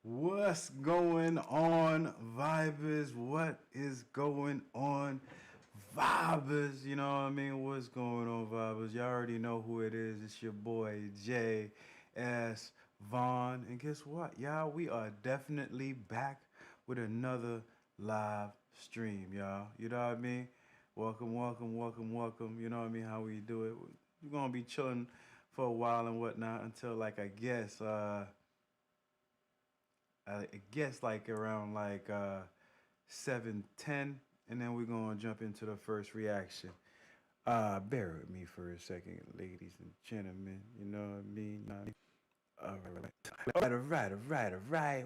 What's going on, Vibez? What is going on, Vibez? You know what I mean? What's going on, Vibez? Y'all already know who it is. It's your boy, J.S. Vaughn. And guess what, y'all? We are definitely back with another live stream, y'all. You know what I mean? Welcome, welcome, welcome, welcome. You know what I mean? How we do it. We're going to be chilling for a while and whatnot until, like, I guess like around like 7:10, and then we're gonna jump into the first reaction. Bear with me for a second, ladies and gentlemen. You know what I mean? You know what I mean? All right.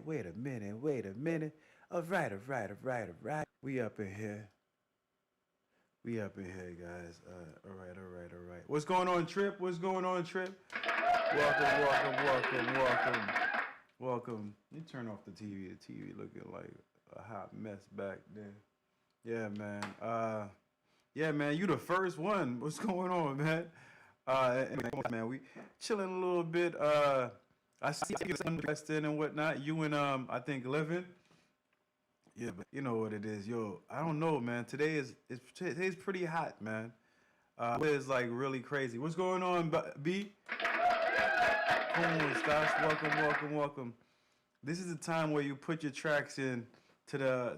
Wait a minute. All right. We up in here. We up in here, guys. All right. What's going on, Trip? What's going on, Trip? Welcome. You turn off the TV. The TV looking like a hot mess back there. Yeah, man. Yeah, man. You the first one. What's going on, man? Man, we chilling a little bit. I see you investing and whatnot. You and I think living. Yeah, but you know what it is, yo. I don't know, man. Today's pretty hot, man. It's like really crazy. What's going on, B? Come on, Stas. Welcome. This is the time where you put your tracks in to the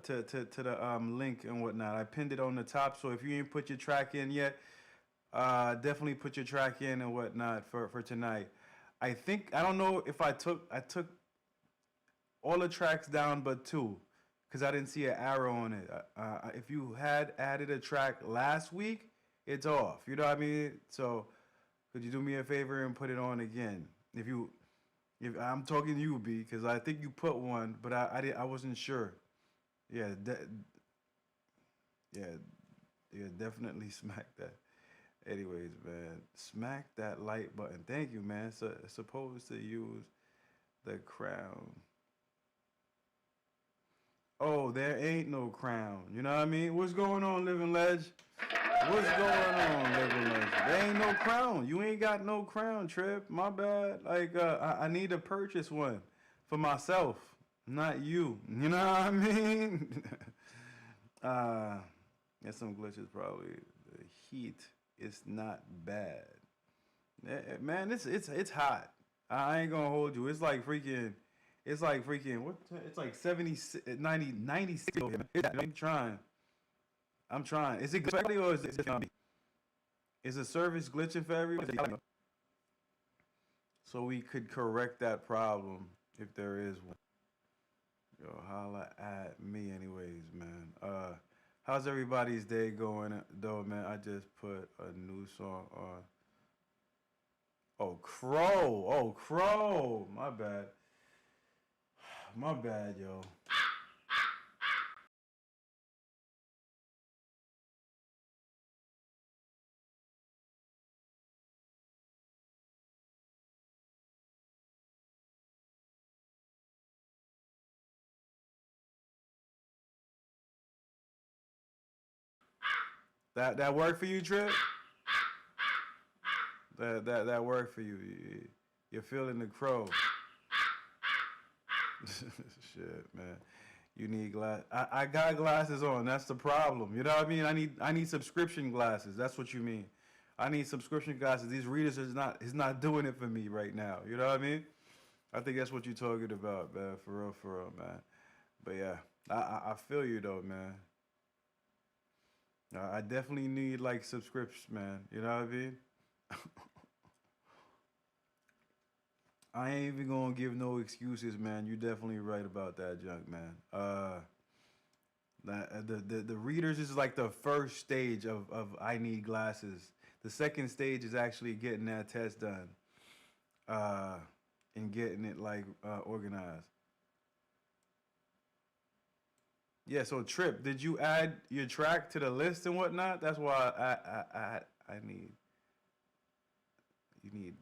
link and whatnot. I pinned it on the top, so if you ain't put your track in yet, definitely put your track in and whatnot for tonight. I don't know if I took all the tracks down but two, because I didn't see an arrow on it. If you had added a track last week, it's off. You know what I mean? So could you do me a favor and put it on again? If I'm talking to you, B, because I think you put one, but I wasn't sure. Yeah, yeah, yeah, definitely smack that. Anyways, man, smack that like button. Thank you, man. So supposed to use the crown. Oh, there ain't no crown. You know what I mean? What's going on, Living Ledge? What's going on, Living Ledge? There ain't no crown. You ain't got no crown, Trip. My bad. Like, I need to purchase one for myself, not you. You know what I mean? There's some glitches probably. The heat is not bad. Man, it's hot. I ain't gonna hold you. It's like freaking what? It's like 70, 90, 96. I'm trying. Is it glitching or is it me? Is the service glitching for everyone? So we could correct that problem if there is one. Yo, holla at me anyways, man. How's everybody's day going though, man? I just put a new song on. Oh, Crow. Oh, Crow. My bad. My bad, yo. That worked for you, Trip? That worked for you. You're feeling the crow. Shit, man. You need glass. I got glasses on. That's the problem. You know what I mean? I need subscription glasses. That's what you mean. I need subscription glasses. These readers is not doing it for me right now. You know what I mean? I think that's what you're talking about, man. For real, man. But yeah, I feel you though, man. I definitely need like subscriptions, man. You know what I mean? I ain't even gonna give no excuses, man. You're definitely right about that junk, man. The readers is like the first stage of I need glasses. The second stage is actually getting that test done, uh, and getting it like organized. Yeah. So Trip, did you add your track to the list and whatnot? That's why I need you need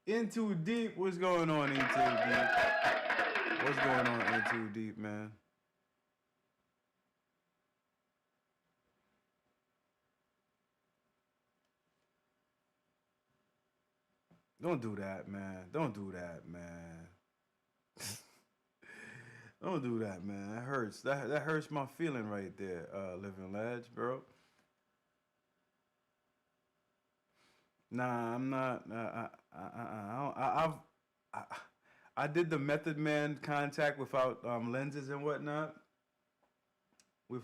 in too deep. What's going on in too deep? What's going on in too deep, man? Don't do that, man. Don't do that, man. Don't do that, man. That hurts. That hurts my feeling right there, Living Ledge, bro. Nah, I'm not. I, I did the Method Man contact without lenses and whatnot,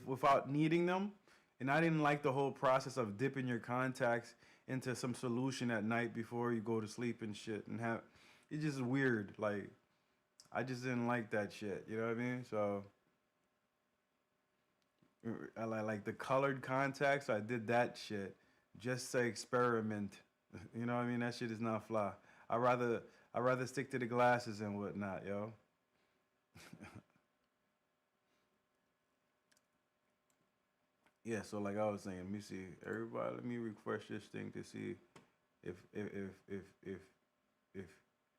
without needing them, and I didn't like the whole process of dipping your contacts into some solution at night before you go to sleep and shit, and have it's just weird. Like I just didn't like that shit. You know what I mean? So I like the colored contacts. I did that shit just to experiment. You know what I mean? That shit is not fly. I rather I rather stick to the glasses and whatnot, yo. Yeah, so like I was saying, let me see. Everybody, let me refresh this thing to see if if if if if if,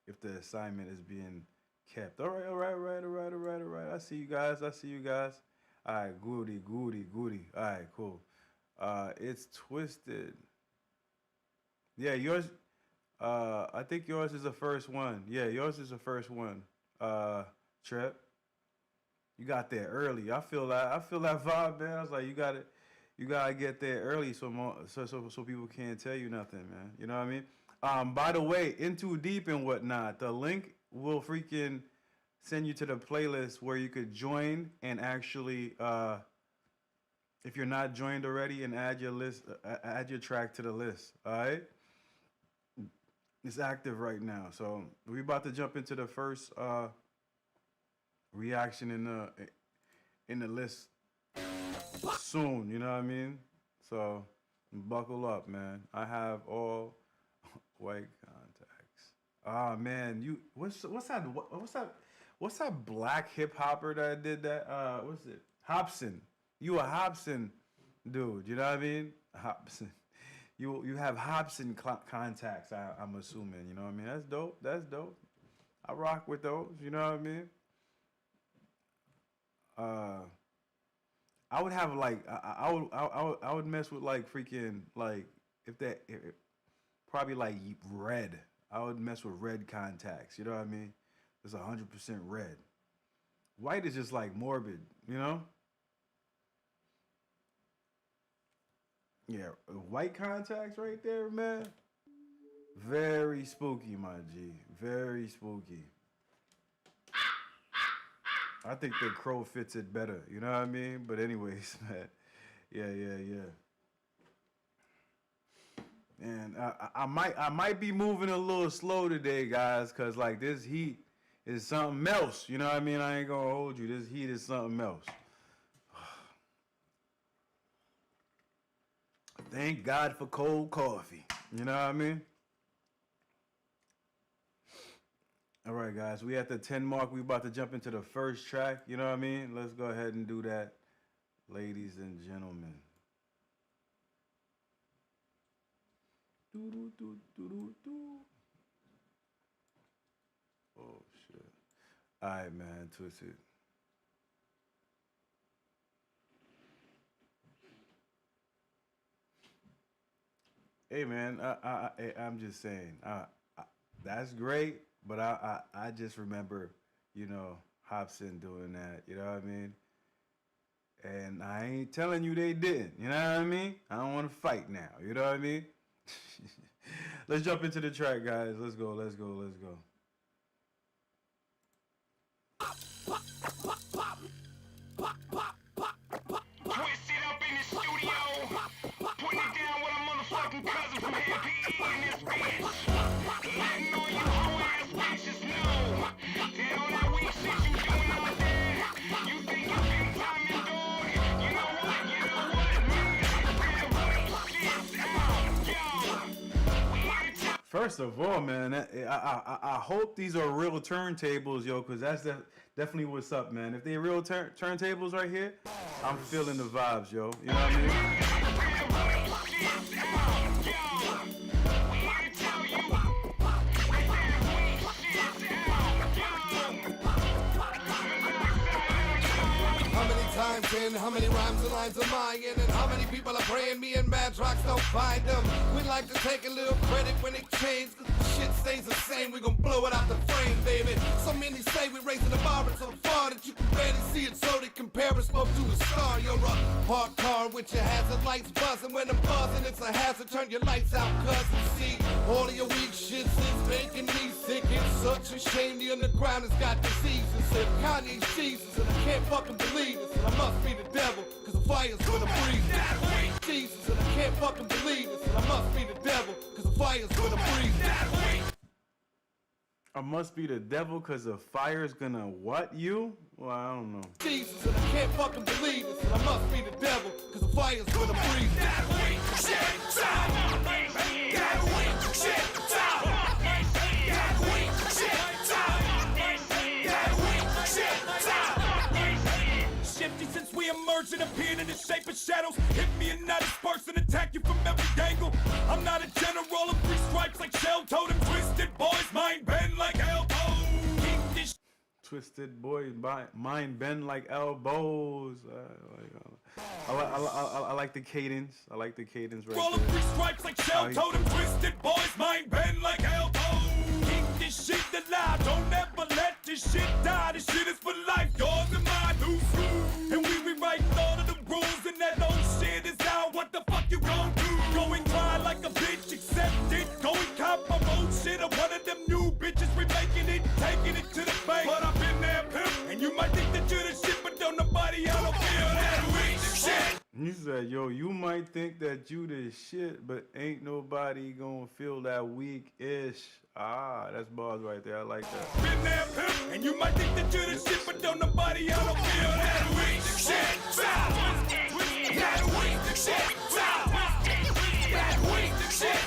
if the assignment is being kept. All right, all right, all right, all right, all right, all right. I see you guys. I see you guys. All right, goody, goody, goody. All right, cool. It's twisted. Yeah, yours. I think yours is the first one. Yeah, yours is the first one. Trip, you got there early. I feel that. I feel that vibe, man. I was like, you gotta get there early so so people can't tell you nothing, man. You know what I mean? By the way, In Too Deep and whatnot, the link will freaking send you to the playlist where you could join and actually, if you're not joined already, and add your list, add your track to the list. All right, it's active right now. So we about to jump into the first reaction in the list soon. You know what I mean? So buckle up, man. I have all white contacts. Ah man, you what's that black hip hopper that did that? What's it? Hobson. You a Hobson dude? You know what I mean? Hobson. You have Hobson contacts. I'm assuming. You know what I mean? That's dope. That's dope. I rock with those. You know what I mean? Uh, I would have like I would mess with like freaking like if probably like red. I would mess with red contacts. You know what I mean? It's 100% red. White is just like morbid. You know? Yeah, white contacts right there, man. Very spooky, my G. Very spooky. I think the crow fits it better. You know what I mean? But anyways, man. Yeah, yeah, yeah. And I might be moving a little slow today, guys, cause like this heat is something else. You know what I mean? I ain't gonna hold you. This heat is something else. Thank God for cold coffee. You know what I mean? All right, guys, we at the 10 mark. We about to jump into the first track. You know what I mean? Let's go ahead and do that, ladies and gentlemen. Oh, shit. All right, man, twist it. Hey, man, I'm just saying, that's great. But I just remember, you know, Hobson doing that. You know what I mean? And I ain't telling you they didn't. You know what I mean? I don't want to fight now. You know what I mean? Let's jump into the track, guys. Let's go. Let's go. Let's go. Twist it up in the studio. Putting it down with a motherfucking cousin from Happy in this bitch. Letting all you hoe ass bitches know that all that weak shit you doing out there, you think you big time and dog. You know what? You know what? Man, that weak shit's out, yo. First of all, man, I hope these are real turntables, yo, because that's definitely what's up, man. If they real turntables right here, I'm feeling the vibes, yo. You know what I mean? How many rhymes and lines am I in? And how many people are praying me and bad tracks don't find them? We like to take a little credit when it changes, cause the shit stays the same. We gon' blow it out the frame, baby. So many say we raising the bar so far that you can see it so they compare us both to a star. You're a parked car with your hazard lights buzzing. When I'm buzzing, it's a hazard. Turn your lights out, cuz you see all of your weak shits is making me sick. It's such a shame the underground has got diseases. If Kanye's Jesus, and I can't fucking believe this, and I must be the devil, cause the fire's gonna breathe. Jesus, and I can't fucking believe this, and I must be the devil, cause the fire's gonna breathe. I must be the devil because the fire's gonna what you? Well, I don't know. Jesus, and I can't fucking believe this, and I must be the devil, cause the fire's gonna breathe. Shifty since we emerged and appeared in the shape of shadows. Hit me and I disperse and attack you from every angle. I'm not a general of 3 stripes like Shell Totem. Twisted boys, mind bend like elbows. King this Twisted boy, mind bend like elbows. I like the cadence. I like the cadence right roll of 3 stripes like Shell Totem. Twisted boys, mind bend like elbows. King this shit alive. Don't ever let this shit die. This shit is for life. Yours and mine. Who's who? And we rewrite all of the rules. And that old shit is out. What the fuck you gon' do? Go and cry like a bitch. Accept it. Go and cop my own shit. I'm one of them new bitches. Remaking it. Taking it to the bank. But I've been there, pimp. And you might think that you're the shit. But don't nobody I don't feel that weak shit. You said, yo, you might think that you the shit, but ain't nobody gonna feel that weak-ish. Ah, that's bars right there. I like that. Been there, pimp. And you might think that you're the shit, but don't nobody I don't feel that weak shit. That weak shit. That weak shit. That weak shit.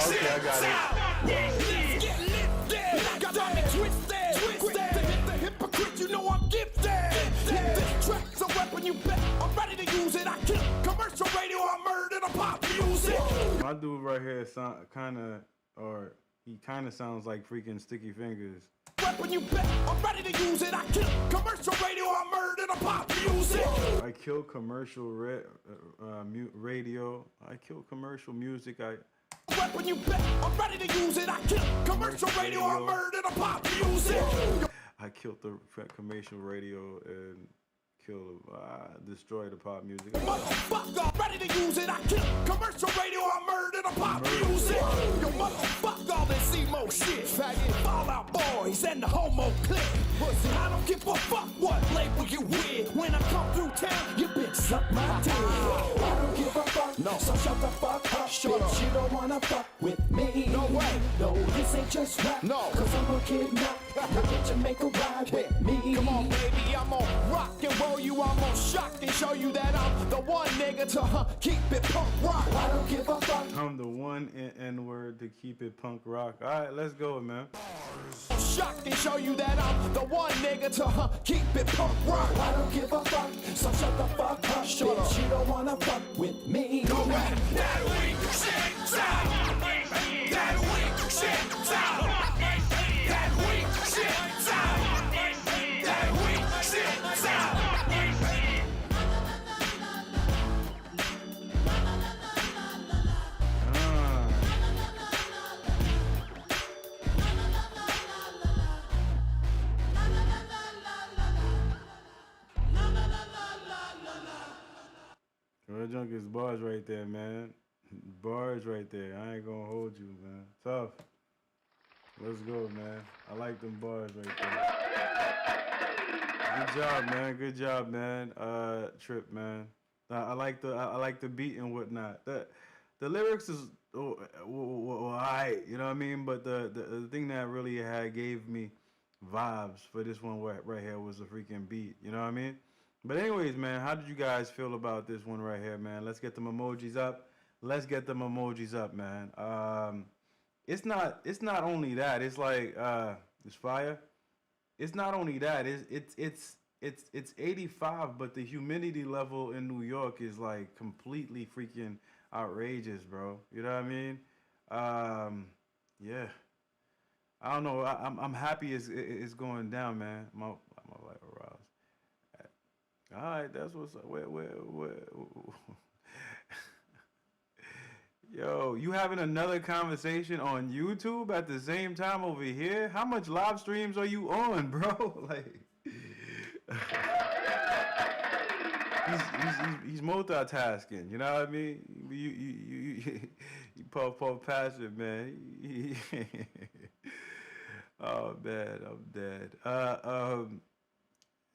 Okay, I got it. Let's get lifted. Got me twisted. Quick to hit the hypocrite, you know I'm gifted. This track's a weapon, you bet. I'm ready to use it. I kill commercial radio, I murder the pop music. My dude right here sound he kind of sounds like freaking Sticky Fingers. Weapon, you bet. I'm ready to use it. I kill commercial radio, I murder the pop music. I kill commercial radio. I kill commercial music. Weapon, you bet. I'm ready to use it. I kill commercial radio, I murder the pop music. I killed the commercial radio and destroy the pop music. Motherfucker, ready to use it. I kill commercial radio, I murder the pop music. Yo, motherfuck all this emo shit. Faggot, Fallout Boys and the homo clique. Pussy, I don't give a fuck what label you with. When I come through town, you bitch suck my dick. I don't give a fuck, no. So shut the fuck up, shut up. You don't wanna fuck with me. No way. No, this ain't just rap. No, cause I'm a kidnap. You bitch and make a ride with me. Come on, baby, I'm gon' rock and roll you. I'm gon' shock and show you that I'm the one nigga to keep it punk rock. I don't give a fuck. I'm the one N-word to keep it punk rock. All right, let's go, man. Shock and show you that I'm the one nigga to keep it punk rock. I don't give a fuck, so shut the fuck up. Shut up. You don't wanna fuck with me. No way. That weak shit down. That weak shit down. That weak shit down. That weak shit down. Real Junk is bars right there, man. Bars right there. I ain't gonna hold you, man. Tough. Let's go, man. I like them bars right there. Good job, man. Good job, man. Trip, man. I like the beat and whatnot. The lyrics is alright, you know what I mean? But the thing that really gave me vibes for this one right here was the freaking beat. You know what I mean? But anyways, man, how did you guys feel about this one right here, man? Let's get them emojis up. Let's get them emojis up, man. It's not only that. It's like it's fire. It's not only that. It's 85, but the humidity level in New York is like completely freaking outrageous, bro. You know what I mean? Yeah. I don't know. I'm happy it's going down, man. I'm like aroused. All right, that's what's up. Where? Yo, you having another conversation on YouTube at the same time over here? How much live streams are you on, bro? Like, he's multitasking. You know what I mean? You puff past it, man. Oh man, I'm dead.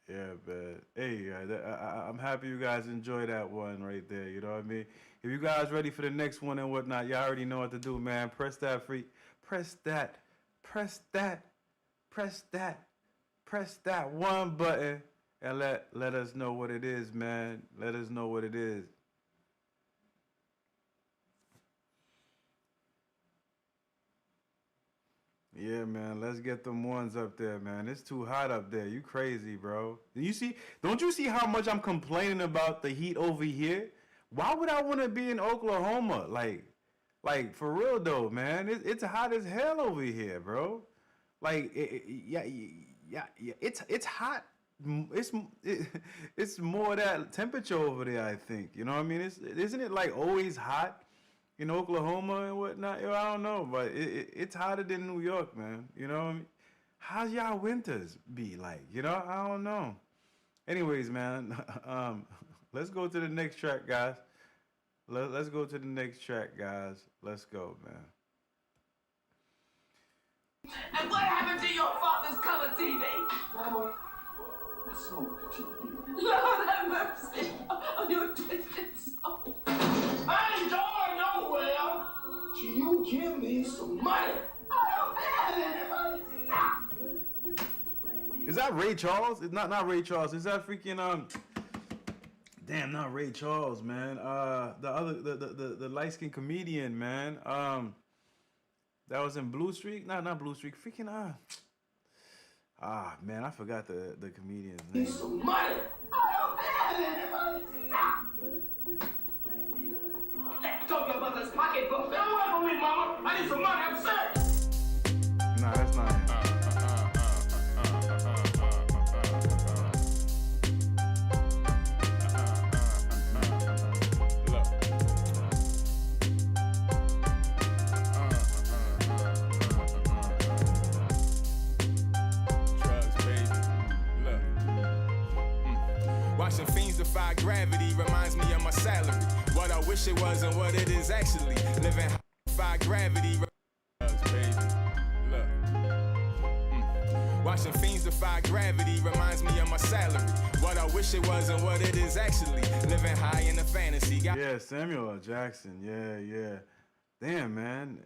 Yeah, man. Hey, I'm happy you guys enjoy that one right there. You know what I mean? If you guys ready for the next one and whatnot, y'all already know what to do, man. Press that one button and let us know what it is, man. Let us know what it is. Yeah, man, let's get them ones up there, man. It's too hot up there. You crazy, bro. Don't you see how much I'm complaining about the heat over here? Why would I want to be in Oklahoma? Like for real though, man. It's hot as hell over here, bro. Like, yeah, it's hot. It's more that temperature over there, I think. You know what I mean? Isn't it like always hot in Oklahoma and whatnot? Yo, I don't know, but it's hotter than New York, man. You know what I mean? How's y'all winters be like? You know, I don't know. Anyways, man, let's go to the next track, guys. Let's go to the next track, guys. Let's go, man. And what happened to your father's color TV? Mama, I smoked TV. Lord have mercy on your twisted soul. I ain't going nowhere till you give me some money. I don't have any money. Stop. Is that Ray Charles? It's not Ray Charles. Is that freaking damn, not Ray Charles, man. The light skinned comedian, man. That was in Blue Streak. Not Blue Streak. Freaking man, I forgot the comedian's name. Some money. I don't have any money. Stop. Let go of your mother's pocketbook. Get away from me, Mama. I need some money. I'm serious. Nah, that's not him. Watching fiends defy gravity reminds me of my salary. What I wish it was and what it is actually. Living high, defy gravity. Look. Watching fiends defy gravity reminds me of my salary. What I wish it was and what it is actually. Living high in the fantasy. Yeah, Samuel L. Jackson. Yeah. Damn, man.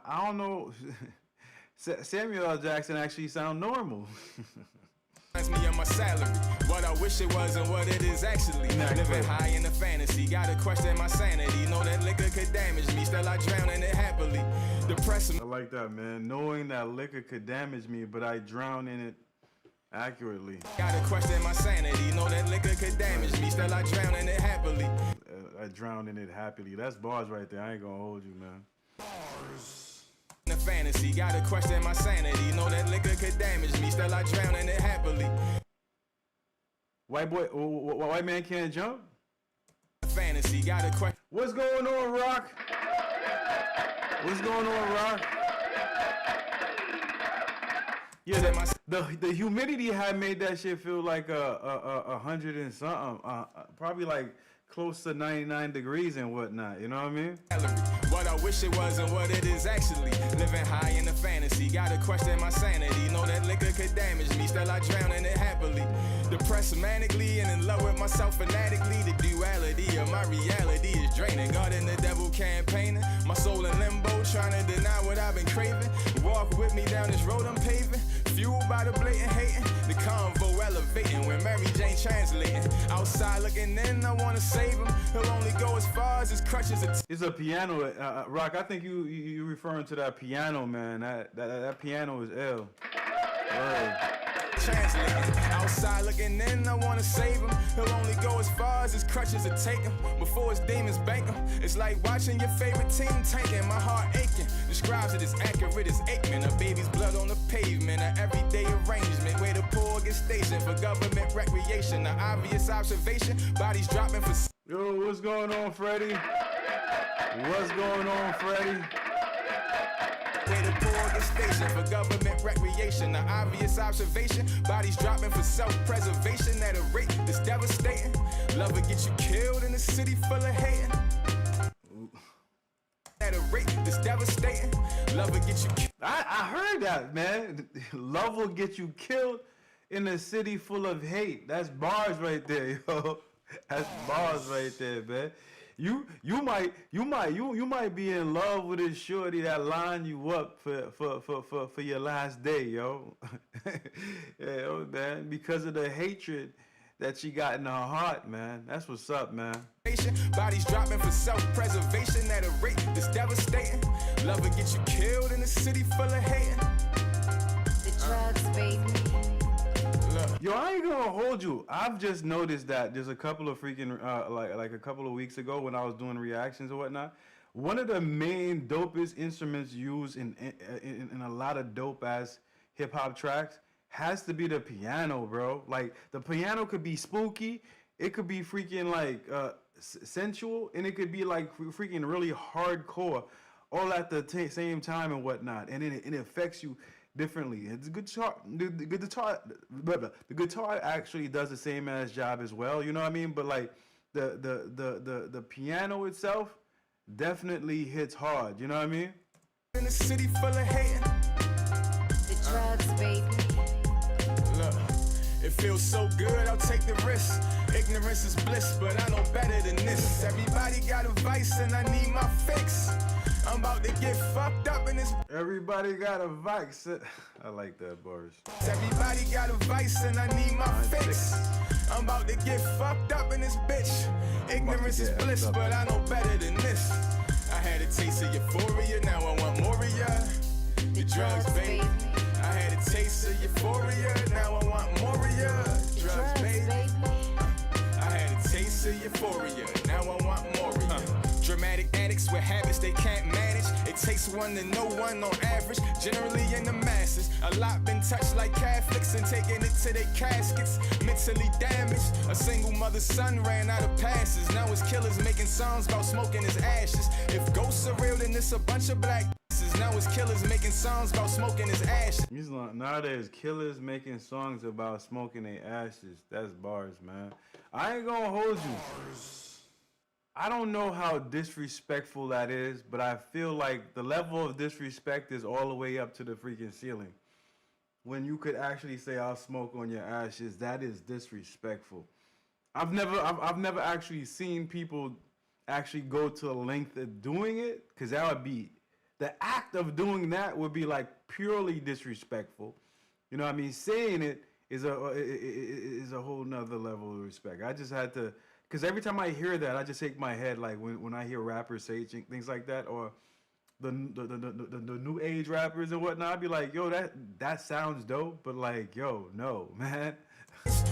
I don't know. Samuel L. Jackson actually sound normal. Reminds me of my salary. What I wish it was and what it is actually. Living high in the fantasy. Gotta question my sanity. Know that liquor could damage me. Still I drown in it happily. Depressing. I like that, man. Knowing that liquor could damage me, but I drown in it accurately. Gotta question my sanity. Know that liquor could damage me. Still I drown in it happily. I drown in it happily. That's bars right there. I ain't gonna hold you, man. Bars. The fantasy, gotta question my sanity. Know that liquor could damage me. Still I drown in it happily. White man can't jump? Fantasy, gotta question. What's going on, Rock? What's going on, Rock? Yeah, the humidity had made that shit feel like 100 and something. Probably like close to 99 degrees and whatnot. You know what I mean? What I wish it was and what it is actually. Living high in the fantasy. Gotta question my sanity. Know that liquor could damage me. Still I drown in it happily. Depressed manically and in love with myself fanatically. The duality of my reality is draining. God and the devil campaigning. My soul in limbo. Trying to deny what I've been craving. Walk with me down this road I'm paving. Fueled by the blatant hating. The convo elevating when Mary Jane translating. Outside looking in, I wanna save him. He'll only go as far as his crutches. It's a piano, Rock. I think you referring to that piano, man. That piano is ill. Word. Translating. Outside looking in, I wanna save him. He'll only go as far as his crutches will take him. Before his demons bank him. It's like watching your favorite team tanking. My heart aching. Describes it as accurate as Aikman. A baby's blood on the pavement. An everyday arrangement. Where the poor get stationed for government recreation. An obvious observation. Bodies dropping for. Yo, what's going on, Freddie? What's going on, Freddie? Where the poor get stationed for government recreation. An obvious observation, bodies dropping for self-preservation at a rate that's devastating. Love will get you killed in a city full of hating. At a rate that's devastating. Love will get you killed. I heard that, man. Love will get you killed in a city full of hate. That's bars right there, yo. That's bars right there, man. You might be in love with a shorty that line you up for your last day, yo. Yeah, man, because of the hatred that she got in her heart, man. That's what's up, man. Bodies dropping for self-preservation at a rate that's devastating. Love will get you killed in a city full of hating. The drugs, baby. Yo, I ain't gonna hold you. I've just noticed that there's a couple of freaking like a couple of weeks ago when I was doing reactions or whatnot. One of the main dopest instruments used in a lot of dope ass hip hop tracks has to be the piano, bro. Like the piano could be spooky, it could be freaking like sensual, and it could be like freaking really hardcore, all at the same time and whatnot, and it affects you differently. It's a guitar. The guitar actually does the same ass job as well. You know what I mean? But like the piano itself definitely hits hard. You know what I mean? In a city full of hating. The drugs, baby. Look, it feels so good, I'll take the risk. Ignorance is bliss, but I know better than this. Everybody got a vice and I need my fix. I'm about to get fucked up in this. Everybody got a vice. I like that bars. Everybody got a vice and I need my fix. I'm about to get fucked up in this bitch. Ignorance is bliss, but I know better than this. I had a taste of euphoria, now I want more of ya. The drugs, baby. I had a taste of euphoria, now I want more of ya. Drugs, baby. I had a taste of euphoria, now I want more of ya. Dramatic addicts with habits they can't manage. It takes one to know one on average, generally in the masses. A lot been touched like Catholics and taking it to their caskets. Mentally damaged, a single mother's son ran out of passes. Now his killers making songs about smoking his ashes. If ghosts are real, then it's a bunch of black asses. Now his killers making songs about smoking his ashes. Nowadays, killers making songs about smoking their ashes. That's bars, man. I ain't gonna hold you. I don't know how disrespectful that is, but I feel like the level of disrespect is all the way up to the freaking ceiling. When you could actually say, "I'll smoke on your ashes," that is disrespectful. I've never actually seen people actually go to the length of doing it, because that would be, the act of doing that would be like purely disrespectful. You know what I mean? Saying it is a whole nother level of respect. I just had to. Because every time I hear that, I just shake my head, like when I hear rappers say things like that, or the new age rappers and whatnot. I'd be like, yo, that sounds dope, but like, yo, no, man.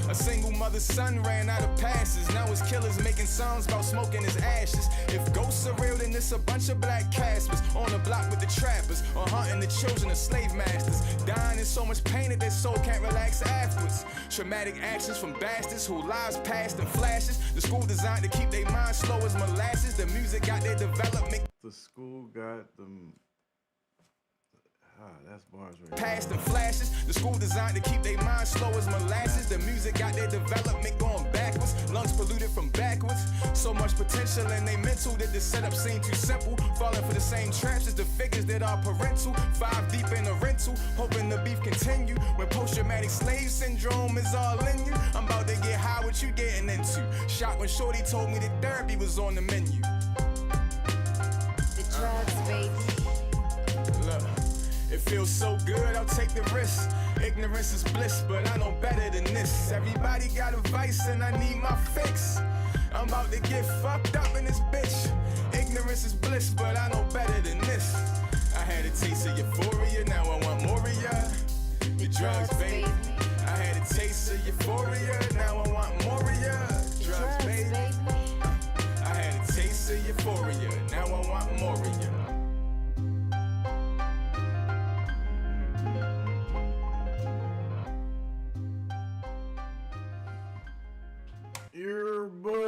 A single mother's son ran out of passes. Now his killers making songs about smoking his ashes. If ghosts are real, then it's a bunch of black Caspers on the block with the trappers, or hunting the children of slave masters. Dying in so much pain that their soul can't relax afterwards. Traumatic actions from bastards who lives passed in flashes. The school designed to keep their minds slow as molasses. The music got their development. The school got them. That's bars right there. Past and flashes. The school designed to keep their minds slow as molasses. The music got their development going backwards. Lungs polluted from backwards. So much potential in they mental that the setup seemed too simple. Falling for the same traps as the figures that are parental. 5 deep in a rental, hoping the beef continue. When post-traumatic slave syndrome is all in you, I'm about to get high, what you getting into? Shocked when Shorty told me that therapy was on the menu. The drugs, baby. Look. It feels so good, I'll take the risk. Ignorance is bliss, but I know better than this. Everybody got a vice and I need my fix. I'm about to get fucked up in this bitch. Ignorance is bliss, but I know better than this. I had a taste of euphoria, now I want more of ya. The drugs, baby. I had a taste of euphoria, now I want more of ya. Drugs, baby. I had a taste of euphoria, now I want more of ya.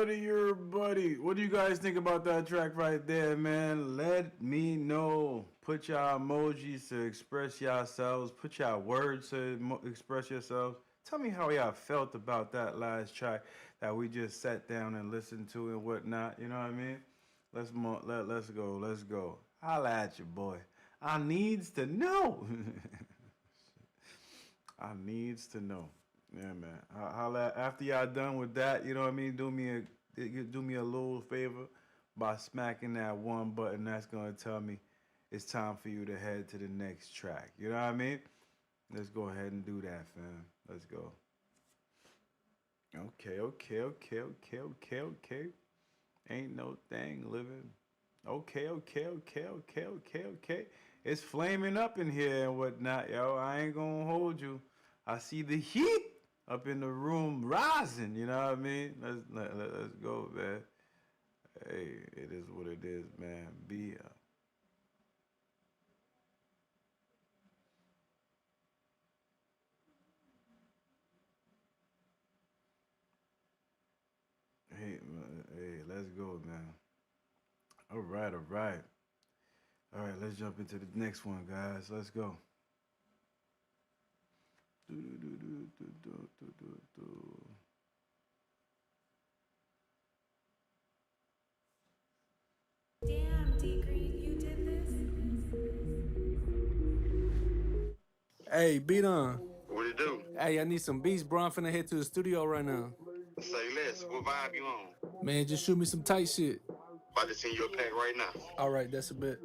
Your everybody. What do you guys think about that track right there, man? Let me know. Put your emojis to express yourselves. Put your words to express yourselves. Tell me how y'all felt about that last track that we just sat down and listened to and whatnot. You know what I mean? Let's go. Let's go. Holla at you, boy. I needs to know. I needs to know. Yeah, man. Holla after y'all done with that. You know what I mean? Do me a little favor by smacking that one button. That's gonna tell me it's time for you to head to the next track. You know what I mean? Let's go ahead and do that, fam. Let's go. Okay. Ain't no thing living. Okay. It's flaming up in here and whatnot, yo. I ain't gonna hold you. I see the heat up in the room rising. You know what I mean? Let's go, man. Hey, it is what it is, man. Be Hey, let's go, man. All right. All right, let's jump into the next one, guys. Let's go. Damn, D Green, you did this? Hey, beat on. What it do? Hey, I need some beats, bro. I'm finna head to the studio right now. Say less. What vibe you on? Man, just shoot me some tight shit. About to send you a pack right now. All right, that's a bit.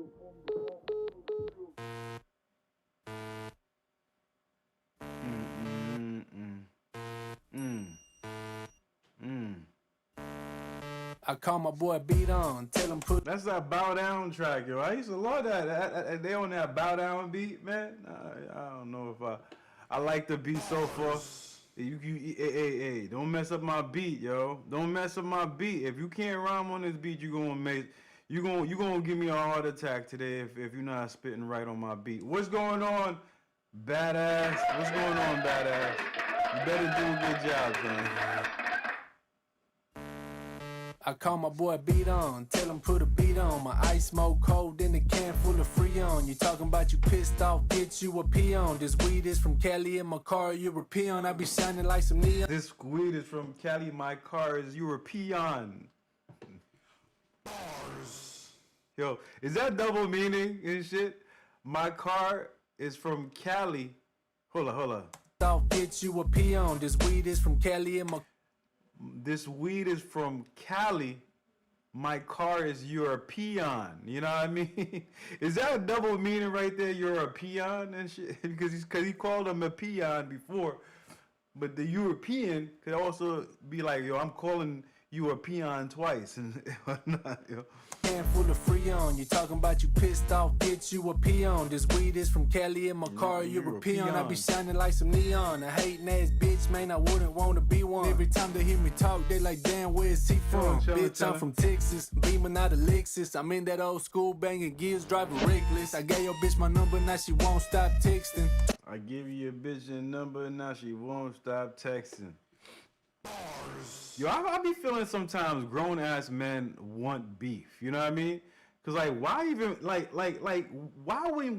I call my boy Beat On, tell him put. That's that Bow Down track, yo. I used to love that. They on that Bow Down beat, man. I don't know if I like the beat so far. Hey, don't mess up my beat, yo. Don't mess up my beat. If you can't rhyme on this beat, you gonna give me a heart attack today if you're not spitting right on my beat. What's going on, badass? What's going on, badass? You better do a good job, man. I call my boy Beat On, tell him put a beat on. My ice smoke cold in a can full of Freon. You talking about you pissed off, bitch, you a peon. This weed is from Cali in my car, European. I be shining like some neon. This weed is from Cali, my car is European. Yo, is that double meaning and shit? My car is from Cali. Hold up. Off, bitch, you a peon. This weed is from Cali in my. This weed is from Cali. My car is European. You know what I mean? Is that a double meaning right there? European and shit? Because he called him a peon before. But the European could also be like, yo, I'm calling you a peon twice and whatnot, yo. Can full of Freon. You talking about you pissed off, bitch, you a peon. This weed is from Cali in my car, European. I be shining like some neon. A hating ass bitch, man, I wouldn't wanna be one. Every time they hear me talk, they like, damn, where's he from? Bitch, I'm from Texas, beaming out of Lexus. I'm in that old school banging gears, driving reckless. I gave your bitch my number, now she won't stop texting. I give you a bitch a number, now she won't stop texting. Yo, I be feeling sometimes grown ass men want beef. You know what I mean? Cause like, why even why when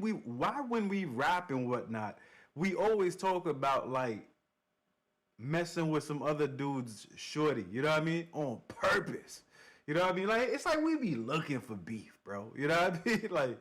we rap and whatnot, we always talk about like messing with some other dude's shorty. You know what I mean? On purpose. You know what I mean? Like it's like we be looking for beef, bro. You know what I mean? Like.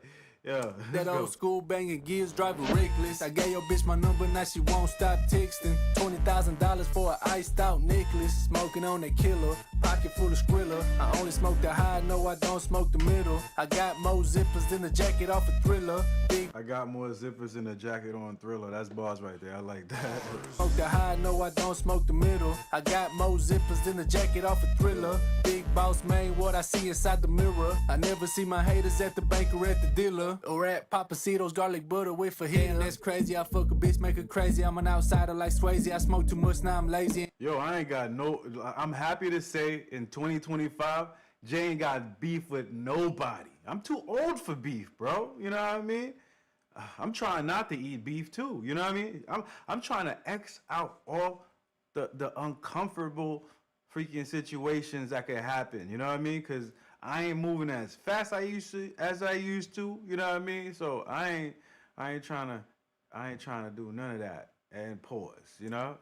Yeah, that old school banging gears, driving reckless. I gave your bitch my number, now she won't stop texting. $20,000 for an iced out necklace. Smoking on that killer, pocket full of Skrilla. I only smoke the high, no I don't smoke the middle. I got more zippers than the jacket off a Thriller. I got more zippers than the jacket on Thriller. That's bars right there. I like that. Smoke the high, no I don't smoke the middle. I got more zippers than the jacket off a Thriller. Big boss man, what I see inside the mirror. I never see my haters at the bank or at the dealer. Or at Papacitos, garlic butter with fajita. Damn, that's crazy. I fuck a bitch, make her crazy. I'm an outsider like Swayze. I smoke too much, now I'm lazy. Yo, I ain't got no. I'm happy to say in 2025, Jay ain't got beef with nobody. I'm too old for beef, bro. You know what I mean? I'm trying not to eat beef too. You know what I mean? I'm trying to X out all the uncomfortable freaking situations that could happen. You know what I mean? Because I ain't moving as fast as I used to. You know what I mean? So I ain't trying to do none of that. And pause. You know.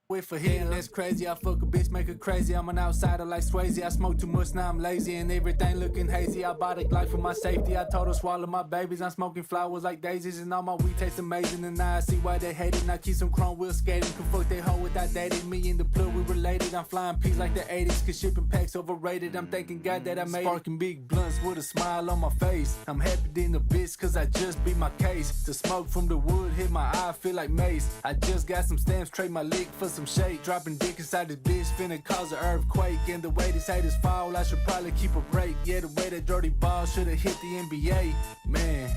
Wait for him, that's crazy. I fuck a bitch, make her crazy. I'm an outsider like Swayze. I smoke too much, now I'm lazy, and everything looking hazy. I bought a Glock for my safety. I told her swallow my babies. I'm smoking flowers like daisies, and all my weed tastes amazing. And now I see why they hate it. And I keep some chrome wheel skating. Can fuck they hoe without dating. Me and the plug, we related. I'm flying peas like the 80s, cause shipping packs overrated. I'm thanking God that I made sparking big blunts with a smile on my face. I'm happy than a bitch, cause I just beat my case. The smoke from the wood hit my eye, feel like mace. I just got some stamps, trade my lick for some shade. Dropping dick inside this bitch, finna cause an earthquake. And the way these haters fall, I should probably keep a break. Yeah, the way that dirty ball should've hit the NBA. Man.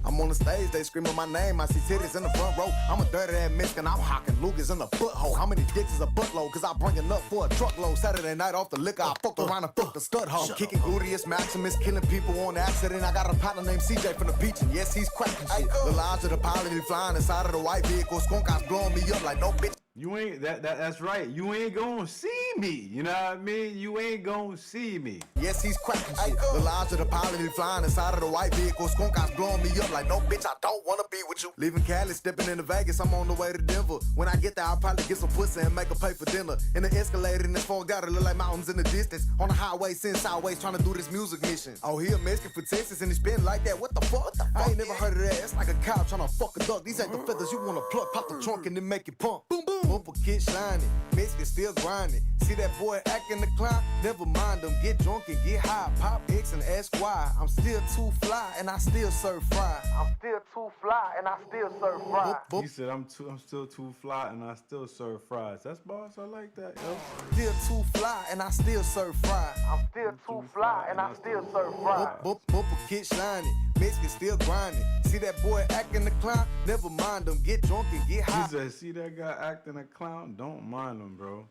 I'm on the stage, they screaming my name. I see titties in the front row. I'm a dirty ass Mexican, I'm hocking Lucas in the butthole. How many dicks is a buttload? Cause I bring enough for a truckload. Saturday night off the liquor, I fucked around and fucked the stud hoe. Kicking gluteus maximus, killing people on accident. I got a partner named CJ from the beach, and yes, he's cracking shit. The lines of the pilot, he flying inside of the white vehicle. Skunk eyes blowing me up like no bitch. You ain't that's right. You ain't gonna see me. You know what I mean? You ain't gonna see me. Yes, he's cracking shit. The lines of the pilot, he flying inside of the white vehicle. Skunk eyes blowing me up like no bitch, I don't wanna be with you. Leaving Cali, stepping into Vegas, I'm on the way to Denver. When I get there, I'll probably get some pussy and make her pay for dinner. In the escalator, in this phone got it look like mountains in the distance. On the highway, send sideways, trying to do this music mission. Oh, he a Mexican for Texas and he spin like that. What the fuck? I ain't never heard of that. It's like a cow trying to fuck a duck. These ain't the feathers you wanna pluck. Pop the trunk and then make it pump. Boom, boom. Bumper kid shining, Mexican still grinding. See that boy acting the clown? Never mind them. Get drunk and get high. Pop X and ask why. I'm still too fly and I still serve fry. I'm still too fly and I still serve fry. He said I'm still too fly and I still serve fries. That's boss. I like that, yo. Still too fly and I still serve fry. I'm still too fly and I still serve fry. Bumper kid shining, Mexican still grinding. See that boy acting the clown? Never mind them. Get drunk and get high. He said, see that guy acting a clown? Don't mind him, bro.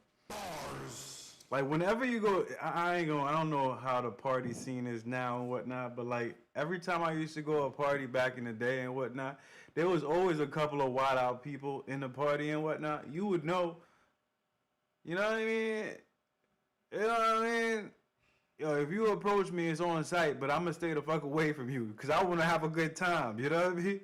Like whenever you go, I don't know how the party scene is now and whatnot, but like every time I used to go to a party back in the day and whatnot, there was always a couple of wild out people in the party and whatnot. You would know, you know what I mean? You know what I mean? Yo, if you approach me, it's on site, but I'm gonna stay the fuck away from you because I want to have a good time. You know what I mean?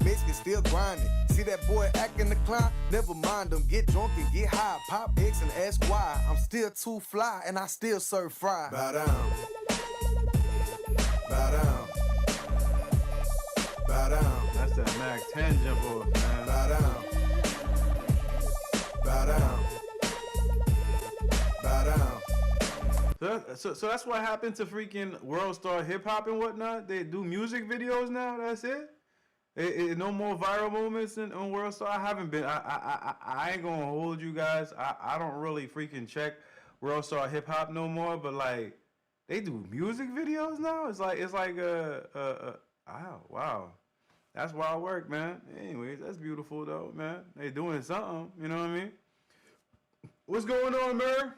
Mexican still grinding. See that boy acting the clown? Never mind them. Get drunk and get high. Pop X and ask why. I'm still too fly and I still serve fry. Bow down. Bow down. Bow down. That's that Mac 10 jump off, man. Bow down. Bow down. Bow down. So that's what happened to freaking World Star Hip Hop and whatnot. They do music videos now. That's it. No more viral moments on World Star. I haven't been. I ain't gonna hold you guys. I don't really freaking check World Star Hip Hop no more. But like, they do music videos now. It's like wow. That's wild work, man. Anyways, that's beautiful though, man. They doing something. You know what I mean? What's going on, Mir?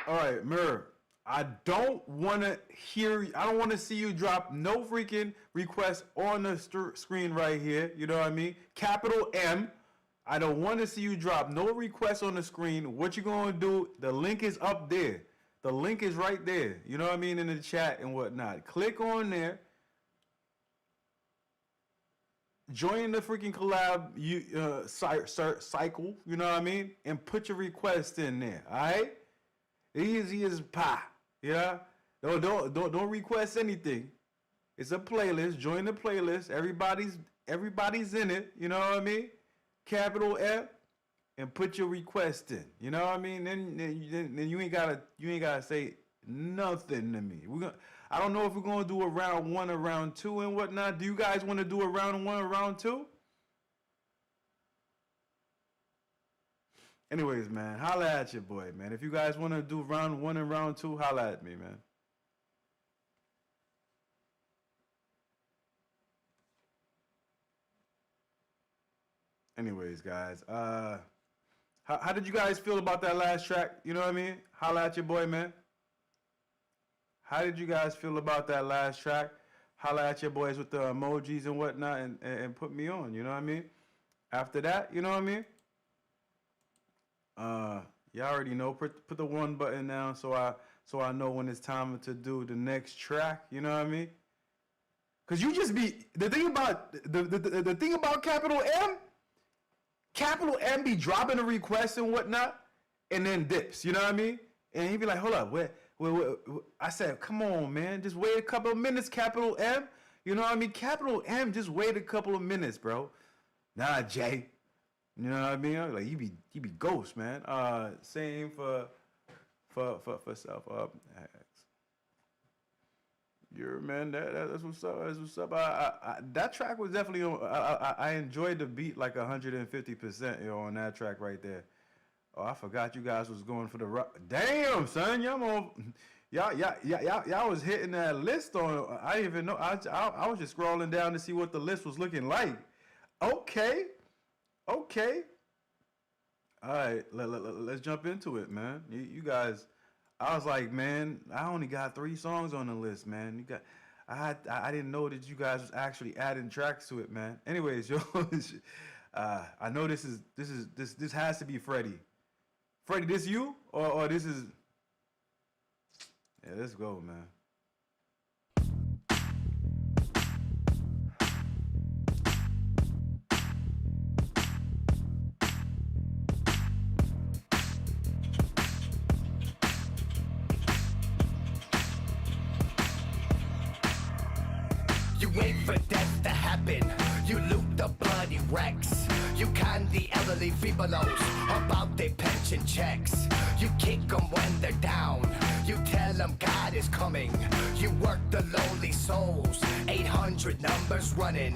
All right, Mir. I don't want to see you drop no freaking request on the screen right here. You know what I mean? Capital M. I don't want to see you drop no request on the screen. What you going to do, the link is up there. The link is right there. You know what I mean? In the chat and whatnot. Click on there. Join the freaking collab cycle. You know what I mean? And put your request in there. All right? Easy as pie. Yeah, don't request anything. It's a playlist. Join the playlist. Everybody's in it. You know what I mean? Capital F, and put your request in. You know what I mean? Then you ain't gotta say nothing to me. I don't know if we're gonna do a round 1 or round 2 and whatnot. Do you guys want to do a round 1 or round 2? Anyways, man, holla at your boy, man. If you guys want to do round 1 and round 2, holla at me, man. Anyways, guys, how did you guys feel about that last track? You know what I mean? Holla at your boy, man. How did you guys feel about that last track? Holla at your boys with the emojis and whatnot and put me on, you know what I mean? After that, you know what I mean? Y'all already know. Put the one button down so I know when it's time to do the next track. You know what I mean? Cause you just be the thing about the thing about Capital M be dropping a request and whatnot, and then dips. You know what I mean? And he be like, hold up, wait. I said, come on, man, just wait a couple of minutes, Capital M. You know what I mean? Capital M, just wait a couple of minutes, bro. Nah, Jay. You know what I mean? Like, he be ghost, man. Same for self up. You're man, that's what's up. That's what's up. That track was definitely on. I enjoyed the beat like 150%, on that track right there. Oh, I forgot you guys was going for the rock. Damn, son, y'all was hitting that list on. I didn't even know. I was just scrolling down to see what the list was looking like. Okay. All right, let's jump into it, man. You guys, I was like, man, I only got 3 songs on the list, man. I didn't know that you guys was actually adding tracks to it, man. Anyways, yo, I know this has to be Freddie. Freddie, this you or this is? Yeah, let's go, man. You wait for death to happen. You loot the bloody wrecks. You con the elderly feeblos about their pension checks. You kick them when they're down. You tell them God is coming. You work the lowly souls. 800 numbers running.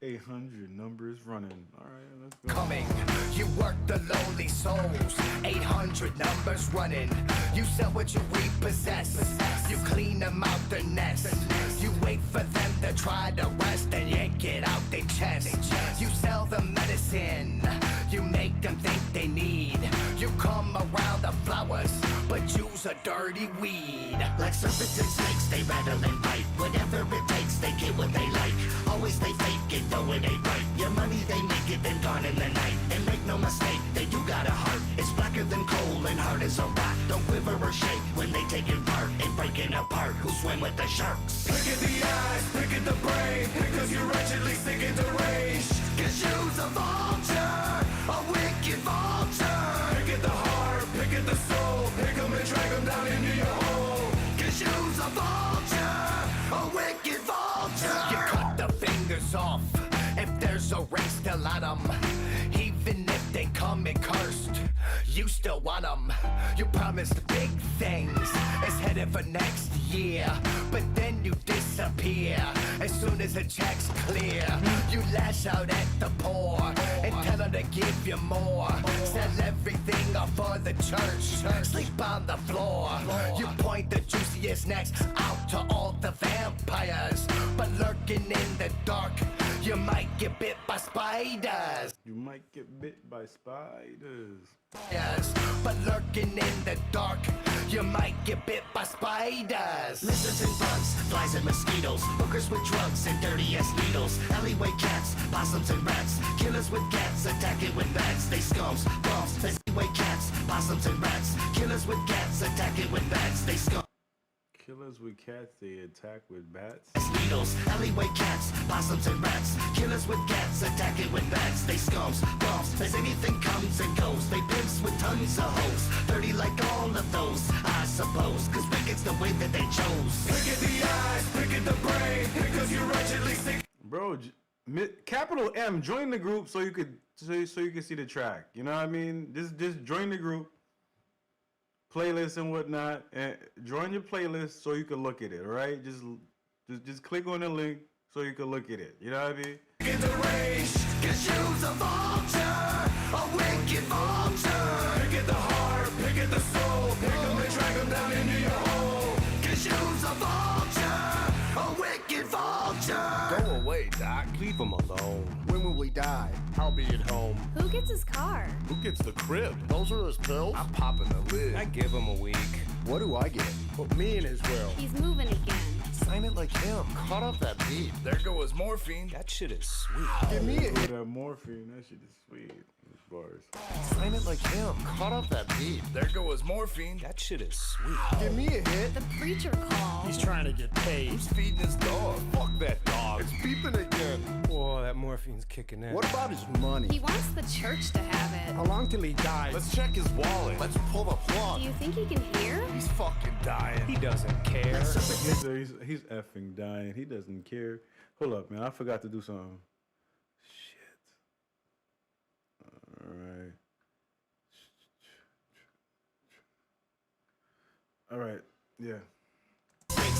800 numbers running. All right, let's go. Coming. You work the lowly souls. 800 numbers running. You sell what you repossess. You clean them out their nest. You wait for them to try to rest and yank it out their chest. You sell them medicine. You make them think they need. You come around the flowers, but use a dirty weed. Like serpents and snakes, they rattle and bite. Whatever it takes, they get what they like. Always they fake it, though it ain't right. Your money, they make it, then gone in the night. And make no mistake, they do got a heart. It's blacker than coal and hard as a rock. Don't quiver or shake when they taking part and breaking apart. Who swim with the sharks? Pick at the eyes, pick at the brain, because you're wretchedly sick and deranged. Cause you's a vulture, a wicked vulture. Pick at the heart, pick at the soul, pick 'em and drag 'em down into your hole. Cause you's a vulture, a wicked vulture. You cut the fingers off if there's a ring still on 'em. Even if they come in cursed, you still want 'em. You promised big things, it's headed for next year, but then you disappear as soon as the check's clear. You lash out at the poor and tell them to give you more. Sell everything off for the church, sleep on the floor. You point the juiciest necks out to all the vampires, but lurking in the dark, you might get bit by spiders. You might get bit by spiders. Yes, but lurking in the dark, you might get bit by spiders. Lizards and bugs, flies and mosquitoes, hookers with drugs and dirty ass needles, alleyway cats, possums and rats, killers with cats, attacking with bats. They scums, bums, alleyway cats, possums and rats, killers with cats, attacking with bats. They scums. Killers with cats, they attack with bats. Needles, alleyway cats, possums and rats, killers with cats, attacking with bats. They scums, bumps, as anything comes and goes. They pimps with tons of hoes, 30 like all of those, I suppose, cause wicked's the way that they chose. Pick at the eyes, pick at the brain, because you're wretchedly sick. Bro, Capital M, join the group so you could so you can see the track. You know what I mean? Just join the group. Playlist and whatnot, and join your playlist so you can look at it. All right, just click on the link so you can look at it. You know what I mean? In the rage, cause you's a vulture, a wicked vulture. Pick at the heart, pick at the soul, pick 'em and drag 'em down into your hole. Cause you's a vulture, a wicked vulture. Go away, Doc. Leave him alone. When will we die? I'll be at home. Who gets his car? Who gets the crib? Those are his pills? I'm popping the lid. I give him a week. What do I get? Put me in his will. He's moving again. Sign it like him. Caught off that beat. There goes morphine. That shit is sweet. Give me a hit. That morphine, that shit is sweet. Those bars. Sign it like him. Caught off that beat. There goes morphine. That shit is sweet. Give me a hit. The preacher called. He's trying to get paid. Who's feeding his dog? Fuck that dog. It's beeping again. Whoa, that morphine's kicking in. What about his money? He wants the church to have it. How long till he dies? Let's check his wallet. Let's pull the plug. Do you think he can hear? He's fucking dying. He doesn't care. He's effing dying. He doesn't care. Hold up, man. I forgot to do something. Shit. All right. All right. Yeah.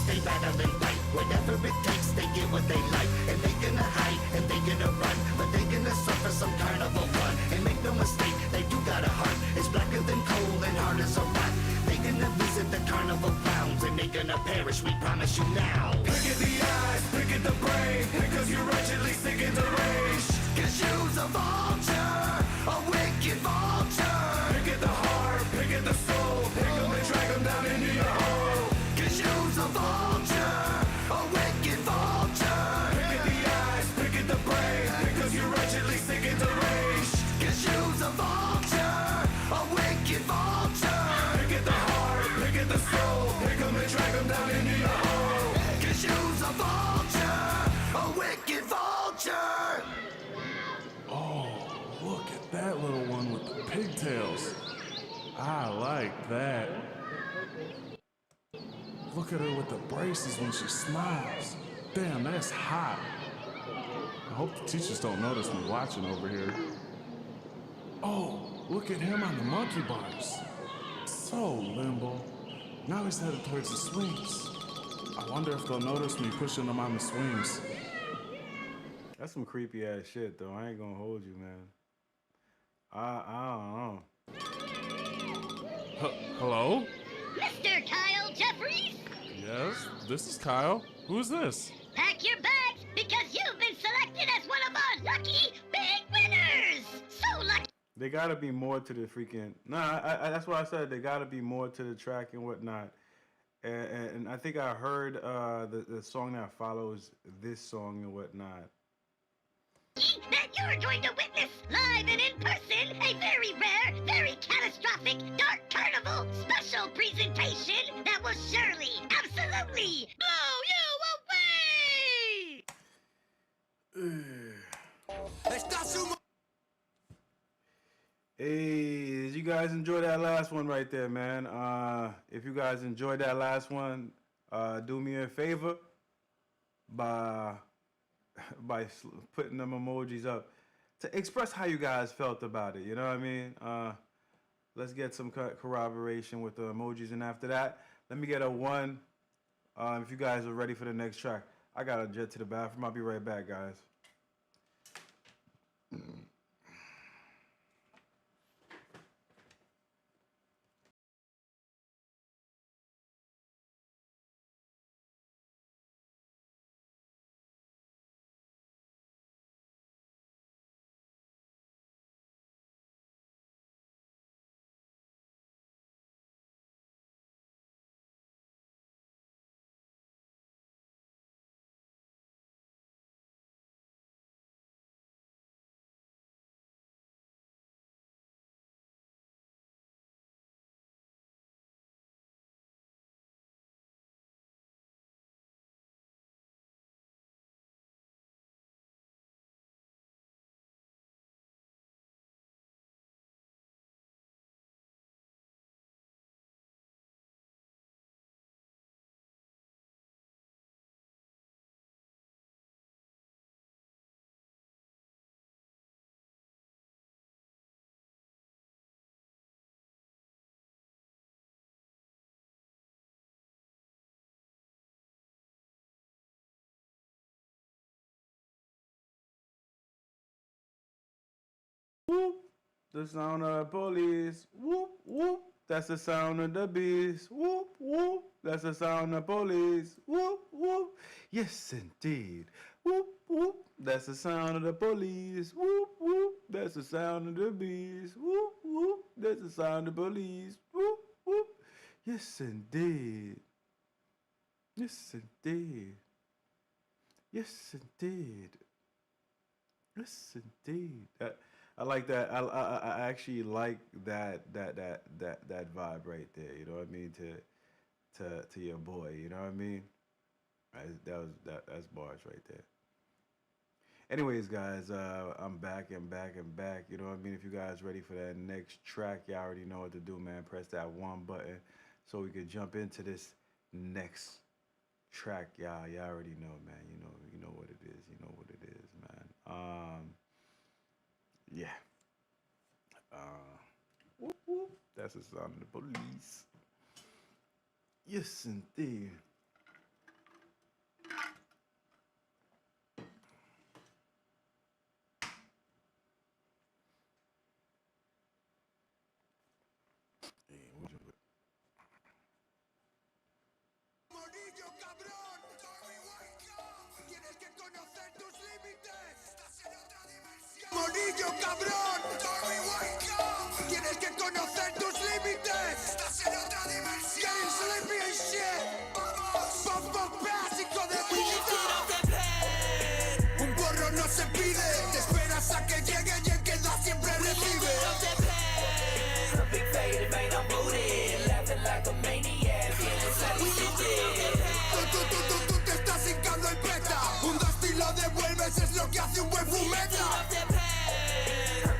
They battle and fight, whatever it takes, they get what they like. And they gonna hide, and they gonna run, but they gonna suffer some carnival fun. And make no mistake, they do got a heart. It's blacker than coal and hard as a rock. They gonna visit the carnival grounds, and they gonna perish, we promise you now. Pick at the eyes, pick at the brain, because you're wretchedly sick and deranged. Cause you's a vulture, a wicked vulture. Pick at the heart, pick at the soul, pick 'em and drag 'em down into your hole. Cause you's a vulture, a wicked vulture. Pick at the eyes, pick at the brain, because you're wretchedly sick and deranged. Cause you's a vulture, a wicked vulture. Pick at the heart, pick at the soul, pick 'em and drag 'em down into your hole. Cause you's a vulture, a wicked vulture. Oh, look at that little one with the pigtails. I like that. Look at her with the braces when she smiles. Damn, that's hot. I hope the teachers don't notice me watching over here. Oh, look at him on the monkey bars. So limbo. Now he's headed towards the swings. I wonder if they'll notice me pushing him on the swings. That's some creepy ass shit, though. I ain't gonna hold you, man. I don't know. Hello? Mr. Kyle Jeffries? Yes, this is Kyle. Who's this? Pack your bags because you've been selected as one of our lucky big winners! So lucky! They gotta be more to the freaking... Nah, that's why I said they gotta be more to the track and whatnot. And I think I heard the song that follows this song and whatnot. That you're going to witness live and in person a very rare, very catastrophic Dark Carnival special presentation that will surely, absolutely blow you away! Hey, did you guys enjoy that last one right there, man? If you guys enjoyed that last one, do me a favor by putting them emojis up to express how you guys felt about it. You know what I mean? Let's get some corroboration with the emojis, and after that, let me get a 1 if you guys are ready for the next track. I gotta jet to the bathroom. I'll be right back, guys. Whoop, the sound of the police. Whoop, whoop, that's the sound of the beast. Whoop, whoop, that's the sound of police. Whoop, whoop, yes indeed. Whoop, whoop, that's the sound of the police. Whoop, whoop, that's the sound of the beast. Whoop, whoop, that's the sound of the police. Whoop, whoop, yes indeed. Yes, indeed. Yes, indeed. Yes, indeed. I like that. I actually like that vibe right there. You know what I mean? To your boy. You know what I mean? That's bars right there. Anyways, guys, I'm back and back and back. You know what I mean? If you guys ready for that next track, y'all already know what to do, man. Press that one button so we can jump into this next track, y'all. Y'all already know, man. You know what it is. You know what it is, man. Yeah. Whoop, whoop. That's the sound of the police. Yes, indeed. Morillo, cabrón. Tienes que conocer tus límites. Estás en otra dimensión. Getting sleepy and shit. Vamos. Pop básico de vida. Un porro no se pide. Te esperas a que llegue y el que da siempre recibe. A big faded man, I'm booted. Laughing like a maniac. Feeling slightly stupid. Tú te estás hincando el peta. Un dusty lo devuelves, es lo que hace un buen fumeta.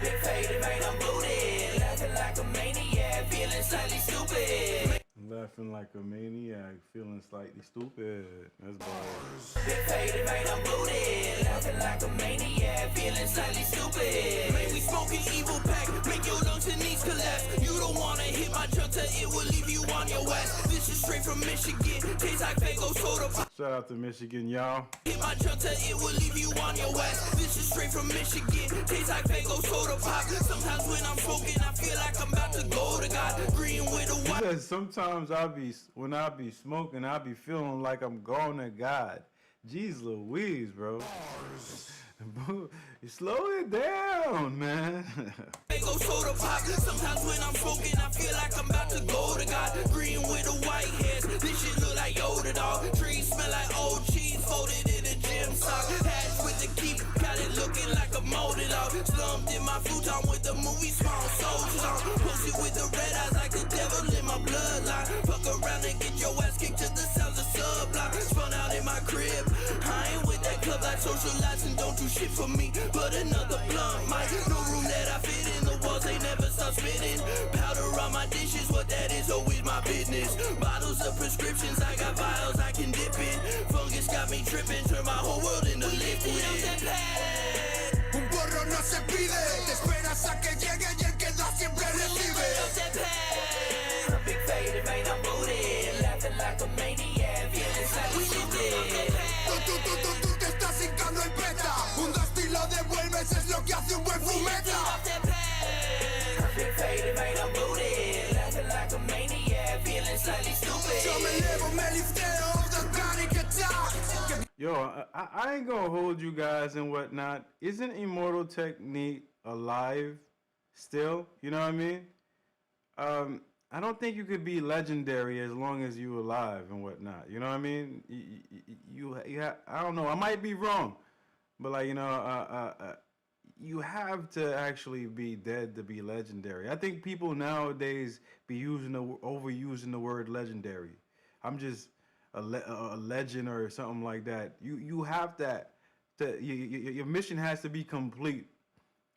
Big faded man, I'm booted. Laughing like a maniac, feeling slightly stupid. Laughing like a maniac, feeling slightly stupid. That's bars. Big faded man, I'm booted. Laughing like a maniac, feeling slightly stupid. Man, we smoking evil pack, make your lungs and knees collapse. You don't wanna hit my junta, it will leave you on your ass. This is straight from Michigan, tastes like Fago soda pop. Shout out to Michigan, y'all. Hit my junta, it will leave you on your ass. This is straight from Michigan, tastes like Fago soda pop. Sometimes when I'm smoking, I feel like I'm about to go to God. Green with a white. Because sometimes when I be smoking, I be feeling like I'm going to God. Jeez Louise, bro. You slow it down, man. Fago soda pop. Sometimes when I'm smoking, I feel like I'm about to go to God. Green with a white hairs. This shit look like Yoda, dog. Trees smell like old cheese, folded in a gym sock. Hash with the keep, got it looking like a molded dog. Slumped in my futon with the movie Small Soldiers on. Posted with the red eyes like the devil in my bloodline. Fuck around and get your ass kicked to the sounds of sublime. Spun out in my crib. I ain't with that club like socializing, don't do shit for me. But another blunt mic, no room that I fit in. The walls ain't never stop spinning. Powder on my dishes, what that is always my business. Bottles of prescriptions, I got vials I can dip in. Fungus got me tripping, turn my whole world into liquid. Un porro no se pide, te esperas a que llegue y el que da siempre recibe. A big faded man, I'm booted. Laughing like a maniac, feeling slightly stupid. Tú te estás hincando el peta. Un dusty lo devuelves, es lo que hace un buen fumeta. Big faded man, I'm booted. Laughing like a maniac, feeling slightly stupid. Yo me elevo, me lifteo, the panic attack. Yo, I ain't gonna hold you guys and whatnot. Isn't Immortal Technique alive still? You know what I mean? I don't think you could be legendary as long as you alive and whatnot. You know what I mean? I don't know. I might be wrong, but like you have to actually be dead to be legendary. I think people nowadays be overusing the word legendary. I'm just a legend or something like that. You have that. Your mission has to be complete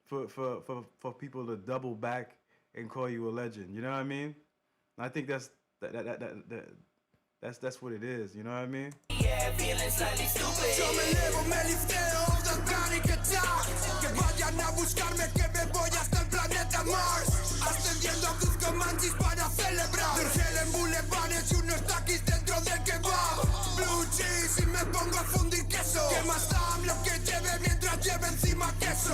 for people to double back and call you a legend. You know what I mean? I think that's what it is. You know what I mean? Yeah, feeling slightly stupid. Yo me elevo, me lifteo, the panic attack. Que vayan a buscarme que me voy hasta el planeta Mars. Ascendiendo a Cuzco Manchis para celebrar. Durgel en bulevares y unos taquis dentro del kebab. Blue cheese y me pongo a fundir queso. Que más da lo que lleve mientras lleve encima queso.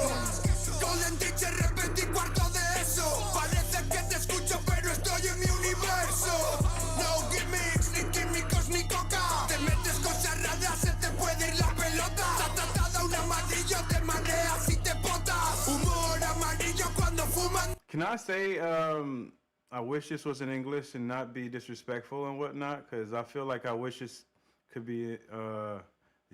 Golden Teacher repetí cuarto de eso. Parece que te escucho pero estoy en mi universo. No gimmicks, ni químicos, ni coca. Te metes cosas raras, se te puede ir la pelota. Tatada un amarillo, te mareas y te botas. Humor amarillo cuando fuman. Can I say I wish this was in English and not be disrespectful and whatnot? Because I feel like I wish could be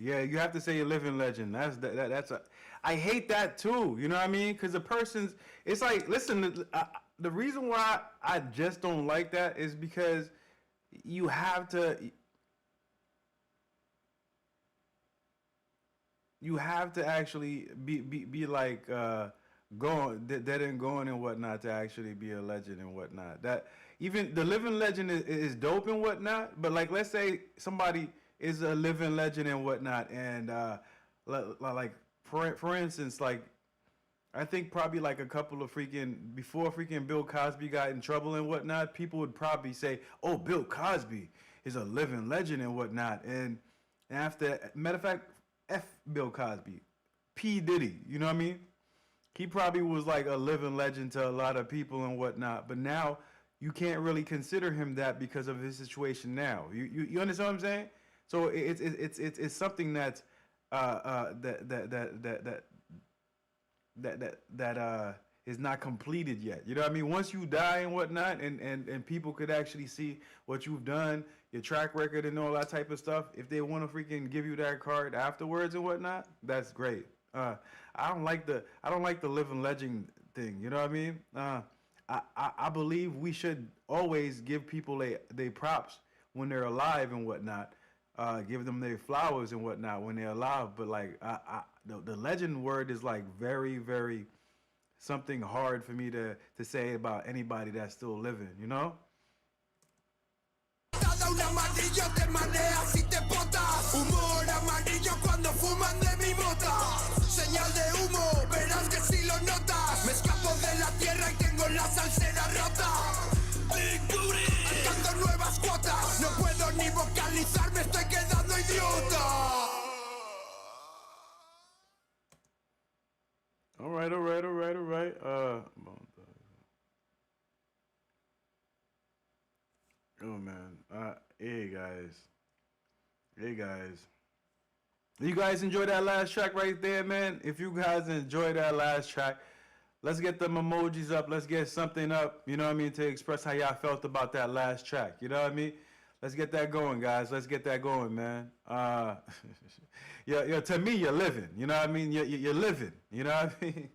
yeah, you have to say a living legend. That's a. I hate that too. You know what I mean? Because the person's. It's like, listen. The reason why I just don't like that is because you have to. You have to actually be like going dead and going and whatnot to actually be a legend and whatnot. That even the living legend is dope and whatnot. But like, let's say somebody is a living legend and whatnot, and like for instance, like I think probably like a couple of before Bill Cosby got in trouble and whatnot, people would probably say, "Oh, Bill Cosby is a living legend and whatnot," and after, matter of fact, F Bill Cosby, P Diddy, you know what I mean? He probably was like a living legend to a lot of people and whatnot, but now you can't really consider him that because of his situation now. You understand what I'm saying? So it's something that's that is not completed yet. You know what I mean? Once you die and whatnot, and people could actually see what you've done, your track record and all that type of stuff. If they want to freaking give you that card afterwards and whatnot, that's great. I don't like the living legend thing. You know what I mean? I believe we should always give people they props when they're alive and whatnot. Give them their flowers and whatnot when they're alive. But like the legend word is like very, very something hard for me to say about anybody that's still living, you know? Un amarillo te maneas y te botas. Humor amarillo cuando fuman de mi mota. Señal de humo, verás que si lo notas. Me escapo de la tierra y tengo la salsera rota. Big booty, marcando nuevas cuotas. No puedo ni vocalizar, me estoy quedando idiota. All right. Oh man. Hey guys. You guys enjoy that last track right there, man? If you guys enjoy that last track, let's get them emojis up. Let's get something up, you know what I mean, to express how y'all felt about that last track. You know what I mean? Let's get that going, guys. Let's get that going, man. To me, you're living. You know what I mean? You're living. You know what I mean?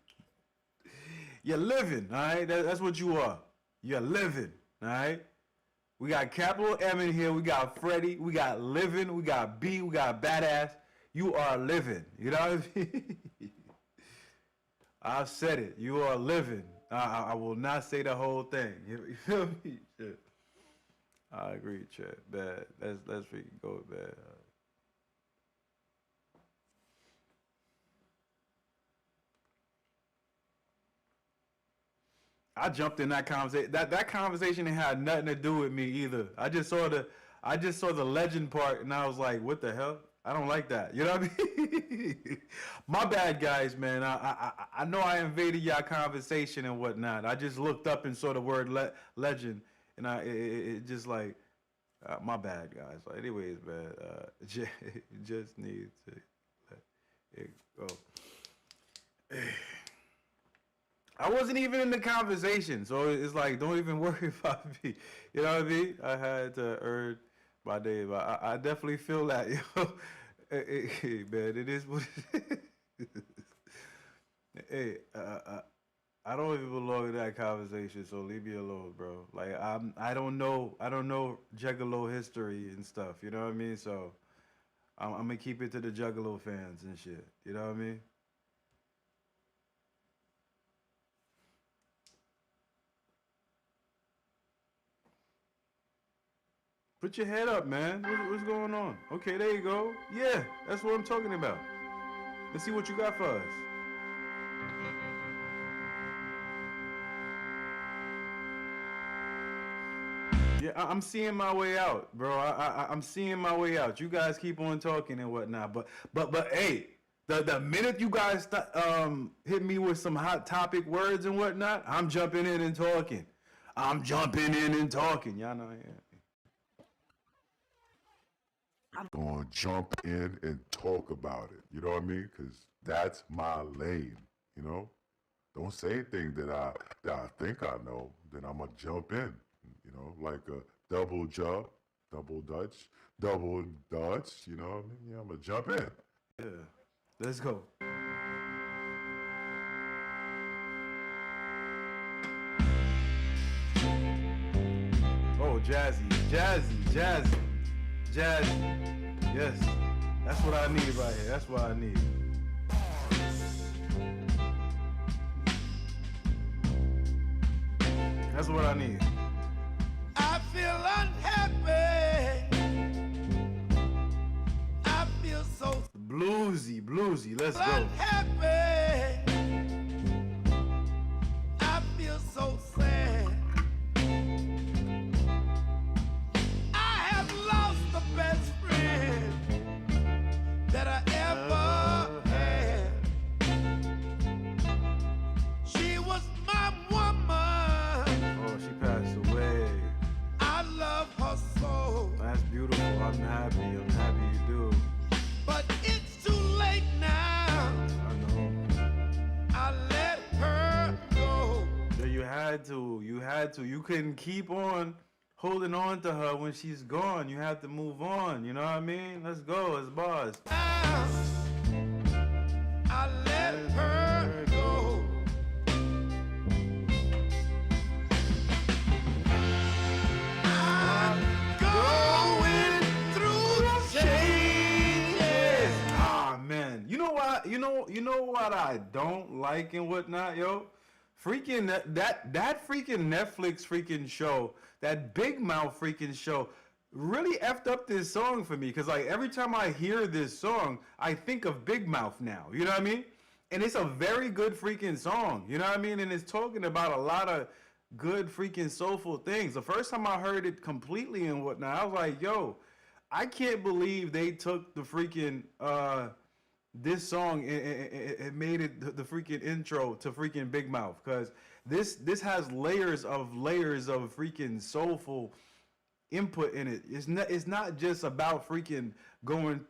You're living, all right? That's what you are. You're living, all right? We got capital M in here. We got Freddie. We got living. We got B. We got badass. You are living. You know what I mean? I've said it. You are living. I will not say the whole thing. You feel me? Shit. I agree, Chet. Bad. Let's freaking go with bad. I jumped in that conversation. That conversation had nothing to do with me either. I just saw the legend part, and I was like, "What the hell? I don't like that." You know what I mean? My bad, guys, man. I know I invaded y'all conversation and whatnot. I just looked up and saw the word legend, and it just like, my bad, guys. So anyways, man, just need to let it go. I wasn't even in the conversation, so it's like, don't even worry about me. You know what I mean? I had to earn my day, but I definitely feel that, yo. Hey, man, it is what it is. Hey, I don't even belong in that conversation, so leave me alone, bro. Like, I don't know Juggalo history and stuff. You know what I mean? So I'm gonna keep it to the Juggalo fans and shit. You know what I mean? Put your head up, man. What's going on? Okay, there you go. Yeah, that's what I'm talking about. Let's see what you got for us. Yeah, I'm seeing my way out, bro. I'm seeing my way out. You guys keep on talking and whatnot, but hey, the minute you guys hit me with some hot topic words and whatnot, I'm jumping in and talking. Y'all know, yeah. I'm gonna jump in and talk about it. You know what I mean? Because that's my lane. You know, don't say anything that I think I know. Then I'm gonna jump in. You know, like a double jump, double Dutch, you know what I mean? Yeah, I'm gonna jump in. Yeah, let's go. Oh, jazzy. Yes, that's what I need right here. That's what I need. That's what I need. I feel unhappy. I feel so Bluesy. Let's go. unhappy. I feel so sad. I have lost the best friend that I ever had. She was my woman. Oh, she passed away. I love her so. That's beautiful. I'm happy you do. But it's too late now. I know. I let her go. Yeah, you had to. You couldn't keep on holding on to her when she's gone. You have to move on. You know what I mean? Let's go. It's bars. I let her go. I'm going through changes. Ah man, you know what? You know what I don't like and whatnot, yo. Freaking that freaking Netflix freaking show, that Big Mouth freaking show, really effed up this song for me. Cause like every time I hear this song, I think of Big Mouth now. You know what I mean? And it's a very good freaking song. You know what I mean? And it's talking about a lot of good freaking soulful things. The first time I heard it completely and whatnot, I was like, yo, I can't believe they took the freaking this song and made it the freaking intro to freaking Big Mouth, because this has layers of freaking soulful input in it. It's not just about freaking going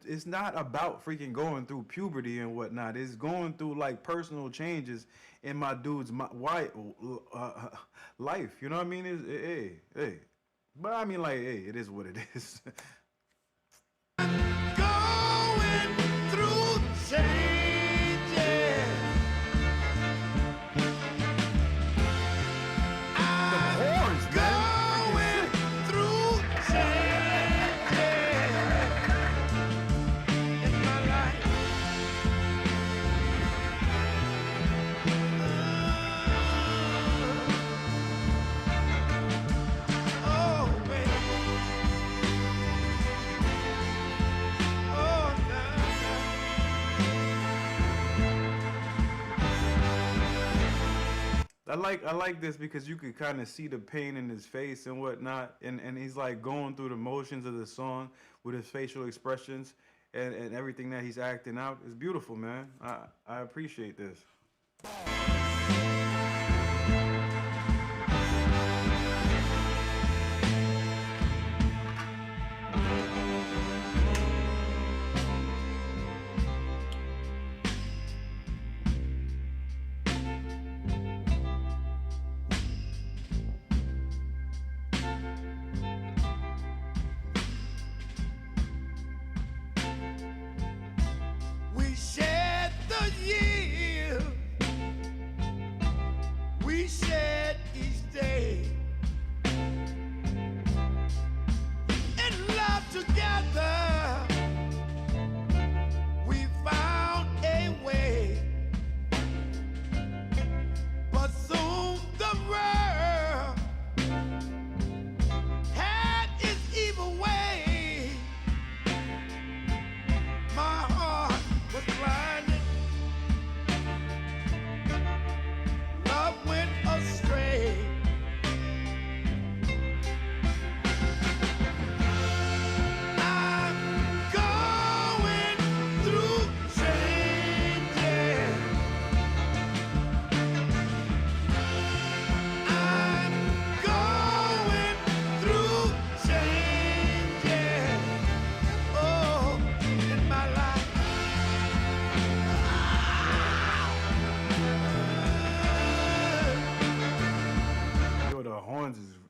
through puberty and whatnot. It's going through like personal changes in my dude's life. You know what I mean? Hey. But I mean, like, hey, it is what it is. Going through changes. I'm going through changes in my life. Oh, baby. Oh, I like this because you could kind of see the pain in his face and whatnot, and he's like going through the motions of the song with his facial expressions and everything that he's acting out. It's beautiful, man. I appreciate this. we shared the year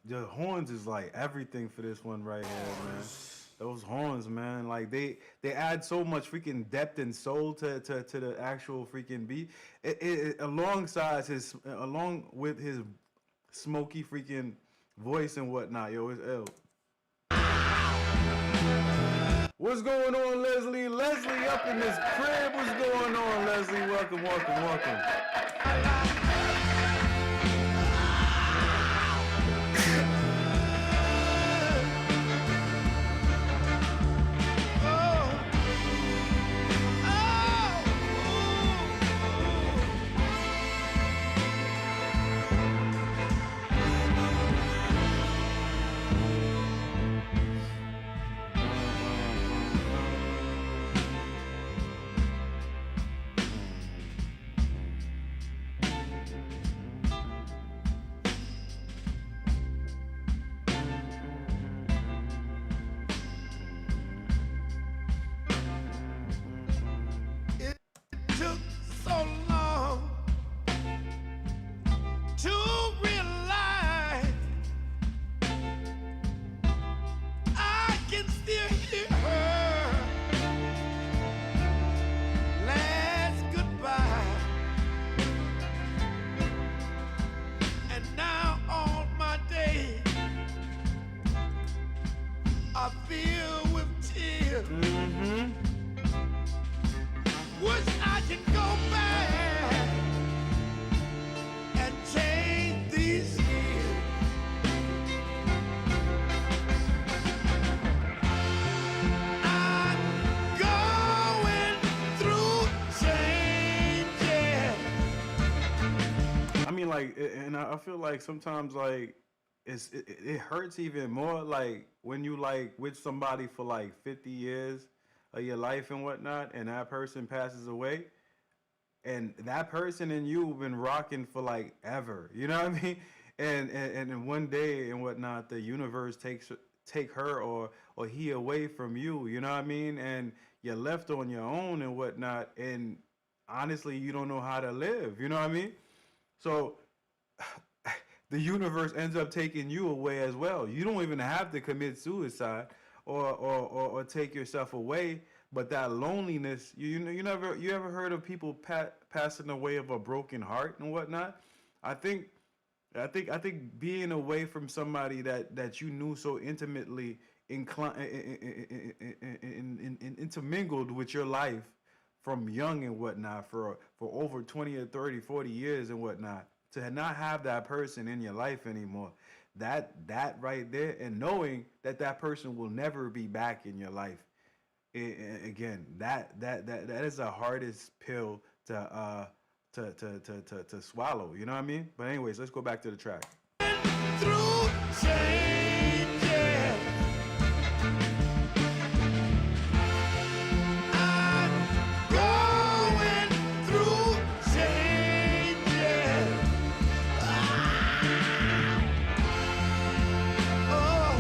the horns is like everything for this one right here, man. Those horns, man, like they add so much freaking depth and soul to the actual freaking beat. Along with his smoky freaking voice and whatnot, yo, it's ill. What's going on, Leslie? Leslie up in this crib. What's going on, Leslie? Welcome, welcome, welcome. Took so long to realize I can still hear her last goodbye, and now all my days I feel with tears. Wish I could go back and change these years. I'm going through changes. I mean, like, and I feel like sometimes, like, it hurts even more, like, when you, like, with somebody for, like, 50 years of your life and whatnot, and that person passes away, and that person and you have been rocking for, like, ever, you know what I mean? And one day and whatnot, the universe take her or he away from you, you know what I mean? And you're left on your own and whatnot, and honestly, you don't know how to live, you know what I mean? So the universe ends up taking you away as well. You don't even have to commit suicide or take yourself away, but that loneliness, you ever heard of people passing away of a broken heart and whatnot? I think being away from somebody that you knew so intimately, intermingled with your life from young and whatnot for over 20 or 30, 40 years and whatnot, to not have that person in your life anymore, that right there, and knowing that person will never be back in your life again, that is the hardest pill to swallow, you know what I mean? But anyways, let's go back to the track. Through changes, I'm going through changes. Oh,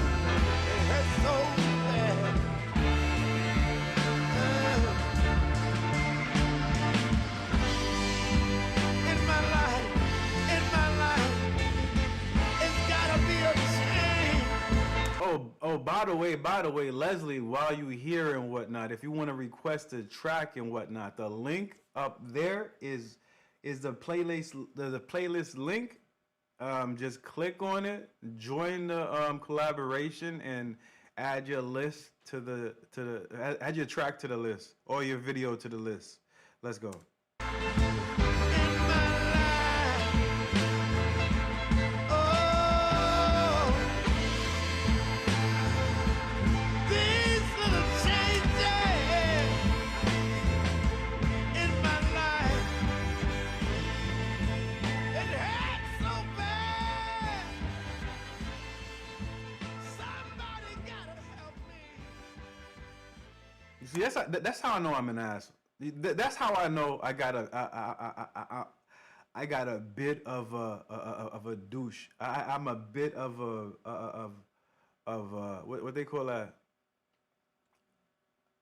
it hurts so bad. In my life, it's gotta be a change. Oh, by the way, Leslie, while you here and whatnot, if you want to request a track and whatnot, the link up there is the playlist link. Just click on it, join the collaboration, and add your list add your track to the list or your video to the list. Let's go. See, that's how I know I'm an ass. That's how I know I got a bit of a douche. I'm a bit of what they call that,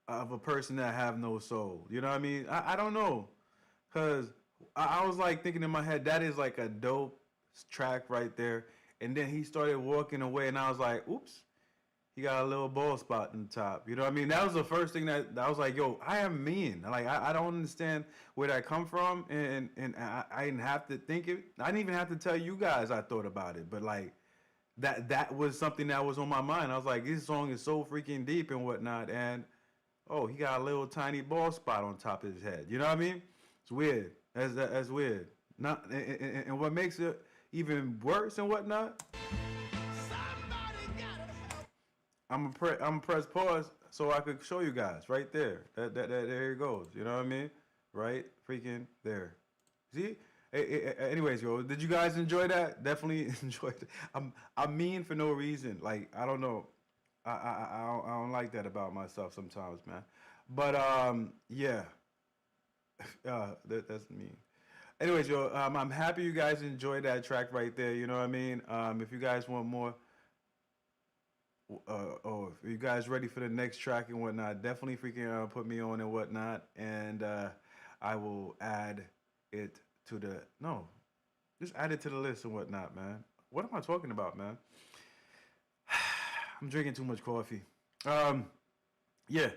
of a person that have no soul. You know what I mean? I don't know, cause I was like thinking in my head, that is like a dope track right there. and then he started walking away, and I was like, oops, he got a little bald spot in the top. You know what I mean? That was the first thing that I was like, yo, I am mean. Like, I don't understand where that come from, and I didn't have to think it. I didn't even have to tell you guys I thought about it, but like, that was something that was on my mind. I was like, this song is so freaking deep and whatnot, and oh, he got a little tiny bald spot on top of his head. You know what I mean? It's weird. That's weird. Not and what makes it even worse and whatnot. I'm gonna press pause so I could show you guys right there. There it goes. You know what I mean? Right, freaking there. See? Anyways, yo, did you guys enjoy that? Definitely enjoyed it. I'm mean for no reason. Like, I don't know. I don't like that about myself sometimes, man. But yeah, that's mean. Anyways, yo, I'm happy you guys enjoyed that track right there. You know what I mean? If you guys want more, if you guys ready for the next track and whatnot, definitely freaking put me on and whatnot, and I will add it to just add it to the list and whatnot, man. What am I talking about, man? I'm drinking too much coffee. Yeah.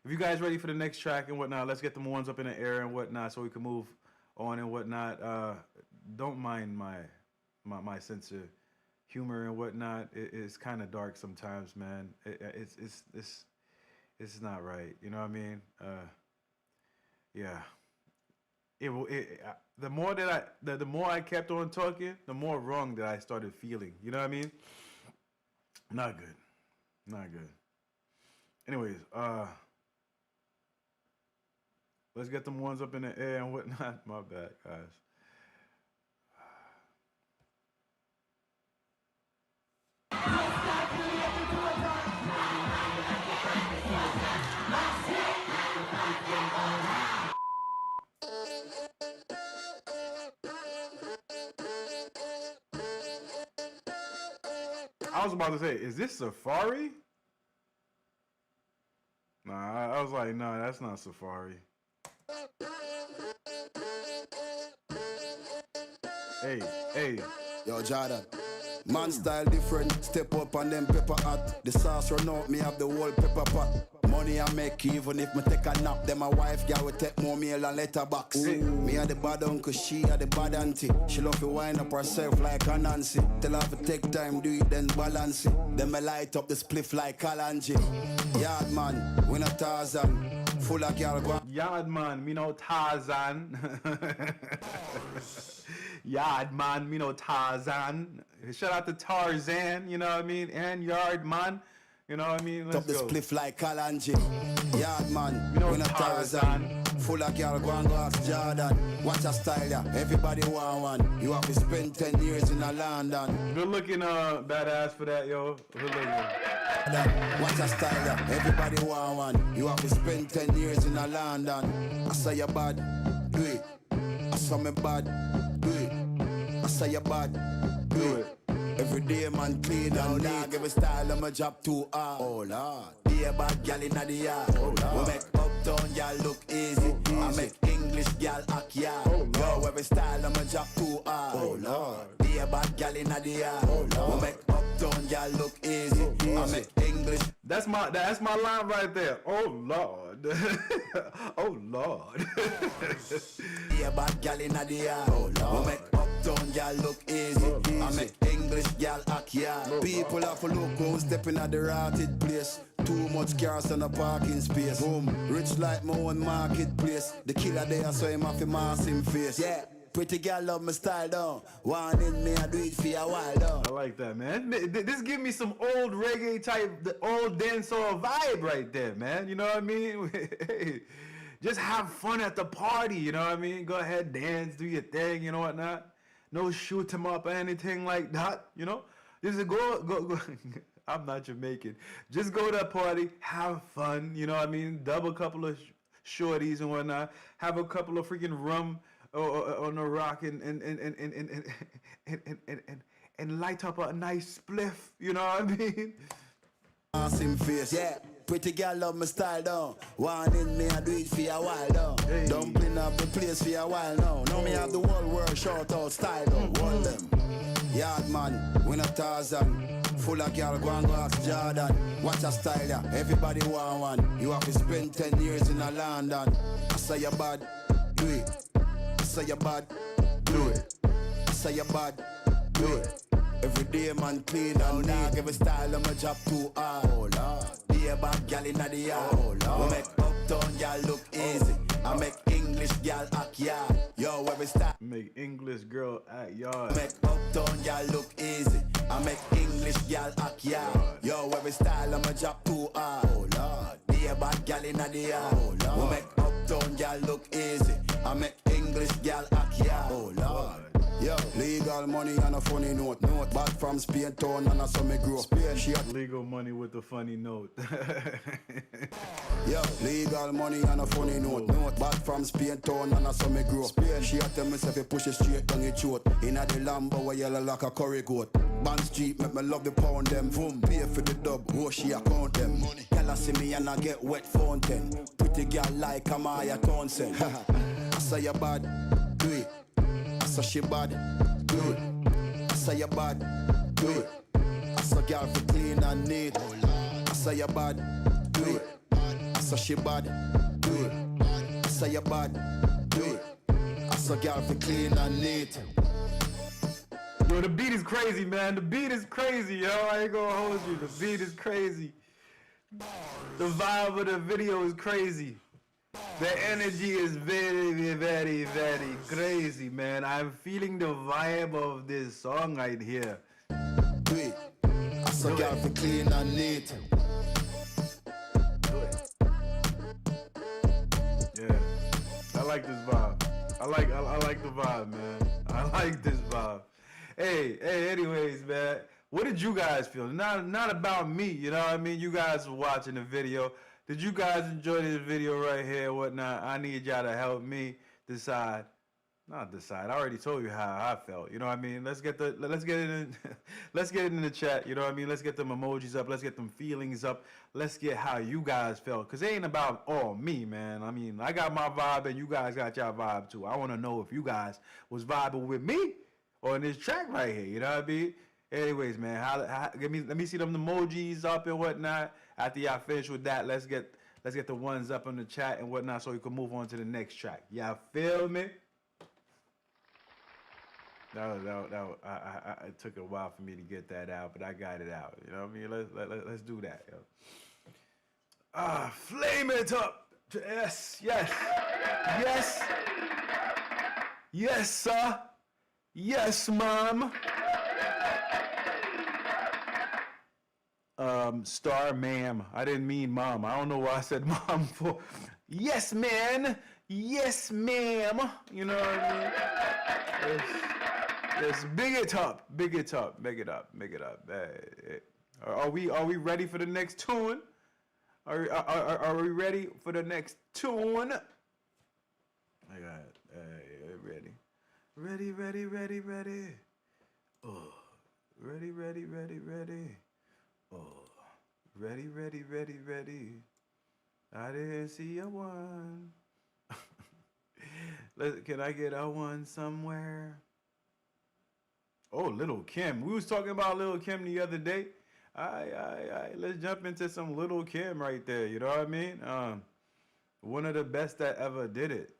If you guys ready for the next track and whatnot, let's get them ones up in the air and whatnot so we can move on and whatnot. Don't mind my sense of humor and whatnot. It's kind of dark sometimes, man. It's not right. You know what I mean? Yeah. The more I kept on talking, the more wrong that I started feeling. You know what I mean? Not good. Not good. Anyways, let's get them ones up in the air and whatnot. My bad, guys. I was about to say, is this Safari? Nah, I was like, nah, that's not Safari. Hey. Yo, Jordan. Man style different, step up on them pepper hot. The sauce run out, me have the whole pepper pot. Money I make even if me take a nap. Then my wife girl will take more meal and letterbox. Me are the bad uncle, she are the bad auntie. She love to wind up herself like a Nancy. Tell her to take time, do it, then balance it. Then me light up the spliff like Kalanji. Yard man, we not Tarzan. Full of girl go. Yard man, me no Tarzan. Yard man, me no Tarzan. Shout out to Tarzan, you know what I mean? And Yard man, you know what I mean? Let's go. The spliff like Kalanji. Yard man, we not Tarzan. Full of girl go and go ask Jordan. Watch a style, yeah. Everybody want one. You have to spend 10 years in a London. Good looking badass for that, yo. Good looking. Watch a style, yeah. Everybody want one. You have to spend 10 years in a London. I say you bad, do it. I saw me bad, do it. I say you bad, do it. Every day man clean and dog. Every style of my job too hard. Oh Lord. Be a bad gal inna the yard. Oh Lord. We make uptown gal look easy. I make English gal act yard. Oh Lord. Yo, every style of my job too hard. Oh Lord. Be a bad gal inna the yard. Oh Lord. We make uptown gal look easy. I make English. That's my line right there. Oh Lord. Oh Lord. Be a bad gal inna the yard. Oh Lord. We make uptown gal look easy. I make English gal act yard. People have to look who's stepping at the rotted place. Too much cars on a parking space. Boom, rich like my own marketplace. The killer there so him have to mask him face. Yeah. Pretty girl love my style down. One in me, I do it for a while down. I like that, man. This give me some old reggae type, the old dancehall vibe right there, man. You know what I mean? Hey, just have fun at the party, you know what I mean? Go ahead, dance, do your thing, you know what not? No shoot 'em up or anything like that, you know? Just go. I'm not Jamaican. Just go to a party, have fun, you know what I mean? Double a couple of shorties and whatnot. Have a couple of freaking rum on the rock and light up a nice spliff, you know what I mean? Awesome face, yeah. Pretty girl love my style down. One in me, I do it for a while down. Hey. Dumpling up the place for a while now. Now me have the whole world short out style down. Hold them. Yard man, we not Tarzan. Full of girl, go and go ask Jordan. Watch a style ya, everybody want one. You have to spend 10 years in a London. I say you bad, do it. I say you bad, do it. I say you bad, do it. Every day man clean and neat. Every style of my job too hard. Oh Lord, be a bad gal in the yard. Oh Lord, we make uptown gal look easy. I make English gal act yard. Yo, every style. Make English girl act yard. Make uptown gal look easy. I make English gal act yard. Yo, every style of my job too hard. Oh Lord, be a bad gal in the yard. Oh Lord, we make uptown gal look easy. I make English gal act yard. Oh Lord. Yo, legal money and a funny note. Back from Spain town and I saw me grow. Spain, legal money with a funny note. Yo, legal money and a funny note. Back from Spain town and I saw me grow. Spain, she a tell me if you push it straight down your throat. Inna the Lambo where yellow like a curry goat. Band Street make me love the pound them. Boom, pay for the dub, oh she account them. Money. Girl I see me and I get wet fountain. Pretty girl like Amaya Townsend. I say you bad, do it. I saw she bad, do it. I say you bad, do it. I saw girl for clean and neat. I say you bad, do it. I saw she bad, do it. I say you bad, do it. I saw girl for clean and neat. Yo, the beat is crazy, man. The beat is crazy, yo. I ain't gonna hold you. The beat is crazy. The vibe of the video is crazy. The energy is very, very, very crazy, man. I'm feeling the vibe of this song right here. Do it. I saw girl for clean and neat. Yeah, I like this vibe. I like the vibe, man. I like this vibe. Hey, anyways, man, what did you guys feel? Not about me, you know what I mean? You guys were watching the video. Did you guys enjoy this video right here or whatnot? I need y'all to help me decide. Not decide. I already told you how I felt. You know what I mean? Let's get it in the chat. You know what I mean? Let's get them emojis up. Let's get them feelings up. Let's get how you guys felt. Cause it ain't about all me, man. I mean, I got my vibe and you guys got your vibe too. I want to know if you guys was vibing with me on this track right here. You know what I mean? Anyways, man, let me see them emojis up and whatnot. After y'all finish with that, let's get the ones up in the chat and whatnot so we can move on to the next track. Y'all feel me? It took a while for me to get that out, but I got it out. You know what I mean? Let's do that, yo. Flame it up. Yes. Yes, sir. Yes, mom. Star ma'am. I didn't mean mom. I don't know why I said mom for. Yes, man. Yes, ma'am. You know what I mean? Let's big it up. Make it up. Are we ready for the next tune? Are we ready for the next tune? I got it. Ready. Oh. Ready. Oh. Ready. I didn't see a one. Can I get a one somewhere? Oh, Little Kim. We was talking about Little Kim the other day. Let's jump into some Little Kim right there. You know what I mean? One of the best that ever did it.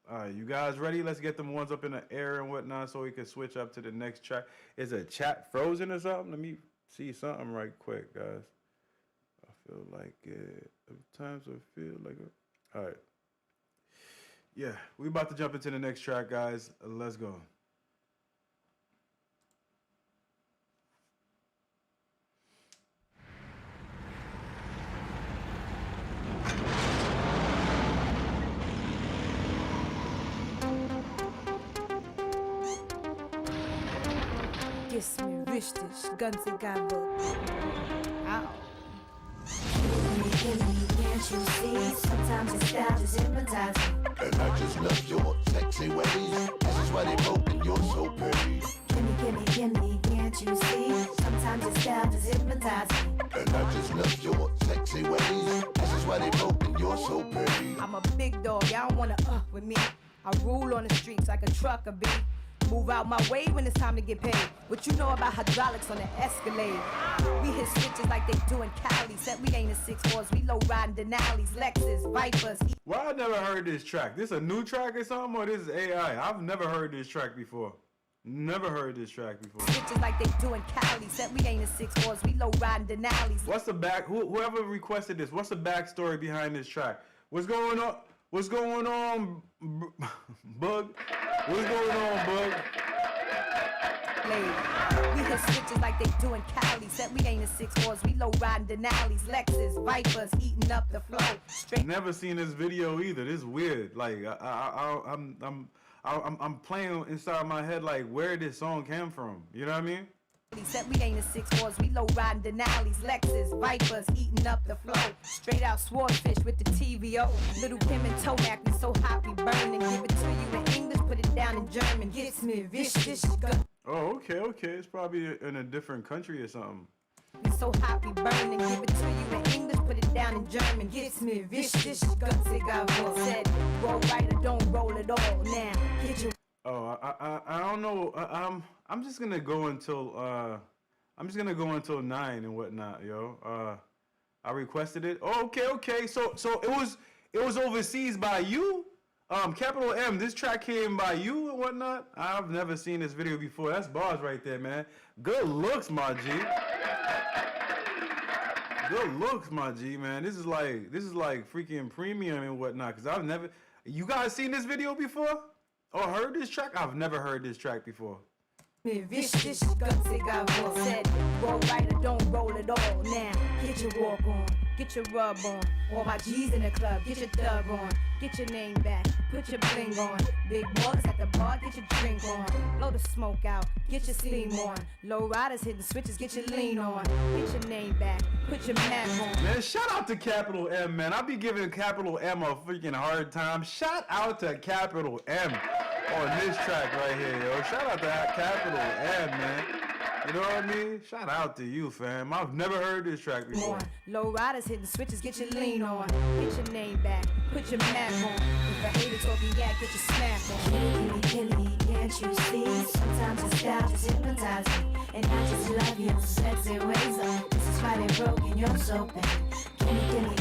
All right, you guys ready? Let's get them ones up in the air and whatnot so we can switch up to the next track. Is a chat frozen or something? Let me see something right quick, guys. I feel like it. Sometimes I feel like it. All right. Yeah, we about to jump into the next track, guys. Let's go. Kiss me richtig, ganz egal wo. Ow. Can't you see? Sometimes your style just hypnotizing. And I just love your sexy ways. This is why they broke and you're so pretty. Gimme, can't you see? Sometimes your style just hypnotizing. And I just love your sexy ways. This is why they broke and you're so pretty. I'm a big dog, y'all don't wanna with me. I rule on the streets like a trucker bee. Move out my way when it's time to get paid. What you know about hydraulics on the Escalade? We hit switches like they do in Cali. Said we ain't a 6-4s, we low riding Denali's, Lexus, Vipers. Well, I never heard this track. This a new track or something, or this is AI? I've never heard this track before. Never heard this track before. Switches like they do in Cali. Said we ain't a 6-4s, we low riding Denali's. What's the back? Whoever requested this, what's the backstory behind this track? What's going on? What's going on, Bug? What's going on, Bug? We hit switches like they do in Cali. Said we ain't a 6-4s, we low riding Denali's, Lexus, Vipers, eating up the flow. Straight. Never seen this video either. This is weird. Like I'm playing inside my head like where this song came from. You know what I mean? Said we ain't a 6-4s, we low riding Denali's, Lexus, Vipers, eating up the flow. Straight out swordfish with the TVO. Little Kim and Tomac, we so hot we burning. Give it to you in English, put it down in German. Gets me vicious. Oh, okay. It's probably in a different country or something. We so hot we burning. Give it to you in English, put it down in German. Gets me vicious. Said roll right or don't roll at all. Now get your. Oh, I don't know. I'm just gonna go until 9 and whatnot, yo. I requested it. Oh, okay. So it was overseas by you, Capital M. This track came by you and whatnot. I've never seen this video before. That's bars right there, man. Good looks, my G. Good looks, my G, man. This is like freaking premium and whatnot. Cause I've never. You guys seen this video before? Or heard this track? I've never heard this track before. Vicious, said roll right or don't roll at all. Now get your walk on, get your rub on. All my G's in the club, get your thug on. Get your name back, put your bling on. Big ballers at the bar, get your drink on. Blow the smoke out, get your steam on. Low riders hitting switches, get your lean on. Get your name back, put your map on. Man, shout out to Capital M, man. I be giving Capital M a freaking hard time. Shout out to Capital M on this track right here, yo. Shout out to Capital M, man. You know what I mean? Shout out to you, fam. I've never heard this track before. Low riders hitting switches, get your lean on. Get your name back, put your map on. If a hater talking yak, get your snap on. Killy, can't you see? Sometimes your style just hypnotize me. And I just love your sexy ways. This is why they broke and you're so bad.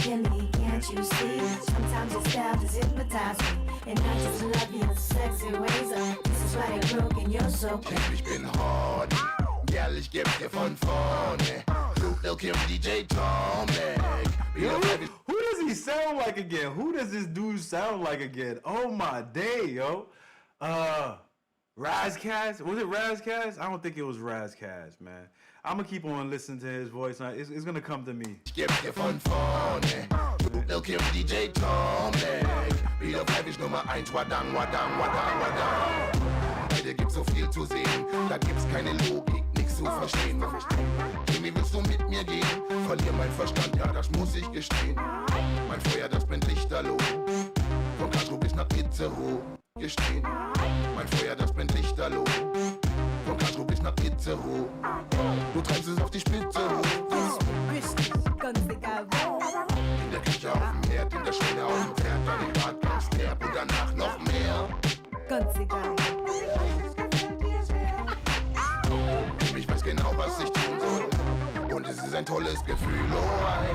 Killy, can't you see? Sometimes your style just hypnotize me. And I just love your sexy ways. This is why they broke and you're so bad. Ich bin hard, girl, ich geb dir von vorne. Lil Kim, DJ Tomek. Who does he sound like again? Who does this dude sound like again? Oh my day, yo. Razkaz? Was it Razkaz? I don't think it was Razkaz, man. I'm gonna keep on listening to his voice. It's gonna come to me. Ich geb dir von vorne. Lil Kim, DJ Tomek. Wieder bleib ich Nummer 1. Wadang. Bei dir gibt's so viel zu sehen. Da gibt's keine Logik, nix zu verstehen. Kimi, willst du mit mir gehen? Verlier mein Verstand, ja, das muss ich gestehen. Mein Feuer, das brennt lichterloh. Von Castro bis nach Itzehoe. Gestehen. Mein Feuer, das brennt lichterloh. Von Castro bis nach Itzehoe. Du treibst es auf die Spitze hoch. In der Küche auf dem Herd, in der Schule auf dem Pferd, dann im Bad ganz derb und danach noch mehr. Ganz egal. Ich weiß genau, was ich tun soll. Und es ist ein tolles Gefühl, oh ei.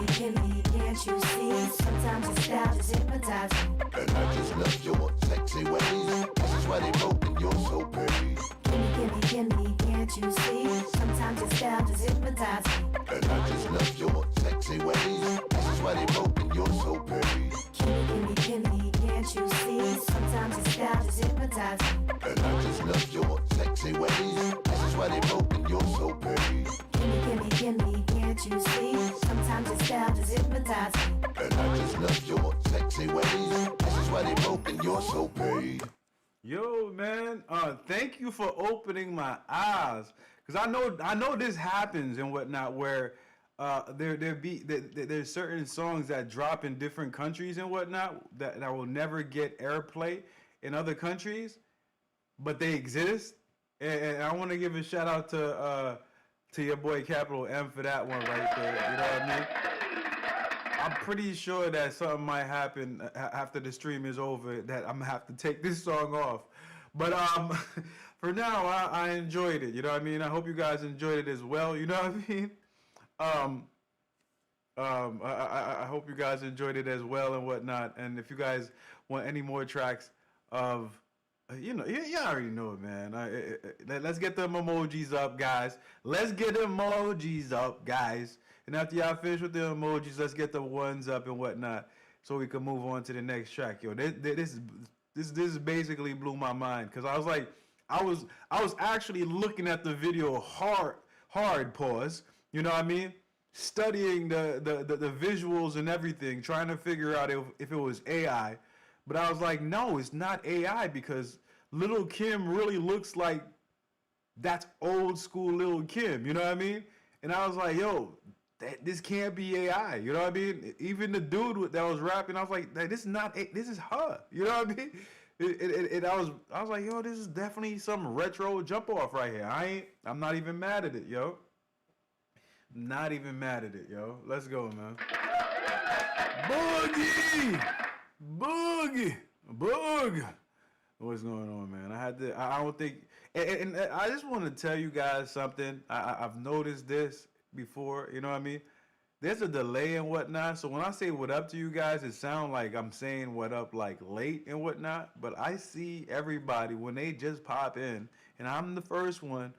Killy, can't you see? Sometimes your style just hypnotize me. And I just love your sexy ways. This is why they broke and you're so pretty. Killy, can't you see? Sometimes your style just hypnotize me. And I just love your sexy ways. This is why they broke and you're so pretty. Killy, can't you see? Sometimes your style just hypnotize me. And I just love your sexy ways. This is why they broke and you're so pretty. Killy, can't you see? Sometimes your style just hypnotize me. And I just love your sexy ways. This is why they broke and you're so pretty. Yo, man, thank you for opening my eyes, cause I know this happens and whatnot where there's certain songs that drop in different countries and whatnot that will never get airplay in other countries, but they exist And I want to give a shout out to your boy Capital M for that one right there. You know what I mean? I'm pretty sure that something might happen after the stream is over that I'm gonna have to take this song off. But for now, I enjoyed it. You know what I mean? I hope you guys enjoyed it as well. You know what I mean? I hope you guys enjoyed it as well and whatnot. And if you guys want any more tracks of, you already know it, man. Let's get them emojis up, guys. Let's get them emojis up, guys. And after y'all finish with the emojis, let's get the ones up and whatnot, so we can move on to the next track. Yo, this basically blew my mind, because I was like, I was actually looking at the video hard pause. You know what I mean? Studying the visuals and everything, trying to figure out if it was AI. But I was like, no, it's not AI, because Lil' Kim really looks like that's old school Lil' Kim. You know what I mean? And I was like, yo, this can't be AI. You know what I mean? Even the dude that was rapping, I was like, this is her. You know what I mean? I was like, yo, this is definitely some retro jump off right here. I'm not even mad at it, yo. Not even mad at it, yo. Let's go, man. Boogie. What's going on, man? I don't think, and I just want to tell you guys something. I've noticed this before, you know what I mean? There's a delay and whatnot, so when I say what up to you guys, it sounds like I'm saying what up like late and whatnot, but I see everybody when they just pop in, and I'm the first one,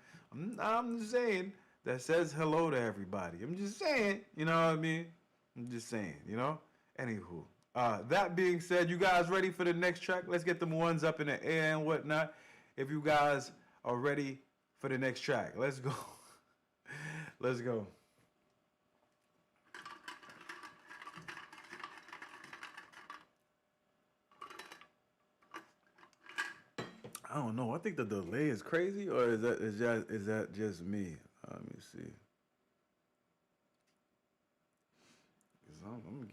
I'm just saying, that says hello to everybody. I'm just saying, you know what I mean? I'm just saying, you know? Anywho, that being said, you guys ready for the next track? Let's get them ones up in the air and whatnot. If you guys are ready for the next track, let's go. Let's go. I don't know. I think the delay is crazy, or is that just me? Let me see. 'Cause I'm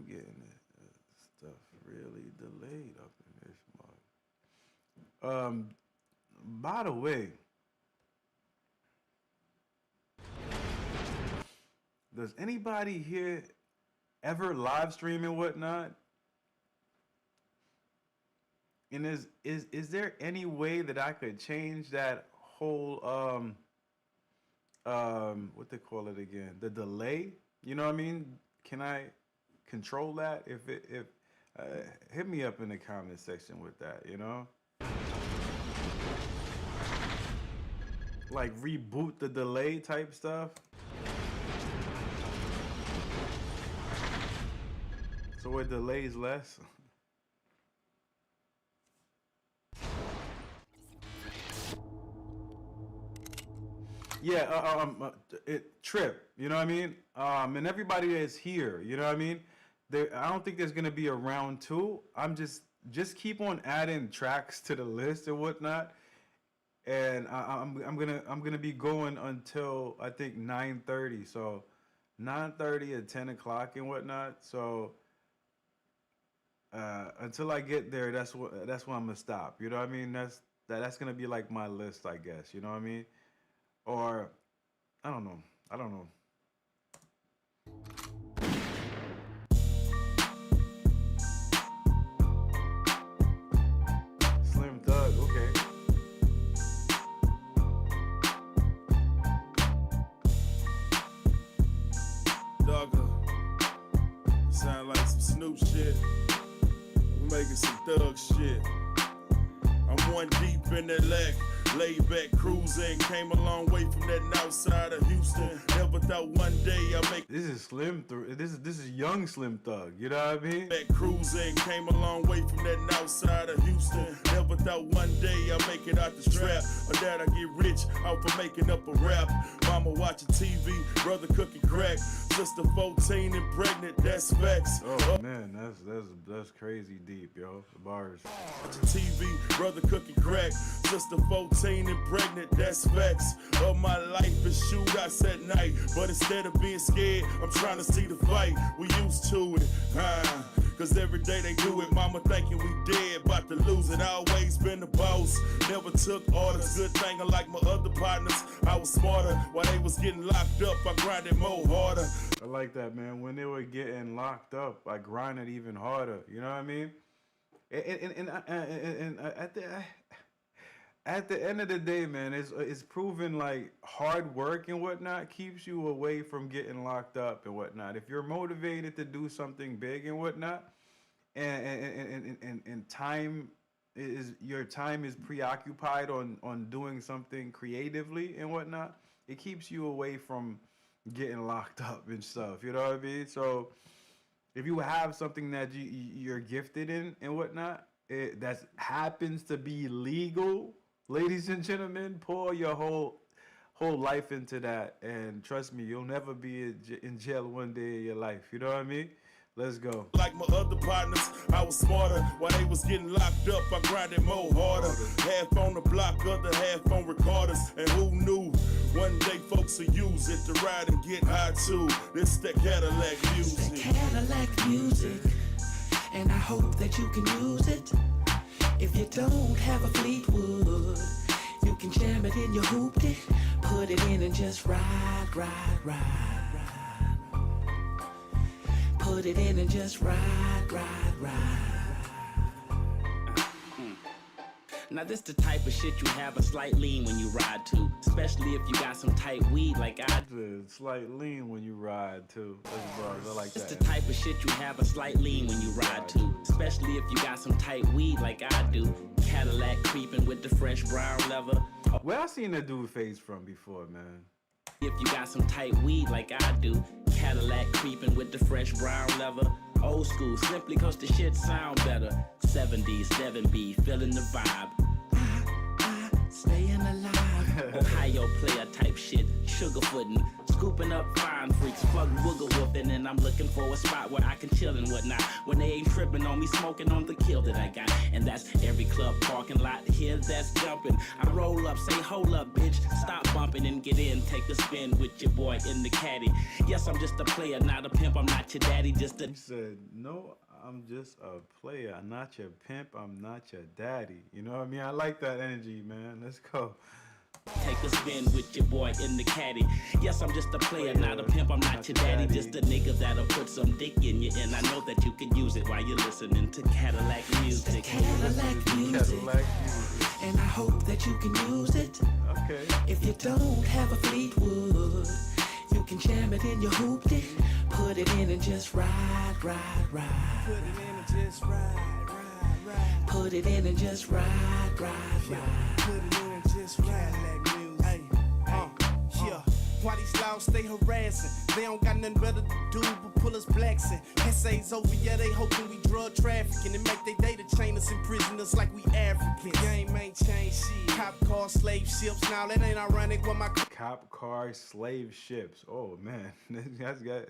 getting stuff really delayed up in this mug. By the way, does anybody here ever live stream and whatnot? And is there any way that I could change that whole what they call it again? The delay? You know what I mean? Can I control that? If hit me up in the comment section with that, you know? Like reboot the delay type stuff. So it delays less. Yeah, it Trip, you know what I mean? And everybody that's here, you know what I mean? I don't think there's gonna be a round two. I'm just keep on adding tracks to the list and whatnot. And I'm gonna be going until I think 9:30. So 9:30 at 10 o'clock and whatnot. So until I get there, that's when I'm gonna stop. You know what I mean? That's gonna be like my list, I guess. You know what I mean? Or I don't know. Slim Thug, okay. Dogger, sound like some Snoop shit. We're making some thug shit. I'm one deep in that leg. Laid back cruising, came a long way from that north side of Houston. Never thought one day I'd make. This is this is young Slim Thug. You know what I mean? Back cruising, came a long way from that north side of Houston. Never thought one day I'd make it out the strap, or that I get rich off of making up a rap. Mama watching TV, brother cooking crack, sister 14 and pregnant. That's facts. Oh man, that's crazy deep, yo. The bars. Watching TV, brother cooking crack, sister 14 and pregnant, that's facts. Of my life is shootouts at night, but instead of being scared, I'm trying to see the fight. We used to it. Cause every day they do it, mama thinking we dead, about to lose it. Always been the boss, never took orders. Good thing unlike my other partners, I was smarter. While they was getting locked up, I grinded more harder. I like that, man. When they were getting locked up, I grinded even harder. You know what I mean? And at the end of the day, man, it's proven like hard work and whatnot keeps you away from getting locked up and whatnot. If you're motivated to do something big and whatnot, and time is your time is preoccupied on doing something creatively and whatnot, it keeps you away from getting locked up and stuff. You know what I mean? So if you have something that you're gifted in and whatnot, that happens to be legal, ladies and gentlemen, pour your whole life into that, and trust me, you'll never be in jail one day of your life. You know what I mean? Let's go. Like my other partners, I was smarter. While they was getting locked up, I grinded more harder. Half on the block, other half on recorders. And who knew one day folks will use it to ride and get high too. This that Cadillac music. It's that Cadillac music, and I hope that you can use it. If you don't have a Fleetwood, you can jam it in your hoopty, put it in and just ride, ride, ride. Put it in and just ride, ride, ride. Now this the type of shit you have a slight lean when you ride to, especially if you got some tight weed like I do. Slight lean when you ride too. I like that. It's the type of shit you have a slight lean when you ride to, especially if you got some tight weed like I do. Cadillac creeping with the fresh brown leather. Where I seen that dude face from before, man? If you got some tight weed like I do, Cadillac creeping with the fresh brown leather. Old school, simply cause the shit sound better. 70s, 7B, feeling the vibe. Staying alive. Ohio player type shit, sugarfootin', scooping up fine freaks, fuck wiggle woofing, and I'm looking for a spot where I can chill and whatnot. When they ain't tripping on me, smoking on the kill that I got. And that's every club parking lot here that's jumping. I roll up, say hold up, bitch, stop bumping and get in, take a spin with your boy in the caddy. Yes, I'm just a player, not a pimp, I'm not your daddy, just a... He said, no, I'm just a player, I'm not your pimp, I'm not your daddy. You know what I mean? I like that energy, man. Let's go. Take a spin with your boy in the caddy. Yes, I'm just a player, not a pimp, I'm not your daddy. Just a nigga that'll put some dick in you, and I know that you can use it while you're listening to Cadillac music. Cadillac music, and I hope that you can use it. Okay. If you don't have a Fleetwood, you can jam it in your hoopty, put it in and just ride, ride, ride. Put it in and just ride, ride, ride. Put it in and just ride, ride, ride. Put it in and just Cadillac music. Hey, yeah. Why these laws stay harassing? They don't got nothing better to do but pull us blacks in. Essays over, yeah, they hoping we drug trafficking and make they data chain us and prison us like we Africans. Game ain't changed shit. Cop car slave ships. Now that ain't ironic when my cop car slave ships. Oh man, that guy.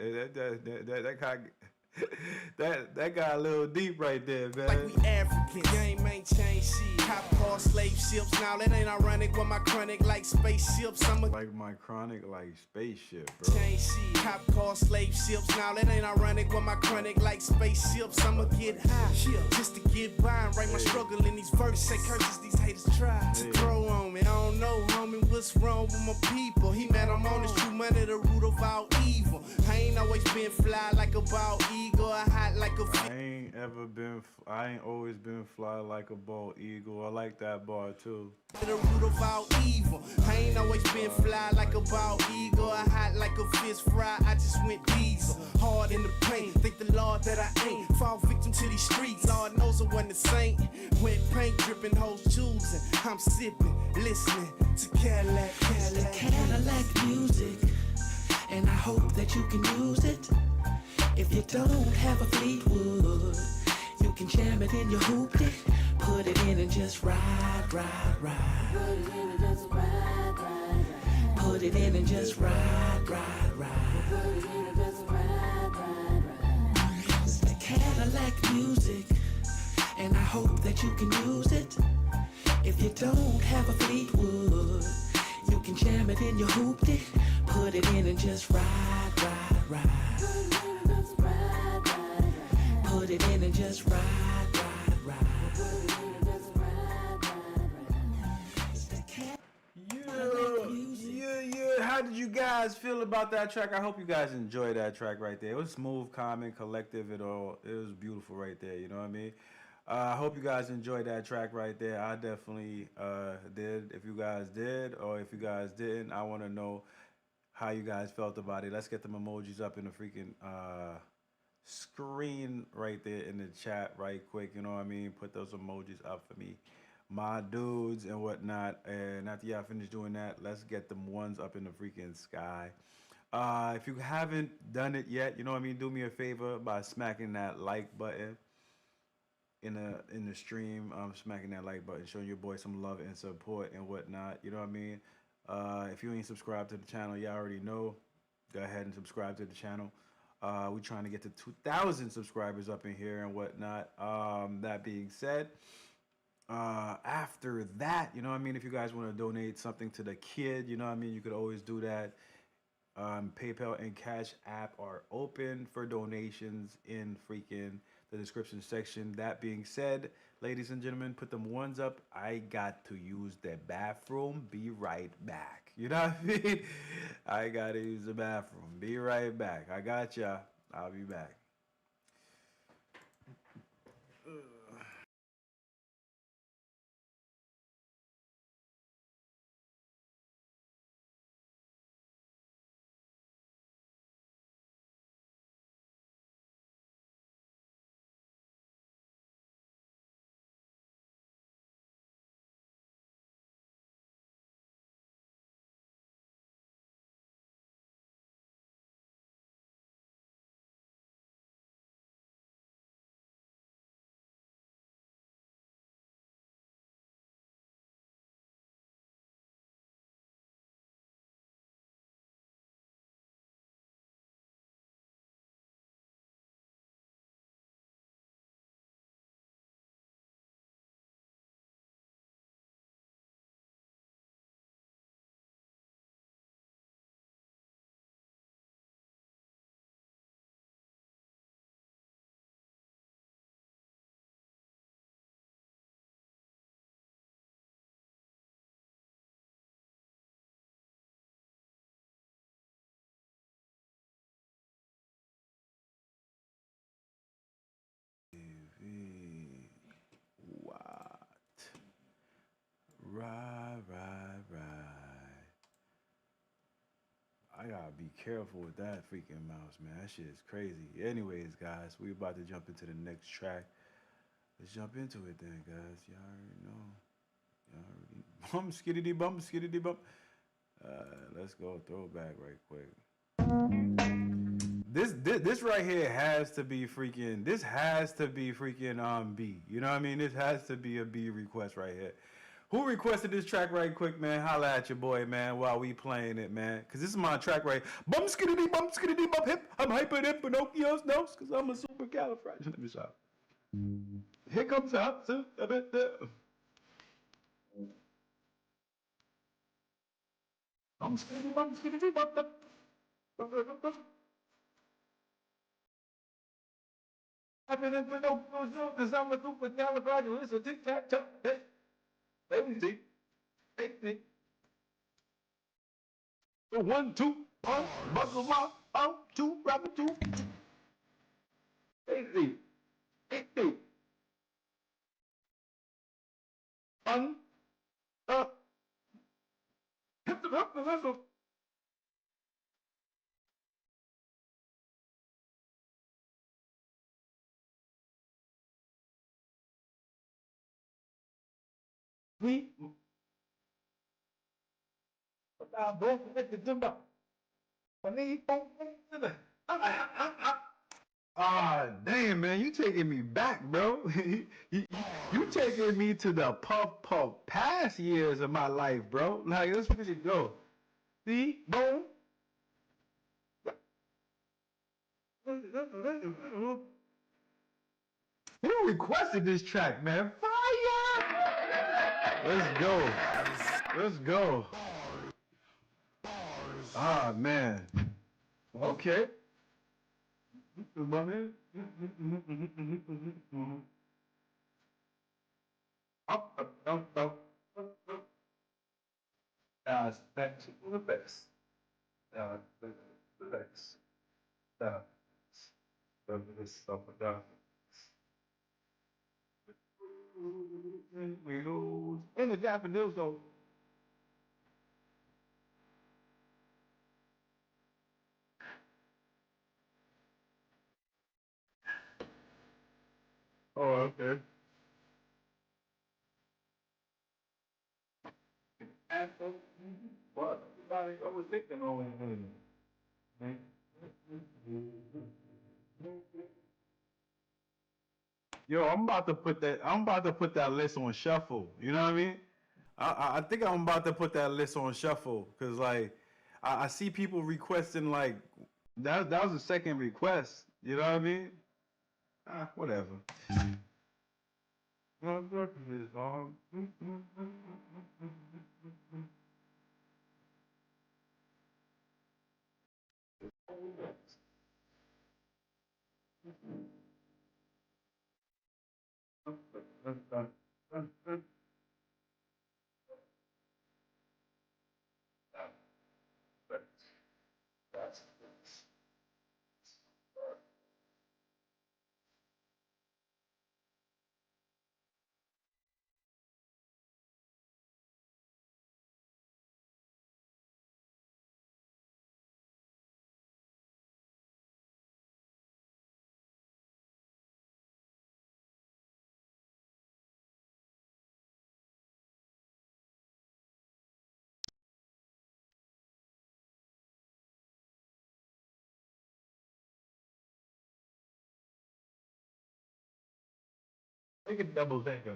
That got a little deep right there, man. Like we Africans, game ain't changed shit. Cop car slave ships. Now that ain't ironic when my chronic like spaceships. I'm like my chronic like spaceship, bro. Change shit. Cop car slave ships. Now that ain't ironic when my chronic like spaceships. I'ma get high, just to get by and write my struggle in these verses. Say curses these haters try to throw on me. I don't know, homie, what's wrong with my people? He mad I'm on this true money, the root of all evil. I ain't always been fly like a bald eagle, or hot like a I ain't always been fly like a bald eagle. I like that bar too. The root of all evil. I ain't always been fly like a bald eagle, or hot like a fish fry. I just went diesel, hard in the paint. Thank the Lord that I ain't fall victim to these streets. Lord knows I wasn't a saint. Wet paint dripping, hoes choosing. I'm sipping, listening to Cadillac. The Cadillac music, and I hope that you can use it. If you don't have a Fleetwood, you can jam it in your hoopty, put it in and just ride, ride, ride. Put it in and just ride, ride, ride. Put it in and just ride, ride, ride. Put it in and just ride, ride, ride. It's the Cadillac music, and I hope that you can use it. If you don't have a Fleetwood, you can jam it in your hoopty, put it in and just ride, ride, ride. Put it in just ride, ride, ride. Yeah. How did you guys feel about that track? I hope you guys enjoyed that track right there. It was smooth, calm, and collective. It was beautiful right there. You know what I mean? I hope you guys enjoyed that track right there. I definitely did. If you guys did, or if you guys didn't, I want to know how you guys felt about it. Let's get them emojis up in the freaking screen right there in the chat right quick. You know what I mean? Put those emojis up for me, my dudes and whatnot. And after y'all finish doing that, let's get them ones up in the freaking sky. If you haven't done it yet, you know what I mean, do me a favor by smacking that like button in the stream. Smacking that like button, showing your boy some love and support and whatnot. You know what I mean? If you ain't subscribed to the channel, y'all already know. Go ahead and subscribe to the channel. We're trying to get to 2,000 subscribers up in here and whatnot. That being said, after that, you know what I mean, if you guys want to donate something to the kid, you know what I mean, you could always do that. PayPal and Cash App are open for donations in freaking the description section. That being said, ladies and gentlemen, put them ones up. I got to use the bathroom. Be right back. You know what I mean? I got to use the bathroom. Be right back. I got ya. I'll be back. What? Right. I gotta be careful with that freaking mouse, man. That shit is crazy. Anyways, guys, we about to jump into the next track. Let's jump into it then, guys. Y'all already know. Bump, skiddity bump, skiddity bump. Let's go throwback right quick. This right here has to be freaking. This has to be freaking B. You know what I mean? This has to be a B request right here. Who requested this track right quick, man? Holla at your boy, man, while we playing it, man. Because this is my track right here. Bump, skiddity, bump, hip. I'm hyper than Pinocchio's nose because I'm a supercalifragilistic. Here comes out. Bump, skiddity, bump. Hyper than Pinocchio's nose because I'm a supercalifragilistic. Tic-tac-toe. Hey. Let me see. Hey. 1, 2, 1, buckle my 2, rapper 2. Hey. 1, hit the rhythm. We. I'm going to make the Zumba. Ah, damn, man, you taking me back, bro. you taking me to the puff past years of my life, bro. Like, let's really go. See, boom. Who requested this track, man? Fire! Let's go. Ah, man. Okay. That's back to the best. The best. The best of the in the Japanese though. Oh, okay. What? I was thinking on it. Yo, I'm about to put that list on shuffle. You know what I mean? I think I'm about to put that list on shuffle because like I see people requesting like that was the second request. You know what I mean? Whatever. Take a double decker.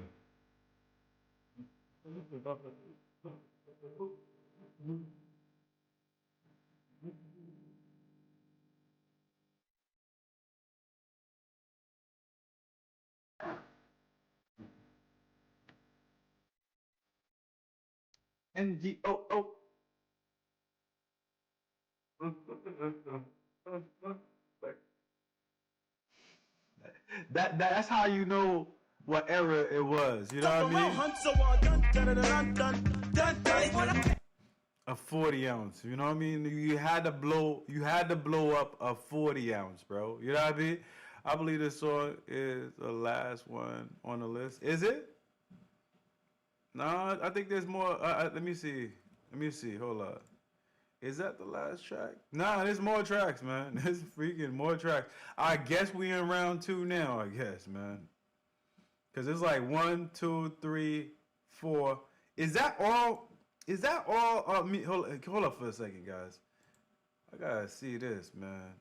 NGO. That's how you know what era it was. You know what I mean? A 40 ounce. You know what I mean? You had to blow up a 40 ounce, bro. You know what I mean? I believe this song is the last one on the list. Is it? No, I think there's more. Let me see. Hold up. Is that the last track? Nah, there's more tracks, man. There's freaking more tracks. I guess we in round 2 now, I guess, man. Cause it's like 1, 2, 3, 4. Is that all? Me, hold up for a second, guys. I gotta see this, man.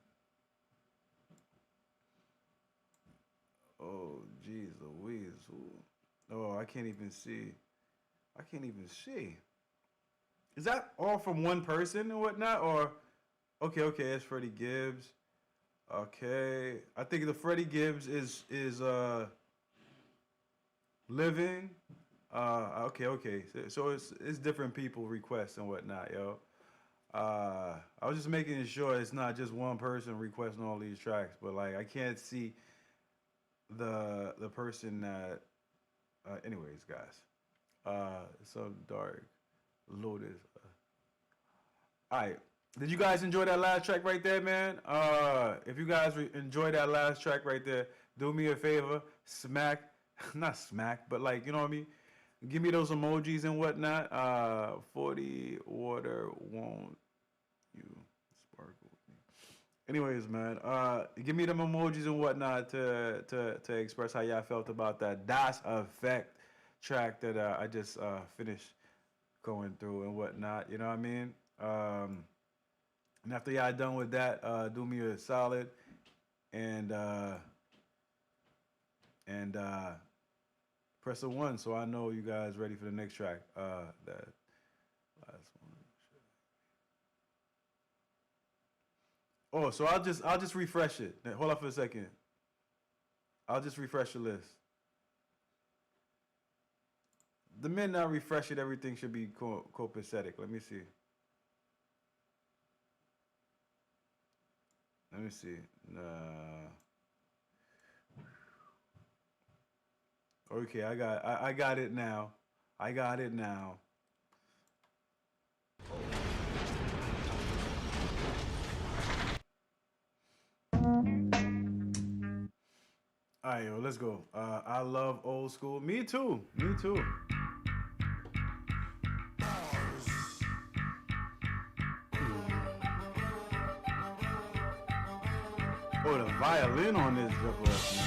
Oh, jeez Louise. Oh, I can't even see. Is that all from one person and whatnot? Or okay, it's Freddie Gibbs. Okay. I think the Freddie Gibbs is Living. Okay. So it's different people requests and whatnot, yo. I was just making sure it's not just one person requesting all these tracks, but like I can't see the person that anyways, guys. Some dark Lotus. All right. Did you guys enjoy that last track right there, man? If you guys enjoyed that last track right there, do me a favor, not smack, but like, you know what I mean? Give me those emojis and whatnot. 40 water won't you sparkle with me. Anyways, man, give me them emojis and whatnot to express how y'all felt about that Das Effect track that I just finished going through and whatnot. You know what I mean? And after y'all done with that, do me a solid and press a 1 so I know you guys ready for the next track. That last one. Oh, so I'll just refresh it. Hold on for a second. I'll just refresh the list. The minute I refresh it, everything should be copacetic. Let me see. Let me see. Okay, I got it now. I got it now. All right, yo, let's go. I love old school. Me too. Me too. Oh, the violin on this jump off, man.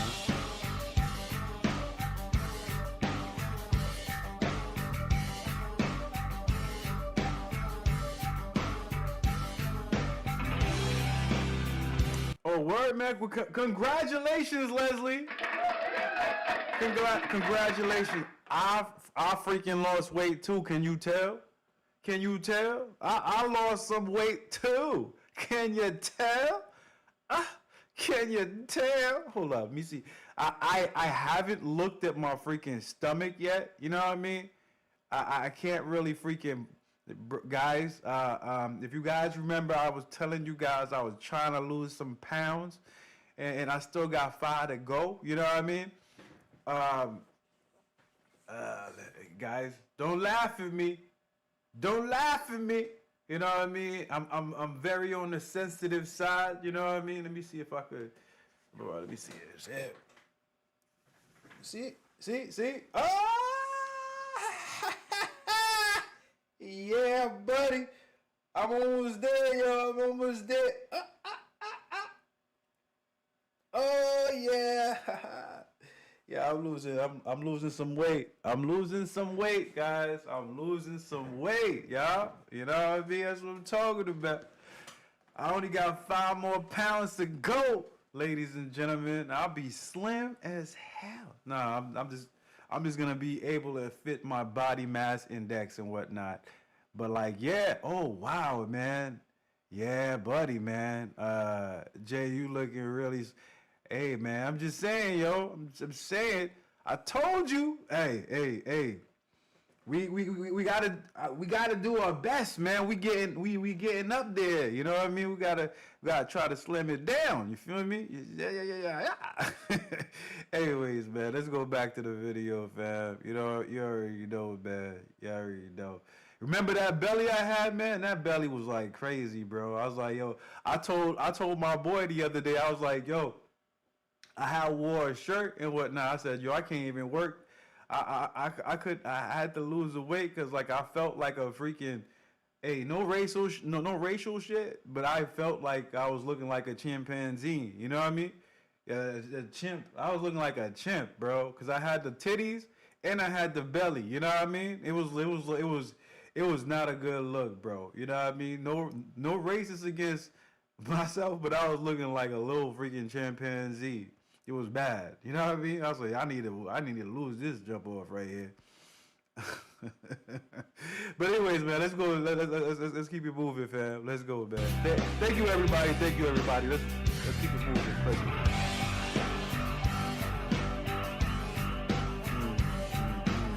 Oh, word, man. Congratulations, Leslie. Congratulations. I freaking lost weight too. Can you tell? Can you tell? I lost some weight too. Can you tell? Can you tell? Hold up, let me see. I haven't looked at my freaking stomach yet. You know what I mean? I can't really freaking, guys. If you guys remember, I was telling you guys I was trying to lose some pounds, and I still got 5 to go. You know what I mean? Guys, don't laugh at me. Don't laugh at me. You know what I mean? I'm very on the sensitive side. You know what I mean? Let me see if I could. Bro, let me see this. Yeah. See? Oh! Yeah, buddy. I'm almost there, yo. I'm almost there. Oh yeah. Yeah, I'm losing some weight. I'm losing some weight, guys. I'm losing some weight, y'all. You know what I mean? That's what I'm talking about. I only got 5 more pounds to go, ladies and gentlemen. I'll be slim as hell. No, I'm just gonna be able to fit my body mass index and whatnot. But like, yeah, oh wow, man. Yeah, buddy, man. Jay, you looking really. Hey, man, I'm just saying, yo. I'm saying. I told you. Hey. We gotta do our best, man. We getting up there. You know what I mean? We gotta try to slim it down. You feel me? Yeah. Anyways, man, let's go back to the video, fam. You know, you already know, man. You already know. Remember that belly I had, man? That belly was like crazy, bro. I was like, yo. I told my boy the other day. I was like, yo. I wore a shirt and whatnot. I said, yo, I can't even work. I had to lose the weight because like I felt like a freaking, no racial shit, but I felt like I was looking like a chimpanzee. You know what I mean? A chimp. I was looking like a chimp, bro, because I had the titties and I had the belly. You know what I mean? It was not a good look, bro. You know what I mean? No racist against myself, but I was looking like a little freaking chimpanzee. It was bad. You know what I mean? I was like, I need to lose this jump off right here. But anyways, man, let's go. Let's keep it moving, fam. Let's go, man. Thank you, everybody. Let's keep it moving.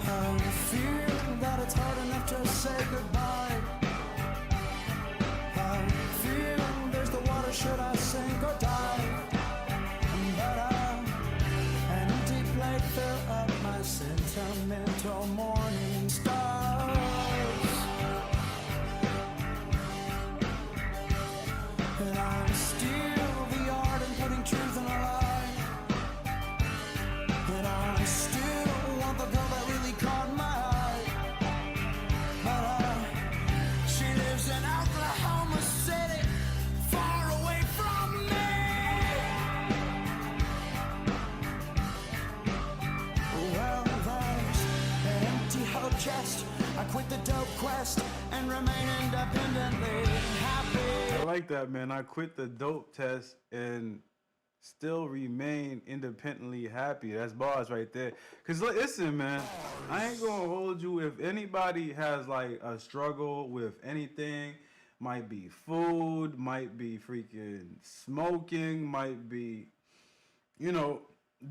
I feel that it's hard enough to say goodbye. I feel there's the water, should I sink or dive? But an empty plate fill up my sentimental morning stars. And I steal the art in putting truth in a lie. And I still want the girl that really caught my eye. But she lives in Oklahoma City, far away from me. Well, there's an empty hollow chest. I quit the dope quest and remain independently happy. I like that, man. I quit the dope test and still remain independently happy. That's bars right there. Cause listen, man, I ain't gonna hold you. If anybody has like a struggle with anything, might be food, might be freaking smoking, might be,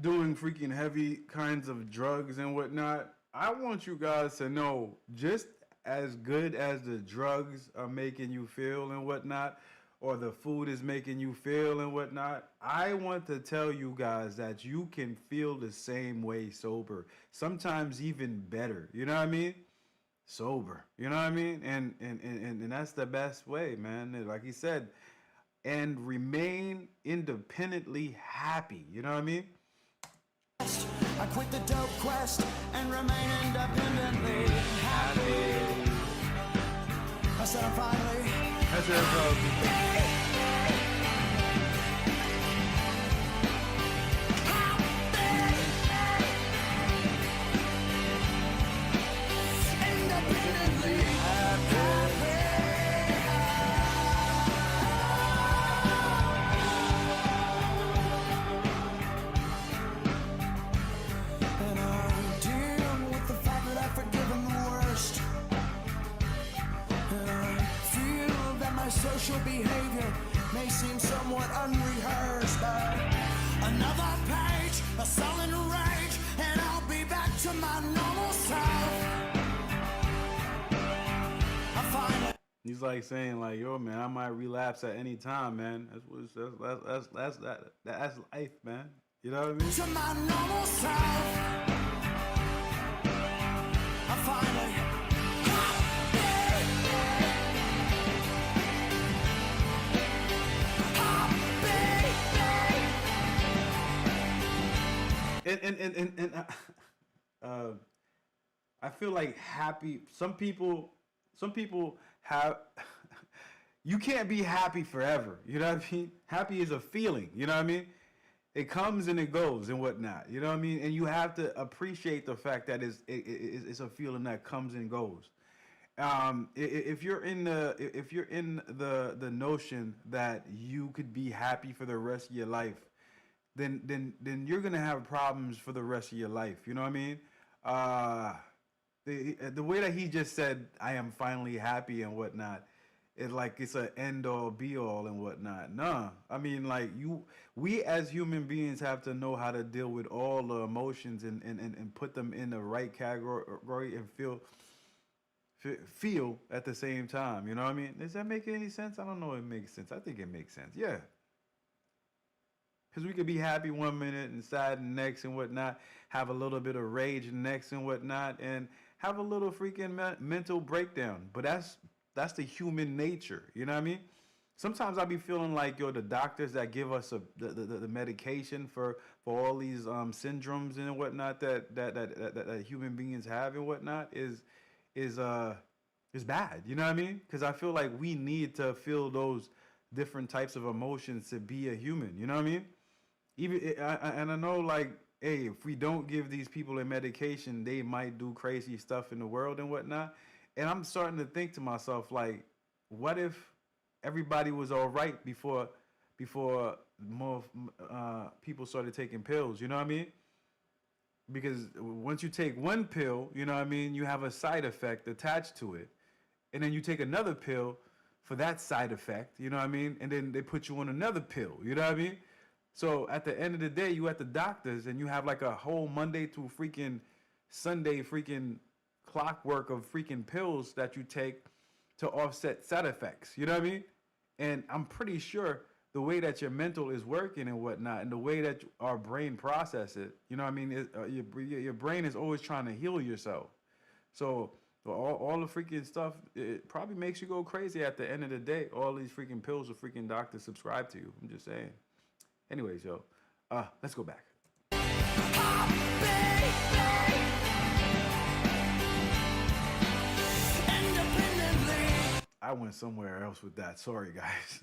doing freaking heavy kinds of drugs and whatnot. I want you guys to know, just as good as the drugs are making you feel and whatnot, or the food is making you feel and whatnot, I want to tell you guys that you can feel the same way sober. Sometimes even better. You know what I mean? Sober. You know what I mean? And that's the best way, man. Like he said, and remain independently happy. You know what I mean? I quit the dope quest and remain independently happy. I said I'm finally. That's it, bro. Social behavior may seem somewhat unrehearsed, but another page, a sullen rage, and I'll be back to my normal self. I find it. He's like saying, like, yo, man, I might relapse at any time, man. That's life, man. You know what I mean? To my normal self. I finally. And I feel like happy. Some people have. You can't be happy forever. You know what I mean? Happy is a feeling. You know what I mean? It comes and it goes and whatnot. You know what I mean? And you have to appreciate the fact that it's a feeling that comes and goes. If you're in the notion that you could be happy for the rest of your life, then you're gonna have problems for the rest of your life. You know what I mean? The way that he just said, "I am finally happy" and whatnot, it's like it's an end all be all and whatnot. Nah, I mean, like we as human beings have to know how to deal with all the emotions and put them in the right category and feel at the same time. You know what I mean? Does that make any sense? I don't know if it makes sense. I think it makes sense. Yeah. Because we could be happy one minute and sad the next and whatnot, have a little bit of rage next and whatnot, and have a little freaking mental breakdown. But that's the human nature. You know what I mean? Sometimes I be feeling like, yo, the doctors that give us the medication for all these syndromes and whatnot that human beings have and whatnot is bad. You know what I mean? Because I feel like we need to feel those different types of emotions to be a human. You know what I mean? And I know, like, hey, if we don't give these people a medication, they might do crazy stuff in the world and whatnot. And I'm starting to think to myself, like, what if everybody was all right before more people started taking pills? You know what I mean? Because once you take one pill, you know what I mean, you have a side effect attached to it. And then you take another pill for that side effect, you know what I mean? And then they put you on another pill, you know what I mean? So at the end of the day, you at the doctor's and you have like a whole Monday through freaking Sunday freaking clockwork of freaking pills that you take to offset side effects, you know what I mean? And I'm pretty sure the way that your mental is working and whatnot, and the way that our brain processes it, you know what I mean? Your brain is always trying to heal yourself. So all the freaking stuff, it probably makes you go crazy at the end of the day. All these freaking pills the freaking doctors subscribe to you. I'm just saying. Anyways, yo, let's go back. I went somewhere else with that. Sorry, guys.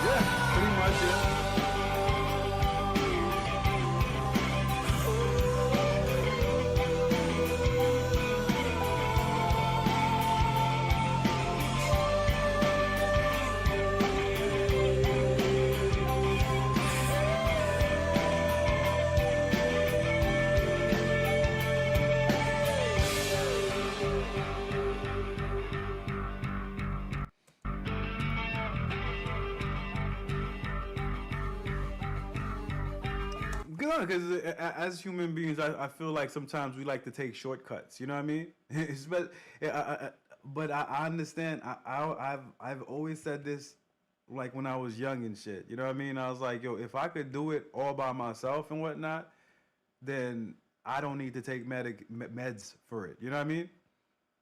Yeah, pretty much, yeah. know, because as human beings, I feel like sometimes we like to take shortcuts. You know what I mean? But I understand. I've always said this, like when I was young and shit. You know what I mean? I was like, yo, if I could do it all by myself and whatnot, then I don't need to take meds for it. You know what I mean?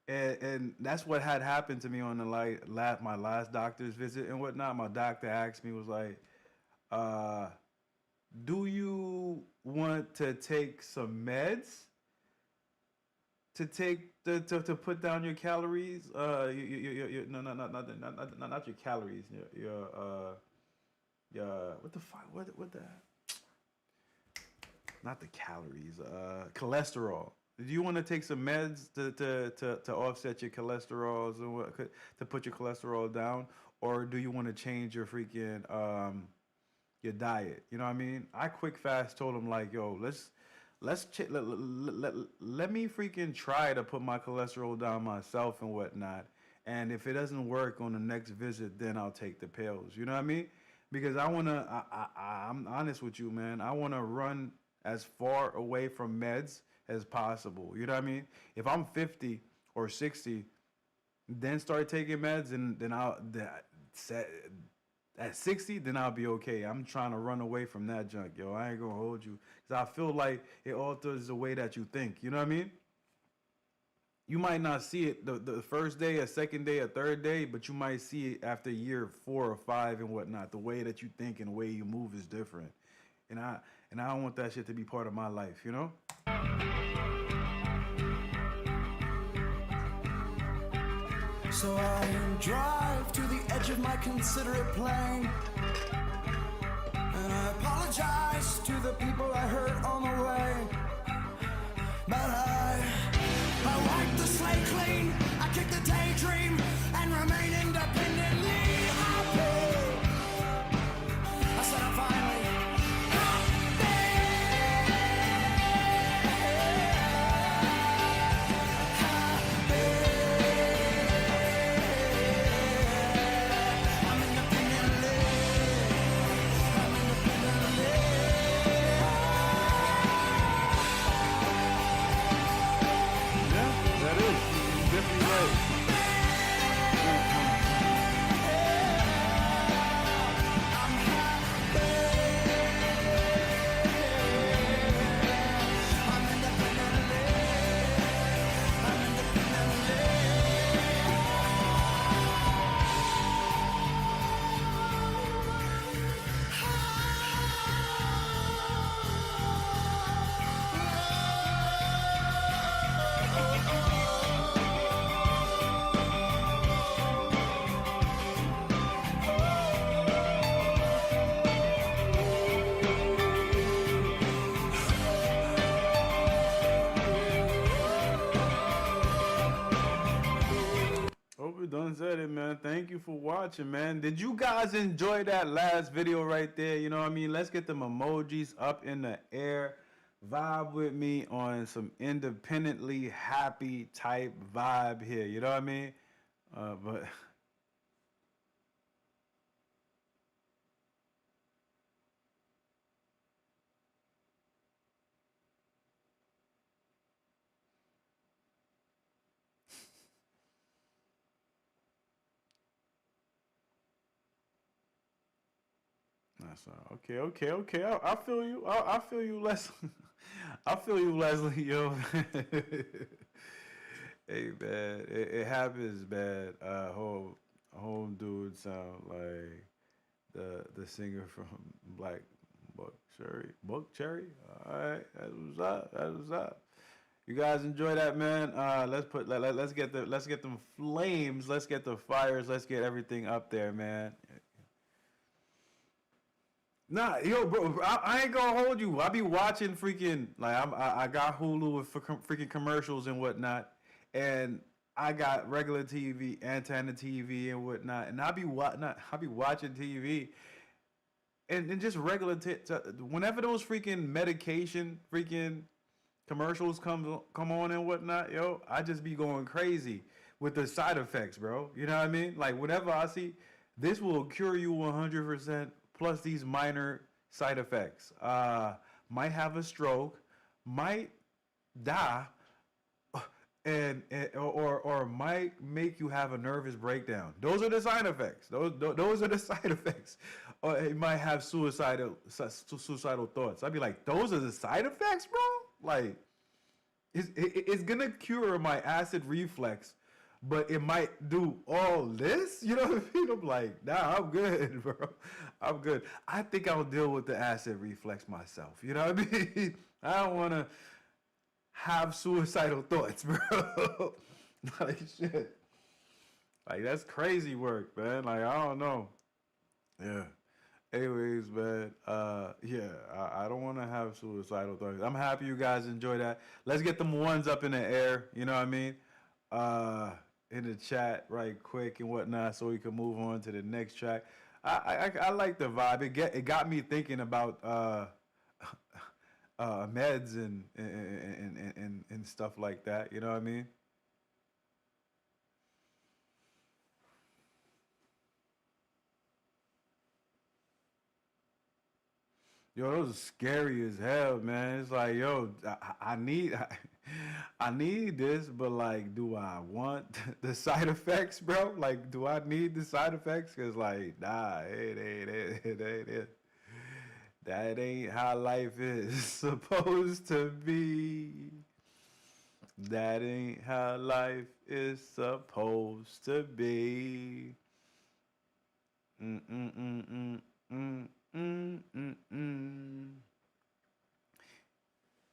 And that's what had happened to me on the my last doctor's visit and whatnot. My doctor asked me, was like, do you want to take some meds to to put down your calories? Not your calories. Your what the fuck? What the? Not the calories. Cholesterol. Do you want to take some meds to offset your cholesterols and what to put your cholesterol down, or do you want to change your freaking your diet? You know what I mean? I quick fast told him like, yo, let me freaking try to put my cholesterol down myself and whatnot. And if it doesn't work on the next visit, then I'll take the pills. You know what I mean? Because I'm honest with you, man. I wanna run as far away from meds as possible. You know what I mean? If I'm 50 or 60, then start taking meds, and then at 60, then I'll be okay. I'm trying to run away from that junk, yo. I ain't gonna hold you, because I feel like it alters the way that you think. You know what I mean? You might not see it the first day, a second day, a third day, but you might see it after year 4 or 5 and whatnot. The way that you think and the way you move is different. And I don't want that shit to be part of my life, you know? So I drive to the edge of my considerate plain, and I apologize to the people I hurt on the way. But I wipe the slate clean, I kick the daydream, and remain independently happy. I said I'm finally Done said it, man. Thank you for watching, man. Did you guys enjoy that last video right there? You know what I mean? Let's get them emojis up in the air. Vibe with me on some independently happy type vibe here. You know what I mean? But okay. I feel you. I feel you, Leslie. I feel you, Leslie. Yo, hey man, it happens, man. Home dude sound like the singer from Black Buck Cherry. All right, that was up. That was up. You guys enjoy that, man. Let's get them flames. Let's get the fires. Let's get everything up there, man. Nah, yo, bro, I ain't gonna hold you. I be watching freaking, like, I got Hulu with freaking commercials and whatnot, and I got regular TV, antenna TV and whatnot, and I be watching TV, and just regular whenever those freaking medication freaking commercials come on and whatnot, yo, I just be going crazy with the side effects, bro. You know what I mean? Like, whenever I see this will cure you 100%. Plus these minor side effects. might have a stroke, might die, or might make you have a nervous breakdown. Those are the side effects. Those are the side effects. Or it might have suicidal thoughts. I'd be like, those are the side effects, bro? Like, it's gonna cure my acid reflux, but it might do all this? You know what I mean? I'm like, nah, I'm good, bro. I'm good. I think I'll deal with the acid reflux myself. You know what I mean? I don't want to have suicidal thoughts, bro. Like, shit. Like, that's crazy work, man. Like, I don't know. Yeah. Anyways, man, yeah, I don't want to have suicidal thoughts. I'm happy you guys enjoy that. Let's get them ones up in the air, you know what I mean? In the chat right quick and whatnot so we can move on to the next track. I like the vibe. It got me thinking about meds and stuff like that, you know what I mean? Yo, those are scary as hell, man. It's like, yo, I need this, but like, do I want the side effects, bro? Like, do I need the side effects? Cause like, nah, that ain't how life is supposed to be. That ain't how life is supposed to be.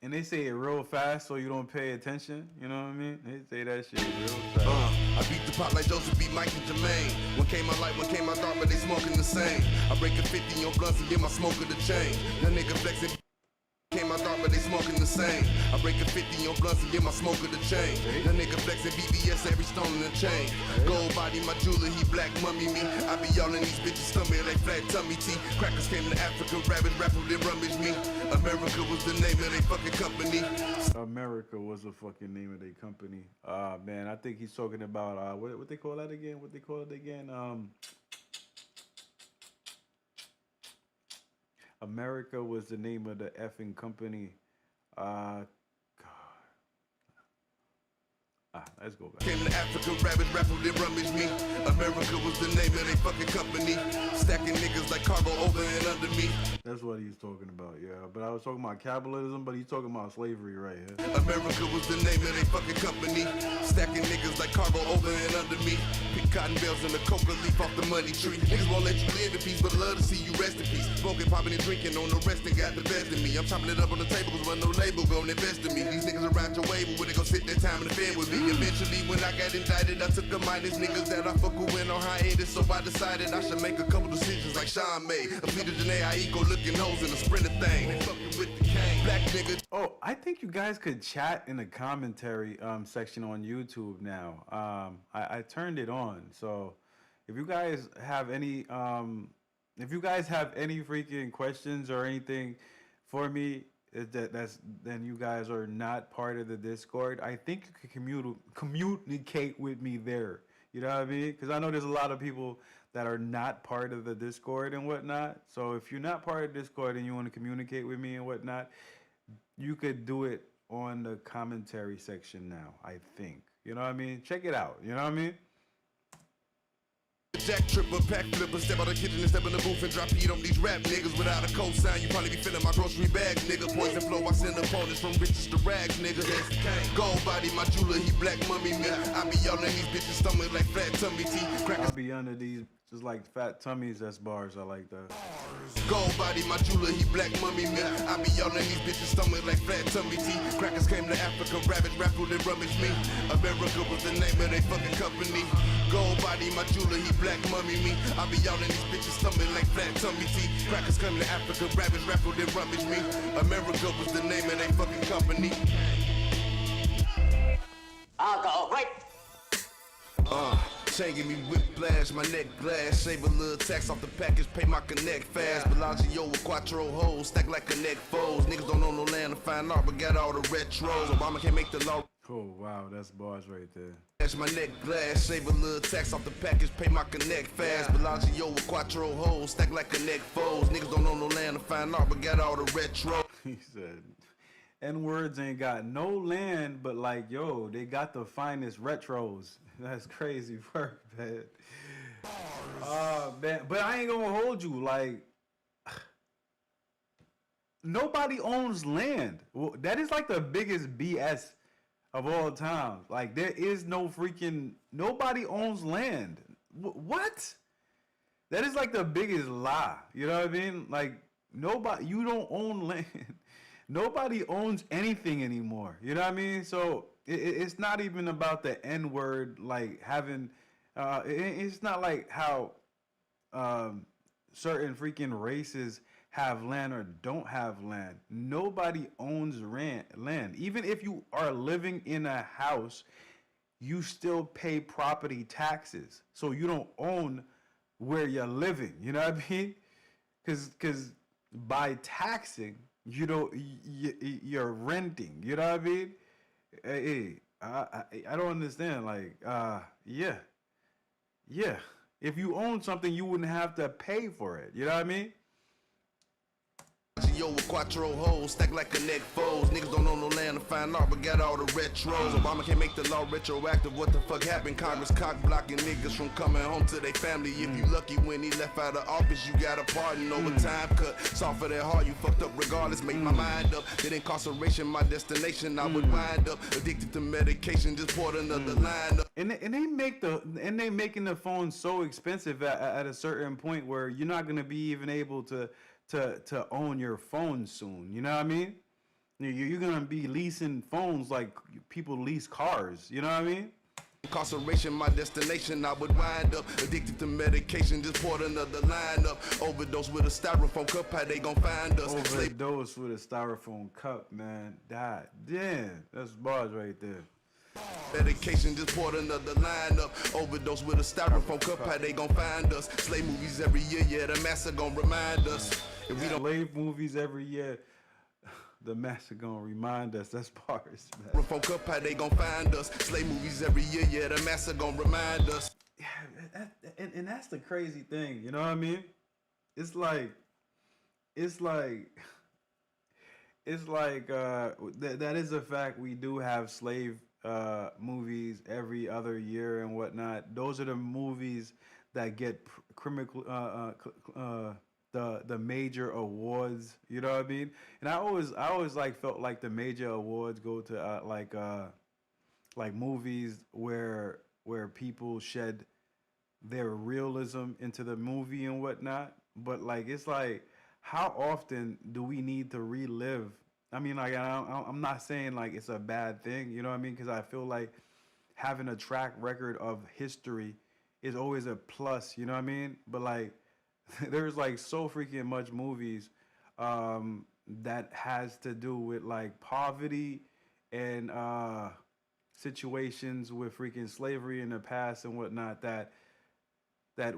And they say it real fast so you don't pay attention. You know what I mean? They say that shit real fast. I beat the pop like Joseph beat Mike and Jermaine. One came my light, one came my dark, but they smoking the same. I break a 50 on blunts and get my smoker the chain. That nigga flexing. Came out dark, but they smoking the same. I break a 50 on blunts and get my smoker the chain. That nigga flexing BBS, every stone in the chain. Gold body, my jeweler, he black mummy me. I be all in these bitches' stomach like flat tummy tea. Crackers came to Africa, rabbits rapper, they rummage me. America was the name of their fucking company. America was the fucking name of their company. Man, I think he's talking about what they call that again? What they call it again? America was the name of the effing company. Let's go back. Came to Africa, rabbits rapper, they rummage me. America was the name of their fucking company. Stacking niggas like cargo over and under me. That's what he's talking about, yeah. But I was talking about capitalism, but he's talking about slavery right here. America was the name of their fucking company. Stacking niggas like cargo over and under me. Pick cotton bells and the coca leaf off the money tree. Niggas won't let you live in peace, but love to see you rest in peace. Smoking, popping, and drinking on the rest and got the best of me. I'm chopping it up on the table cause when no label gon' invest in me. These niggas around your way, but when they gon' sit their time in the bed with me. Eventually, when I got indicted, I took a minus niggas that I fuck with went on hiatus. So I decided I should make a couple decisions like Sean made. A Peter Janae, I equal looking hoes in a sprinter thing. They fucking with the cane. Black nigga. Oh, I think you guys could chat in the commentary section on YouTube now. I turned it on, so if you guys have any freaking questions or anything for me, then you guys are not part of the Discord. I think you can communicate with me there. You know what I mean? Because I know there's a lot of people that are not part of the Discord and whatnot. So if you're not part of Discord and you want to communicate with me and whatnot, you could do it on the commentary section now, I think. You know what I mean? Check it out. You know what I mean? Jack tripper, pack flipper, step out the kitchen and step in the booth and drop heat on these rap niggas. Without a cosign, you probably be filling my grocery bags, nigga. Poison flow, I send opponents from riches to rags, nigga. Gold body, my jeweler, he black mummy me. I be all in these bitches' stomach like flat tummy tea. I'll be under these just like fat tummies. That's bars. I like that. Gold body, my jeweler, he black mummy me. I be all in these bitches' stomach like flat tummy tea. Crackers came to Africa, rabbits rapper, they rummage me. America was the name of their fucking company. Gold body, my jeweler, he black mummy me. I be all in these bitches' stomach like flat tummy tea. Crackers come to Africa, rabbits rapper, they rummage me. America was the name of their fucking company. Alcohol, right? Chain give me whiplash, my neck glass. Save a little tax off the package, pay my connect fast. Bellagio with quattro hoes, stack like connect foes. Niggas don't know no land to find art, but got all the retros. Obama can't make the law. Oh, wow, that's bars right there. My neck glass, save a little tax off the package, pay my connect fast. Bellagio with quattro hoes, stack like connect foes. Niggas don't know no land to find art, but got all the retro. He said, N-words ain't got no land, but like, yo, they got the finest retros. That's crazy work, man. Man. But I ain't gonna hold you. Like, nobody owns land. Well, that is like the biggest BS of all time. Like, there is no freaking, nobody owns land. What? That is like the biggest lie. You know what I mean? Like, nobody, you don't own land. Nobody owns anything anymore. You know what I mean? So it's not even about the N word, like having, it's not like how certain freaking races have land or don't have land. Nobody owns land. Even if you are living in a house, you still pay property taxes. So you don't own where you're living. You know what I mean? Because by taxing, you're renting. You know what I mean? Hey, I don't understand. Like, yeah. If you own something, you wouldn't have to pay for it. You know what I mean? Yo, with quattro hoes, stack like a neck foes. Niggas don't own no land to find out, but got all the retros. Obama can't make the law retroactive. What the fuck happened? Congress cock blocking niggas from coming home to their family. If you lucky when he left out of office, you got a pardon over time cut. Soft for that hard, you fucked up regardless. Make my mind up. That incarceration, my destination. I would wind up addicted to medication. Just poured another line up. And they making the phone so expensive at a certain point where you're not gonna be even able to own your phone soon. You know what I mean? You're gonna be leasing phones like people lease cars. You know what I mean? Incarceration, my destination. I would wind up addicted to medication. Just poured another line up. Overdose with a styrofoam cup. How they gon' find us? Overdose with a styrofoam cup, man. God damn, that's bars right there. Medication, just poured another line up. Overdose with a styrofoam cup. How they gon' find us? Slave movies every year, yeah. The master gon' remind us. If we don't slave movies every year, the master gonna remind us. That's bars, man. Phone cup, how they gon' find us? Slave movies every year, yeah. The master gon' remind us. Yeah, and that's the crazy thing. You know what I mean? It's like that is a fact. We do have slave movies every other year and whatnot. Those are the movies that get the major awards. You know what I mean? And I always like felt like the major awards go to like movies where people shed their realism into the movie and whatnot. But like, it's like, how often do we need to relive? I mean, like, I'm not saying like it's a bad thing, you know what I mean? Because I feel like having a track record of history is always a plus, you know what I mean? But like, there's like so freaking much movies that has to do with like poverty and situations with freaking slavery in the past and whatnot that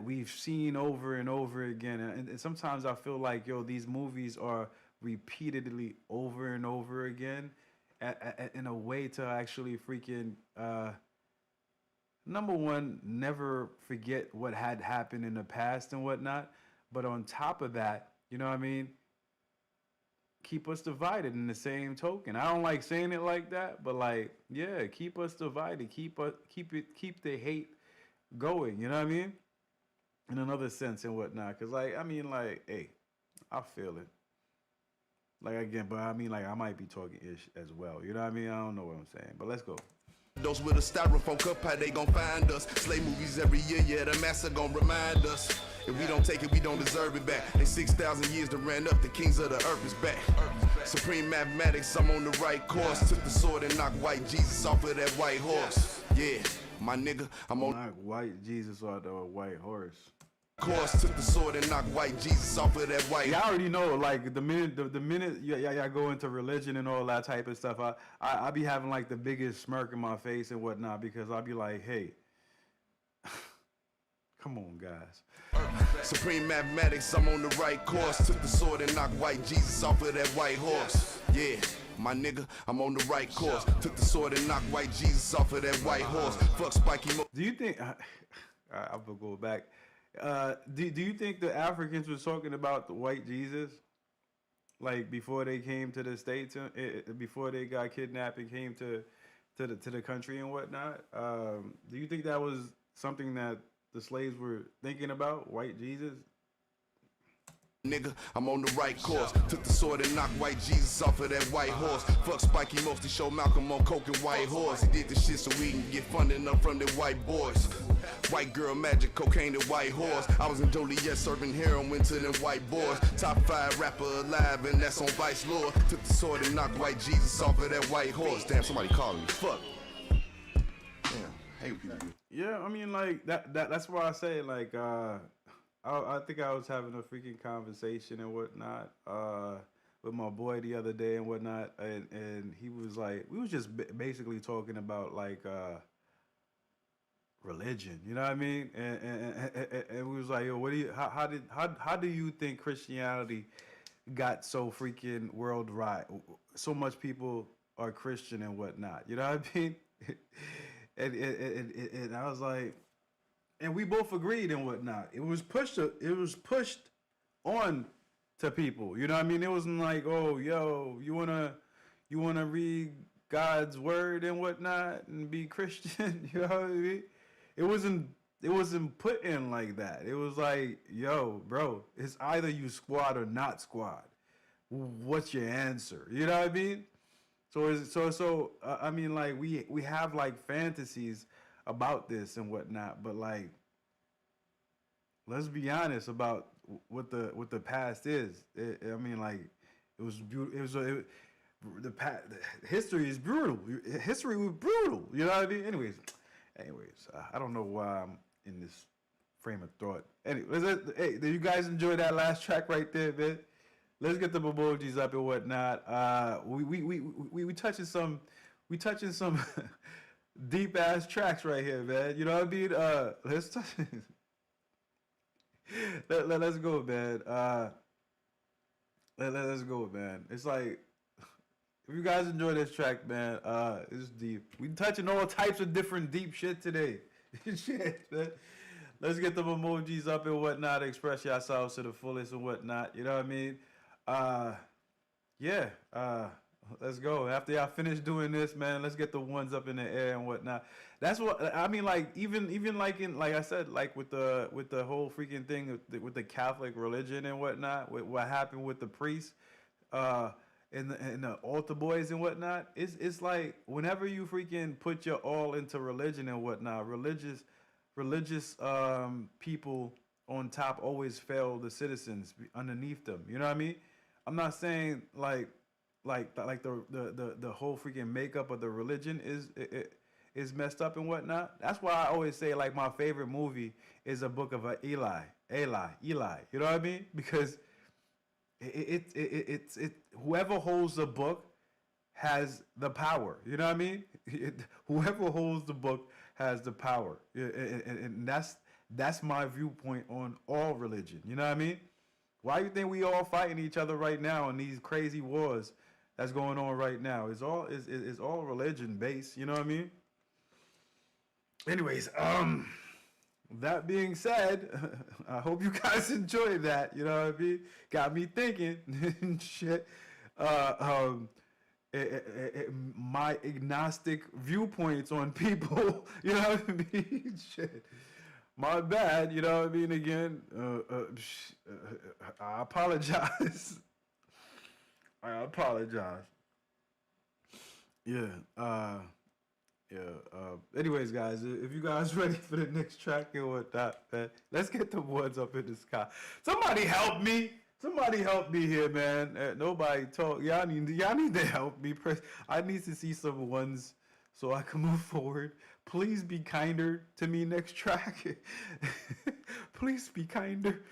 we've seen over and over again. And sometimes I feel like, yo, these movies are repeatedly over and over again in a way to actually freaking number one, never forget what had happened in the past and whatnot. But on top of that, you know what I mean? Keep us divided in the same token. I don't like saying it like that, but like, yeah, keep us divided. Keep the hate going. You know what I mean? In another sense and whatnot. Cause like, I mean, like, hey, I feel it. Like, again, but I mean, like, I might be talking ish as well. You know what I mean? I don't know what I'm saying, but let's go. Those with a styrofoam cup, how they gon' find us? Slave movies every year, yeah, the master gon' remind us. If we don't take it, we don't deserve it back. They 6,000 years to ran up, the kings of the earth is back. Supreme mathematics, I'm on the right course. Took the sword and knocked white Jesus off of that white horse. Yeah, my nigga, I'm on. Knock white Jesus off the white horse. Course, took the sword and knocked white Jesus off of that white. Y'all already know, like the minute y'all go into religion and all that type of stuff, I be having like the biggest smirk in my face and whatnot, because I'll be like, hey, come on, guys. Supreme mathematics, I'm on the right course. Took the sword and knocked white Jesus off of that white horse. Yeah, my nigga, I'm on the right course. Took the sword and knocked white Jesus off of that white horse. Fuck Spiky Mo. Do you think? I will go back. Do you think the Africans were talking about the white Jesus? like before they came to the states, before they got kidnapped and came to the country and whatnot. Do you think that was something that the slaves were thinking about? White Jesus? Nigga, I'm on the right course. Took the sword and knocked white Jesus off of that white horse. Fuck Spike, he mostly showed Malcolm on coke and white horse. He did the shit so we can get funding up from the white boys. White girl magic, cocaine and white horse. I was in Joliet serving heroin to them white boys. Top 5 rapper alive, and that's on Vice Lord. Took the sword and knocked white Jesus off of that white horse. Damn, somebody calling me. Fuck. Damn, hate people. Yeah, I mean, like that's why I say, like, I think I was having a freaking conversation and whatnot with my boy the other day and whatnot, and he was like, we was just basically talking about like religion, you know what I mean? And we was like, yo, what do you, how do you think Christianity got so freaking worldwide? So much people are Christian and whatnot, you know what I mean? and I was like, and we both agreed and whatnot. It was pushed on to people. You know what I mean? It wasn't like, oh, yo, you wanna read God's word and whatnot and be Christian. You know what I mean? It wasn't put in like that. It was like, yo, bro, it's either you squad or not squad. What's your answer? You know what I mean? So I mean, like we have like fantasies about this and whatnot, but like, let's be honest about what the past is. I mean, like, it was history is brutal. History was brutal. You know what I mean? Anyways, I don't know why I'm in this frame of thought. Anyway, hey, did you guys enjoy that last track right there, man? Let's get the emojis up and whatnot. We touching some deep ass tracks right here, man. You know what I mean? Let's touch. Let's go, man. Let's go, man. It's like, if you guys enjoy this track, man, it's deep. We touching all types of different deep shit today. Shit, man. Let's get the emojis up and whatnot. Express yourselves to the fullest and whatnot. You know what I mean? Yeah. Let's go. After y'all finish doing this, man, let's get the ones up in the air and whatnot. That's what I mean. Like even like in, like I said, like with the whole freaking thing with the Catholic religion and whatnot. With what happened with the priests, and the altar boys and whatnot. It's like whenever you freaking put your all into religion and whatnot, religious people on top always fail the citizens underneath them. You know what I mean? I'm not saying like the whole freaking makeup of the religion is messed up and whatnot. That's why I always say like my favorite movie is a book of Eli. You know what I mean? Because it's whoever holds the book has the power. You know what I mean? Whoever holds the book has the power, and that's my viewpoint on all religion. You know what I mean? Why you think we all fighting each other right now in these crazy wars that's going on right now? It's all religion based. You know what I mean? Anyways, that being said, I hope you guys enjoyed that. You know what I mean? Got me thinking and shit. My agnostic viewpoints on people. You know what I mean? Shit. My bad. You know what I mean? Again, I apologize. I apologize. Yeah. Anyways, guys, if you guys ready for the next track and whatnot, man, let's get the ones up in the sky. Somebody help me. Somebody help me here, man. Nobody talk. Y'all need to help me. I need to see some ones so I can move forward. Please be kinder to me next track. Please be kinder.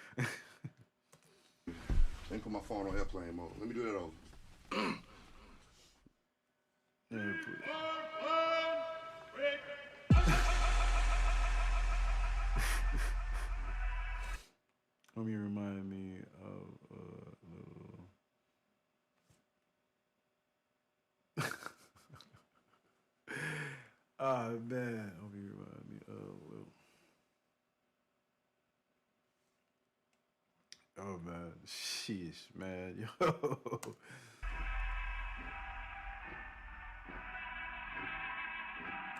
Let me put my phone on airplane mode. Let me do that over. Let me remind me of man. Let me remind me of Oh man, sheesh, man, yo.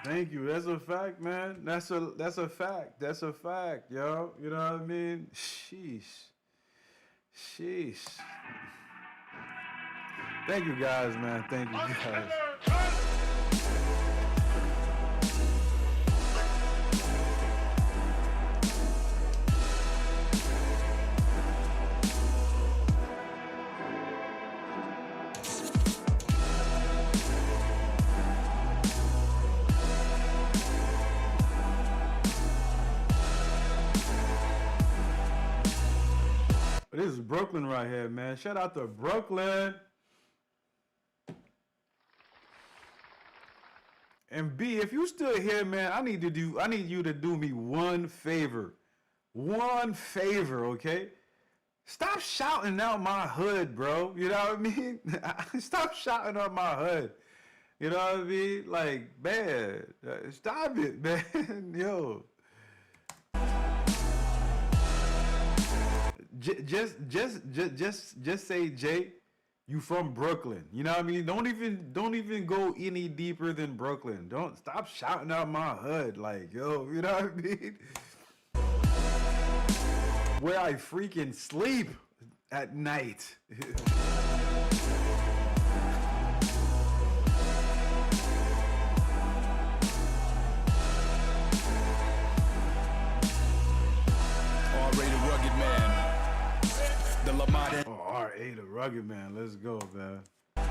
Thank you. That's a fact, man. That's a fact. That's a fact, yo. You know what I mean? Sheesh. Sheesh. Thank you guys, man. Thank you guys. This is Brooklyn right here, man. Shout out to Brooklyn. And B, if you still here, man, I need you to do me one favor. One favor, okay? Stop shouting out my hood, bro. You know what I mean? Stop shouting out my hood. You know what I mean? Like, man, stop it, man. Yo. Just say, Jay, you from Brooklyn. You know what I mean? Don't even go any deeper than Brooklyn. Don't stop shouting out my hood. Like, yo, you know what I mean? Where I freaking sleep at night. R.A. the Rugged Man. Let's go, man. R.A.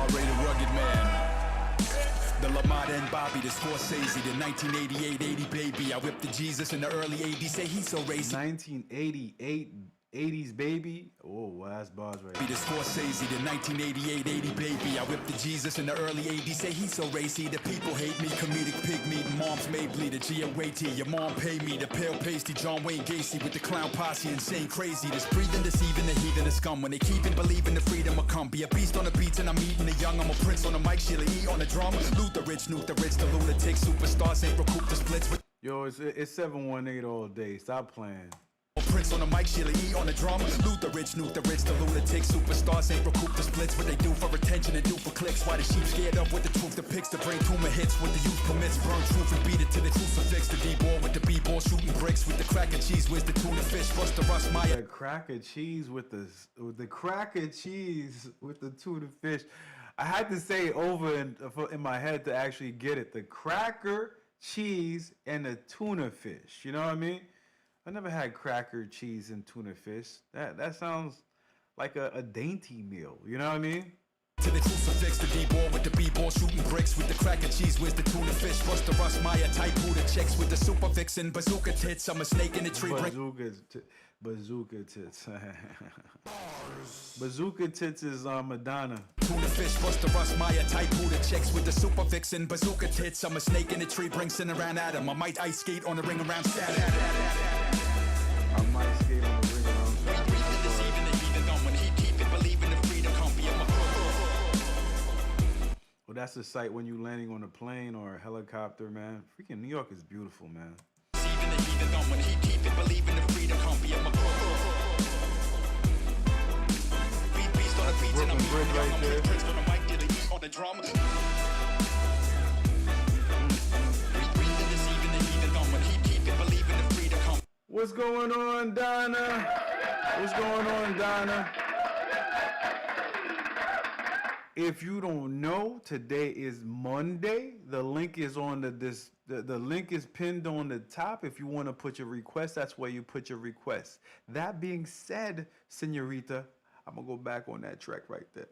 the Rugged Man. The Lamont and Bobby, the Scorsese, the 1988 80 baby. I whipped the Jesus in the early 80s. Say he's so racy. 1988 80s baby. Oh, well, that's bars right Be the Scorsese, the 1988 80 baby. I whipped the Jesus in the early 80s. Say he's so racy. The people hate me. Comedic pig meat. Moms may bleed. The G-O-A-T. Your mom pay me. The pale pasty. John Wayne Gacy with the clown posse. Insane crazy. This breathing, deceiving the heathen, the scum. When they keep and believing the freedom will come. Be a beast on the beats and I'm eating the young. I'm a prince on the mic. Sheila E on the drum. Loot the rich, nuke the rich. The lunatic superstars ain't recoup the splits. Yo, it's 718 all day. Stop playing. Prince on the mic, Sheila E on the drum. Loot the rich, nuke the rich, the lunatic superstars ain't recoup the splits. What they do for attention and do for clicks. Why the sheep scared up with the truth depicts. The brain tumor hits what the youth permits. Burn truth and beat it to the crucifix. The D-ball with the B-ball shooting bricks with the crack and cheese. Where's the tuna fish? What's the rust, Maya? The cracker cheese with the cracker cheese with the tuna fish. I had to say over in my head to actually get it. The cracker cheese and the tuna fish. You know what I mean? I never had cracker, cheese, and tuna fish. That sounds like a dainty meal. You know what I mean? To the crucifix, the D-ball with the B-ball shooting bricks with the cracker cheese. Where's the tuna fish? What's the rust, Maya? Type who the checks with the super vixen. Bazooka tits. I'm a snake in the tree. Bazooka tits. Bazooka tits is Madonna. Tuna fish, what's the rust, Maya? Type who the checks with the super vixen. Bazooka tits. I'm a snake in the tree. Bring sin around Adam. I might ice skate on the ring around Saturn. I might skate on the ring around Saturn. Well, that's the sight when you landing on a plane or a helicopter, man. Freaking New York is beautiful, man. Brooklyn Bridge right there. What's going on, Donna? What's going on, Donna? If you don't know, today is Monday. The link is on the link is pinned on the top. If you want to put your request, that's where you put your request. That being said, señorita, I'm gonna go back on that track right there.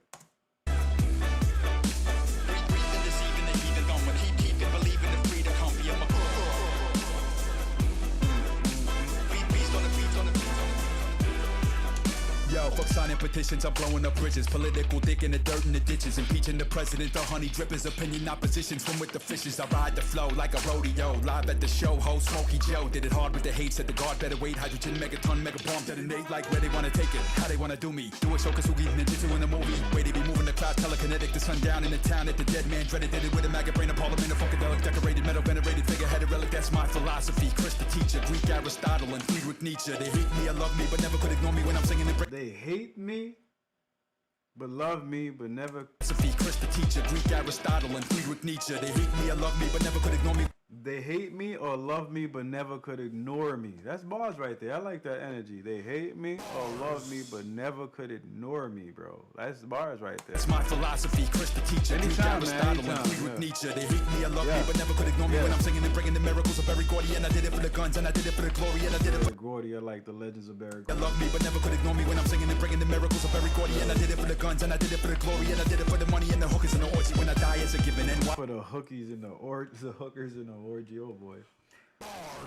Yo, fuck signing petitions, I'm blowing up bridges. Political dick in the dirt in the ditches. Impeaching the president, the honey drippers. Opinion opposition, swim with the fishes. I ride the flow like a rodeo. Live at the show, host Smokey Joe. Did it hard with the hate, said the guard better wait. Hydrogen, megaton, mega bomb, detonate. Like where they wanna take it, how they wanna do me. Do a show, Kasugi, ninjutsu in the movie. Way they be moving the crowd, telekinetic. The sundown in the town at the dead man dreaded. Did it with a maggot brain, a parliament, a funkadelic, decorated, metal, venerated figure, had a relic. That's my philosophy. Chris the teacher, Greek Aristotle and Friedrich Nietzsche. They hate me or love me, but never could ignore me when I'm singing and They hate me, but love me, but never. philosophy. Chris the teacher, Greek Aristotle and Friedrich Nietzsche. They hate me or love me, but never could ignore me. They hate me or love me, but never could ignore me. That's bars right there. I like that energy. They hate me or love me, but never could ignore me, bro. That's bars right there. That's my philosophy. Chris the teacher, Greek Aristotle and Friedrich Nietzsche. They hate me or love me, but never could ignore me when I'm singing and bringing the miracles of Barry Gordy. And I did it for the guns, and I did it for the glory, and I did it for Gordy. I like the legends of Barry Gordy. They love me, but never could ignore me when I'm singing and bringing the miracles of Barry Gordy. And I did it for the guns, and I did it for the glory, and I did it for the money and the hookers and the orgy. When I die, it's a given. And for the hookies and the hookers and the orgy. Oh boy.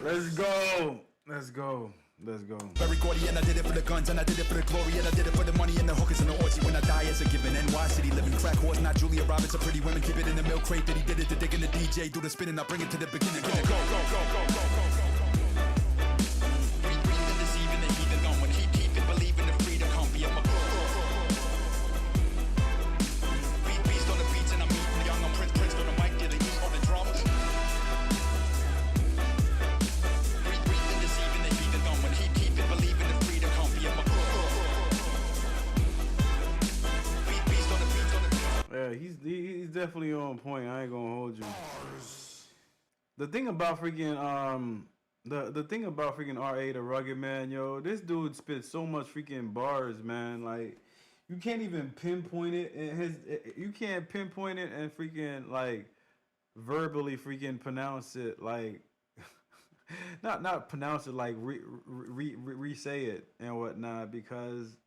Let's go. Let's go. Let's go. Very Gordy, and I did it for the guns, and I did it for the glory, and I did it for the money and the hookers and the orgy. When I die, it's a given. NY City living crack horse, not Julia Roberts. A pretty women keep it in the milk crate that he did it to dig in the DJ, do the spinning, I bring it to the beginning. Go, go, go, go, go, go, go. Breathe and deceive in the heathen gone. When keep it, believe in the freedom, can't be a beast on the beats, and I'm eating young. I'm Prince on the mic, did it eat on the drums. Yeah, he's definitely on point. I ain't gonna hold you. The thing about freaking the thing about freaking R.A. the Rugged Man, yo, this dude spits so much freaking bars, man. Like you can't even pinpoint it. You can't pinpoint it and freaking like verbally freaking pronounce it like not pronounce it like re-say it and whatnot because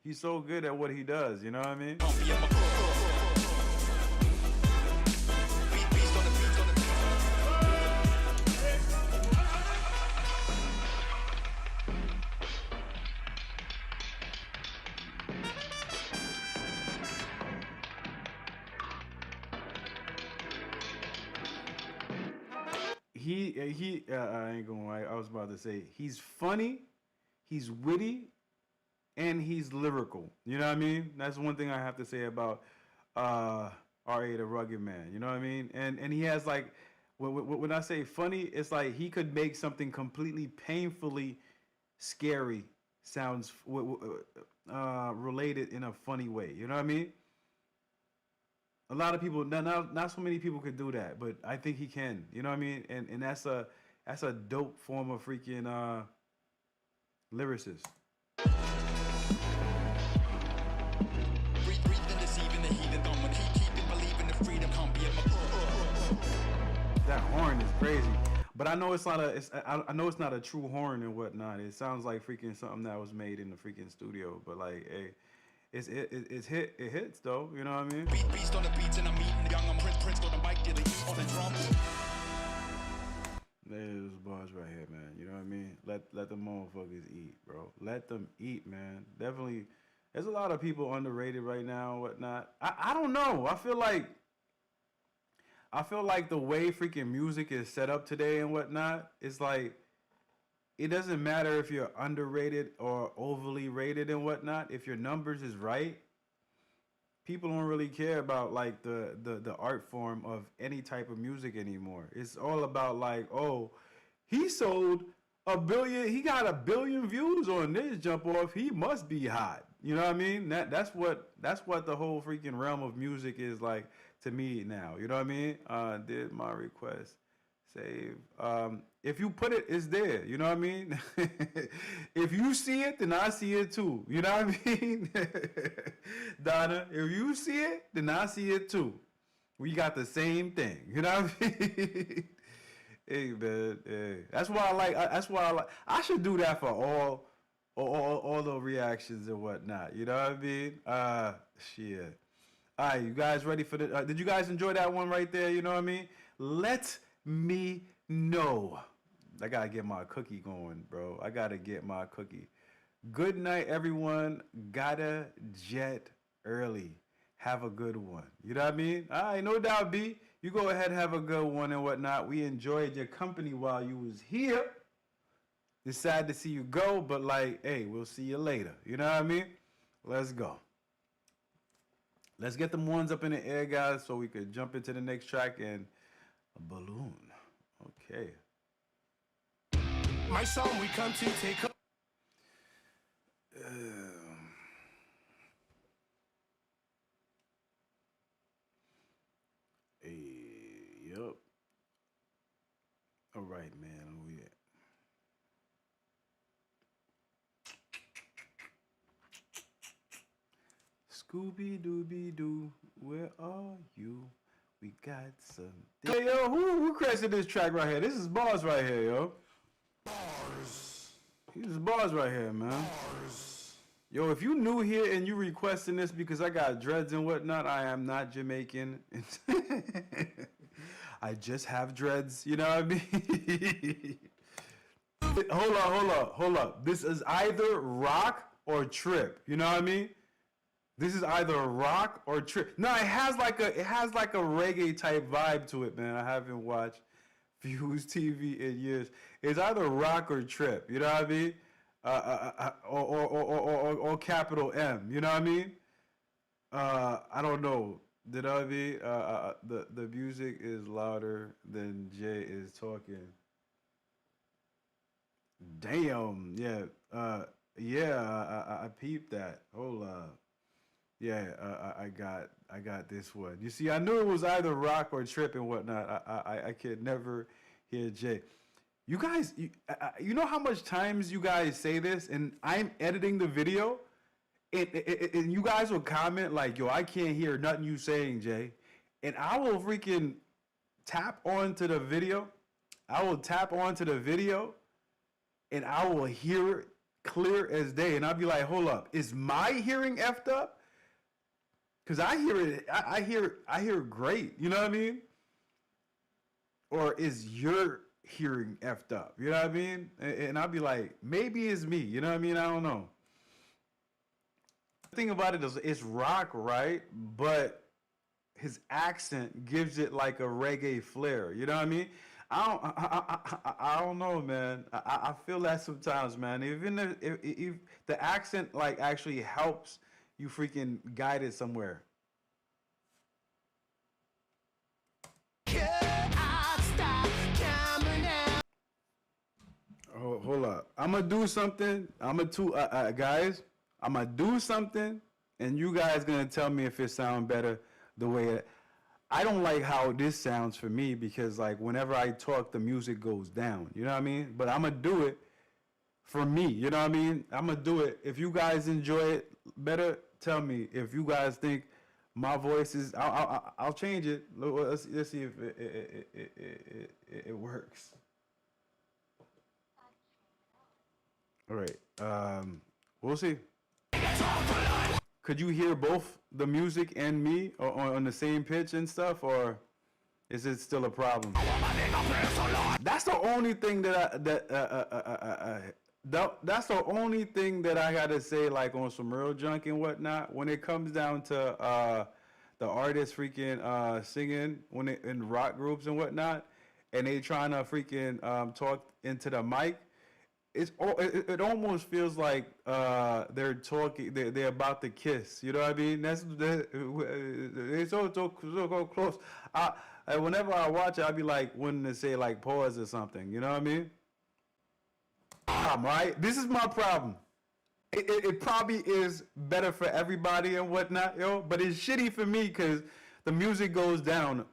he's so good at what he does. You know what I mean? I ain't gonna lie. I was about to say he's funny, he's witty, and he's lyrical. You know what I mean? That's one thing I have to say about R.A. the Rugged Man. You know what I mean? And he has like when I say funny, it's like he could make something completely painfully scary sounds related in a funny way. You know what I mean? A lot of people, not so many people could do that, but I think he can. You know what I mean? And that's a dope form of freaking lyricist. That horn is crazy, but I know it's not I know it's not a true horn and whatnot. It sounds like freaking something that was made in the freaking studio. But like, hey, it hits though. You know what I mean? Beast on the beats and I'm eating young. I'm Prince on the mic, did it eat on the drums. There's bars right here, man. You know what I mean? Let the motherfuckers eat, bro. Let them eat, man. Definitely. There's a lot of people underrated right now and whatnot. I don't know. I feel like the way freaking music is set up today and whatnot, it's like it doesn't matter if you're underrated or overly rated and whatnot. If your numbers is right, people don't really care about like the art form of any type of music anymore. It's all about like, oh, he sold 1 billion, he got 1 billion views on this jump off. He must be hot. You know what I mean? That's what the whole freaking realm of music is like to me now. You know what I mean? Did my request save? If you put it, it's there. You know what I mean? If you see it, then I see it too. You know what I mean? Donna, if you see it, then I see it too. We got the same thing. You know what I mean? Hey man, hey. That's why I like. I should do that for all the reactions and whatnot. You know what I mean? Shit. All right, you guys ready for the? Did you guys enjoy that one right there? You know what I mean? Let me know. I gotta get my cookie going, bro. I gotta get my cookie. Good night, everyone. Gotta jet early. Have a good one. You know what I mean? All right, no doubt, B. You go ahead, have a good one and whatnot. We enjoyed your company while you was here. It's sad to see you go, but like, hey, we'll see you later. You know what I mean? Let's go. Let's get them ones up in the air, guys, so we could jump into the next track and a balloon. Okay. My song, we come to take up. Yup. All right, man. We at? Scooby Dooby Doo, where are you? We got some. Hey, yo, who crashed this track right here? This is bars right here, yo. Bars. This is bars right here, man. Bars. Yo, if you new here and you requesting this because I got dreads and whatnot, I am not Jamaican. I just have dreads, you know what I mean? Hold up. This is either rock or trip, you know what I mean? This is either rock or trip. No, it has like a reggae type vibe to it, man. I haven't watched Fuse TV in years. It's either rock or trip, you know what I mean? Or capital M, you know what I mean? I don't know. Did I mean? The music is louder than Jay is talking. Damn, yeah, I peeped that. Hold up. Yeah, I got this one. You see, I knew it was either rock or trip and whatnot. I could never hear Jay. You guys, you know how much times you guys say this, and I'm editing the video, and you guys will comment like, "Yo, I can't hear nothing you saying, Jay," and I will freaking tap onto the video. I will tap onto the video, and I will hear it clear as day, and I'll be like, "Hold up, is my hearing effed up?" Cause I hear it, I hear it great. You know what I mean? Or is your hearing effed up? You know what I mean? And I'll be like, maybe it's me. You know what I mean? I don't know. The thing about it is, it's rock, right? But his accent gives it like a reggae flair. You know what I mean? I don't know, man. I feel that sometimes, man. Even if the accent like actually helps you freaking guide it somewhere. Oh, hold up. I'm gonna do something. Guys, I'm gonna do something, and you guys gonna tell me if it sounds better the way it. I don't like how this sounds for me because like whenever I talk, the music goes down. You know what I mean? But I'm gonna do it for me. You know what I mean? I'm gonna do it. If you guys enjoy it better, tell me. If you guys think my voice is, I'll change it. Let's see if it works. All right. We'll see. Could you hear both the music and me on the same pitch and stuff, or is it still a problem? That's the only thing that's the only thing that I gotta say, like on some real junk and whatnot. When it comes down to the artists freaking singing in rock groups and whatnot, and they trying to freaking talk into the mic. It almost feels like they're talking. They're about to kiss. You know what I mean? It's so close. Whenever I watch it, I be like wanting to say like pause or something. You know what I mean? Right? This is my problem. It probably is better for everybody and whatnot, yo. But it's shitty for me because the music goes down.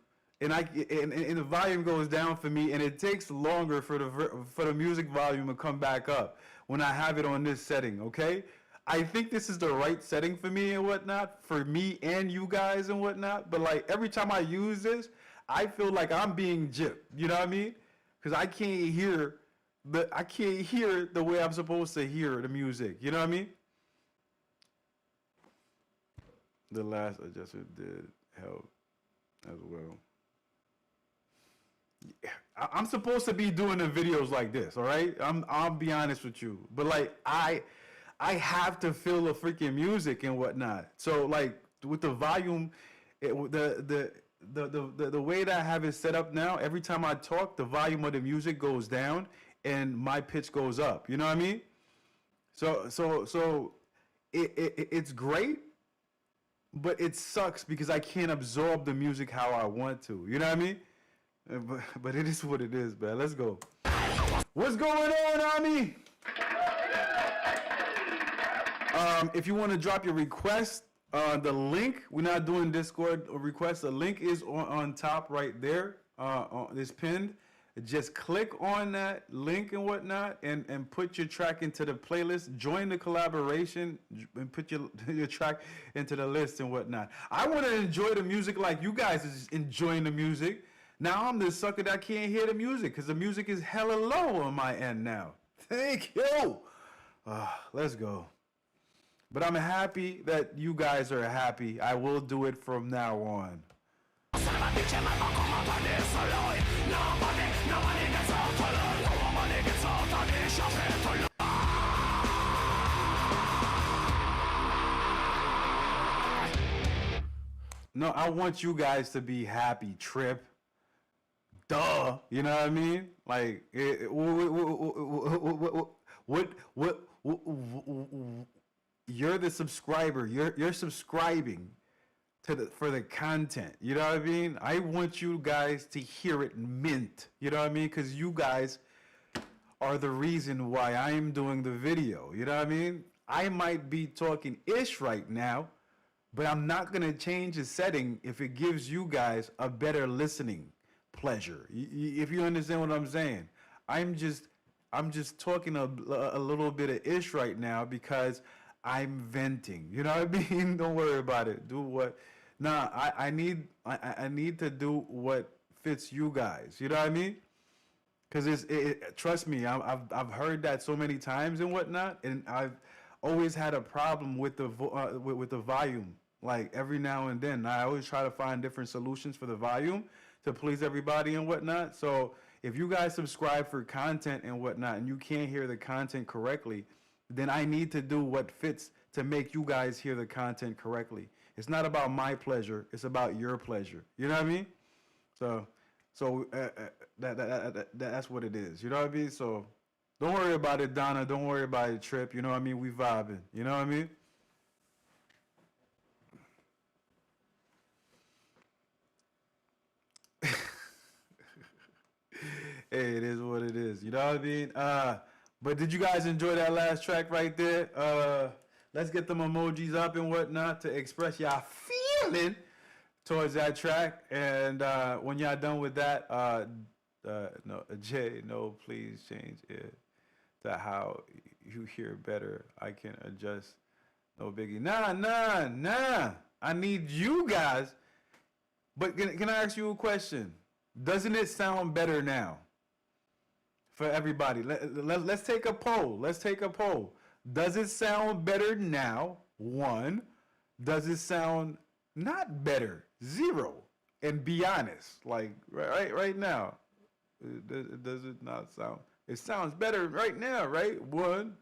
And the volume goes down for me, and it takes longer for the music volume to come back up when I have it on this setting. Okay, I think this is the right setting for me and whatnot, for me and you guys and whatnot. But like every time I use this, I feel like I'm being gypped. You know what I mean? Because I can't hear the way I'm supposed to hear the music. You know what I mean? The last adjustment did help as well. I'm supposed to be doing the videos like this, all right? I'll be honest with you, but like I have to feel the freaking music and whatnot. So like with the volume, the way that I have it set up now, every time I talk, the volume of the music goes down and my pitch goes up. You know what I mean? So it's great, but it sucks because I can't absorb the music how I want to. You know what I mean? But it is what it is, man. Let's go. What's going on, Army? If you want to drop your request, the link, we're not doing Discord requests. The link is on top right there. It's pinned. Just click on that link and whatnot and put your track into the playlist. Join the collaboration and put your track into the list and whatnot. I want to enjoy the music like you guys is enjoying the music. Now I'm the sucker that can't hear the music because the music is hella low on my end now. Thank you. Let's go. But I'm happy that you guys are happy. I will do it from now on. No, I want you guys to be happy, Trip. Duh, you know what I mean? Like, what? You're the subscriber. You're subscribing for the content. You know what I mean? I want you guys to hear it mint. You know what I mean? Because you guys are the reason why I'm doing the video. You know what I mean? I might be talking ish right now, but I'm not gonna change the setting if it gives you guys a better listening pleasure. If you understand what I'm saying, I'm just talking a little bit of ish right now because I'm venting. You know what I mean? Don't worry about it. Do what? Nah, I need to do what fits you guys. You know what I mean? Because trust me, I've heard that so many times and whatnot, and I've always had a problem with the volume. Like every now and then, I always try to find different solutions for the volume to please everybody and whatnot. So if you guys subscribe for content and whatnot, and you can't hear the content correctly, then I need to do what fits to make you guys hear the content correctly. It's not about my pleasure; it's about your pleasure. You know what I mean? So that's what it is. You know what I mean? So don't worry about it, Donna. Don't worry about it, Trip. You know what I mean? We vibing. You know what I mean? Hey, it is what it is. You know what I mean? But did you guys enjoy that last track right there? Let's get them emojis up and whatnot to express y'all feeling towards that track. And when y'all done with that, no, Jay, no, please change it to how you hear better. I can adjust. No biggie. Nah. I need you guys. But can I ask you a question? Doesn't it sound better now? For everybody, let's take a poll. Does it sound better now? 1. Does it sound not better? 0. And be honest, like right now, does it not sound? It sounds better right now, right? 1.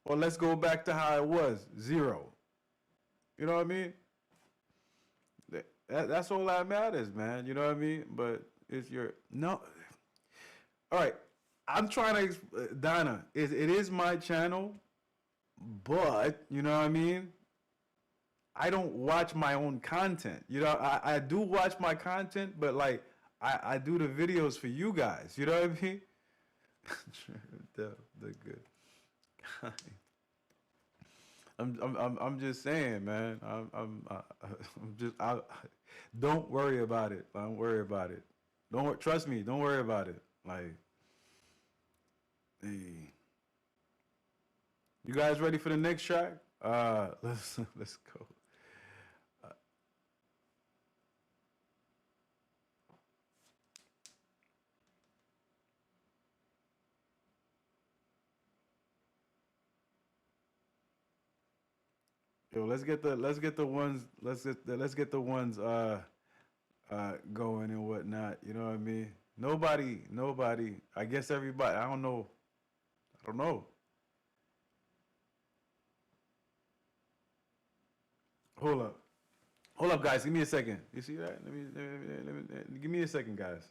Or let's go back to how it was. 0. You know what I mean? That's all that matters, man. You know what I mean? But it's no. All right, I'm trying to, Donna, it is my channel, but, you know what I mean? I don't watch my own content. You know, I do watch my content, but, like, I do the videos for you guys. You know what I mean? the good. I'm just saying, man. Don't worry about it. Don't worry about it. Trust me. Don't worry about it. Like, hey. You guys ready for the next track? Let's go. Yo, let's get the ones going and whatnot. You know what I mean? Nobody. I guess everybody. I don't know. Hold up, guys. Give me a second. You see that? Let me give me a second, guys.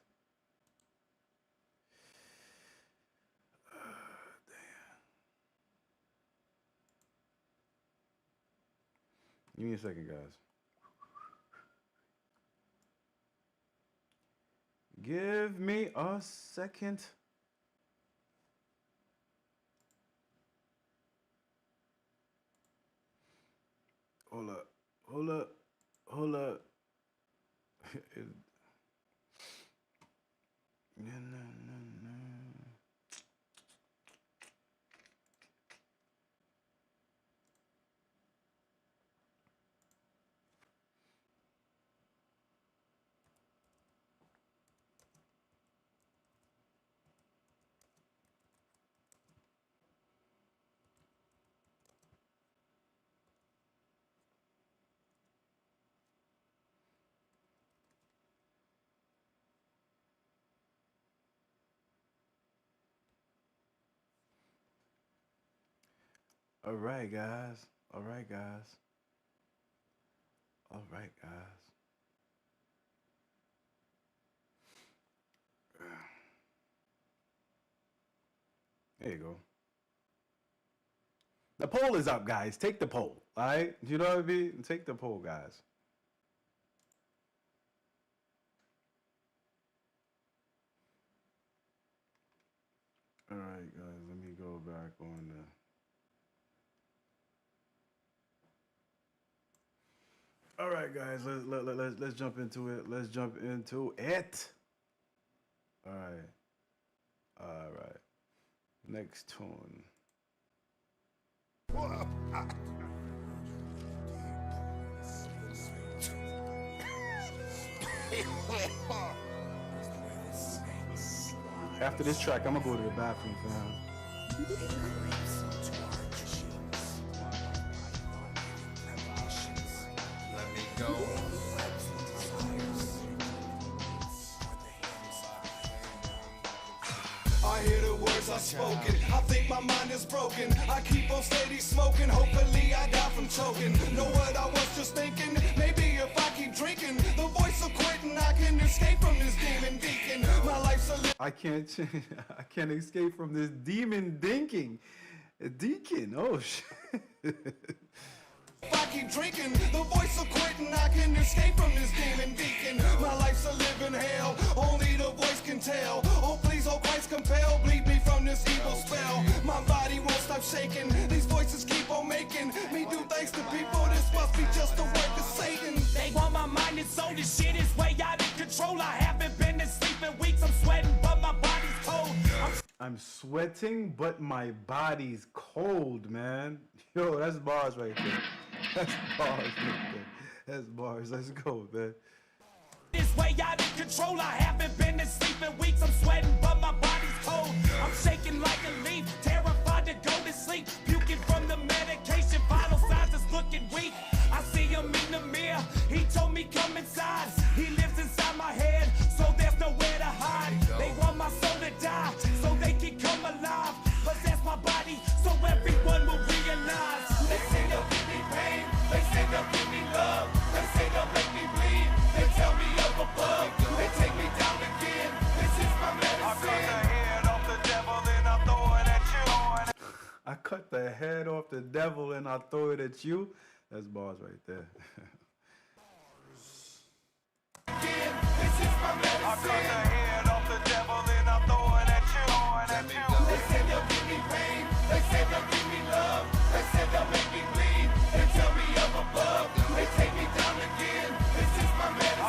Give me a second, guys. Give me a second. Hold up. Hold up. Hold up. All right, guys. All right, guys. All right, guys. There you go. The poll is up, guys. Take the poll. All right? You know what I mean? Take the poll, guys. All right, guys. Let me go back on the... All right, guys. Let's jump into it. Let's jump into it. All right. All right. Next tune. After this track, I'm gonna go to the bathroom, fam. Let me go. I hear the words I've spoken. I think my mind is broken. I keep on steady smoking. Hopefully I die from choking. Know what I was just thinking? Maybe if I keep drinking, the voice of quitting, I can escape from this demon deacon. My life's a I can't escape from this demon dinking. Deacon, oh shit. If I keep drinking, the voice of quitting, I can escape from this demon deacon. My life's a living hell, only the voice can tell. Oh please, oh Christ compel, bleed me from this evil spell. My body won't stop shaking, these voices keep on making me do things to people. This must be just the work of Satan. They want my mind and soul, this shit is way out of control. I haven't been to sleep in weeks, I'm sweating, but my body's cold. I'm sweating, but my body's cold, man. Yo, that's bars right there. That's bars right there. That's bars. Let's go, man. This way out of control, I haven't been to sleep in weeks, I'm sweating, but my body's cold. I'm shaking like a leaf, terrified to go to sleep. Puking from the medication, vital signs is looking weak. I see him in the mirror, he told me come inside. He lives inside my head, so there's nowhere to hide. They want my soul to die, so they can come alive. Possess my body, so everyone will realize. They say they'll give me pain, they say they'll give me love. They say they'll make me bleed, they tell me up above. They take me down again, this is my medicine. I cut the head off the devil and I throw it at you. That's bars right there. They say they'll give me pain, they say they'll give me love. They say they'll make me bleed, they tell me up above. They take me down again, this is my medicine.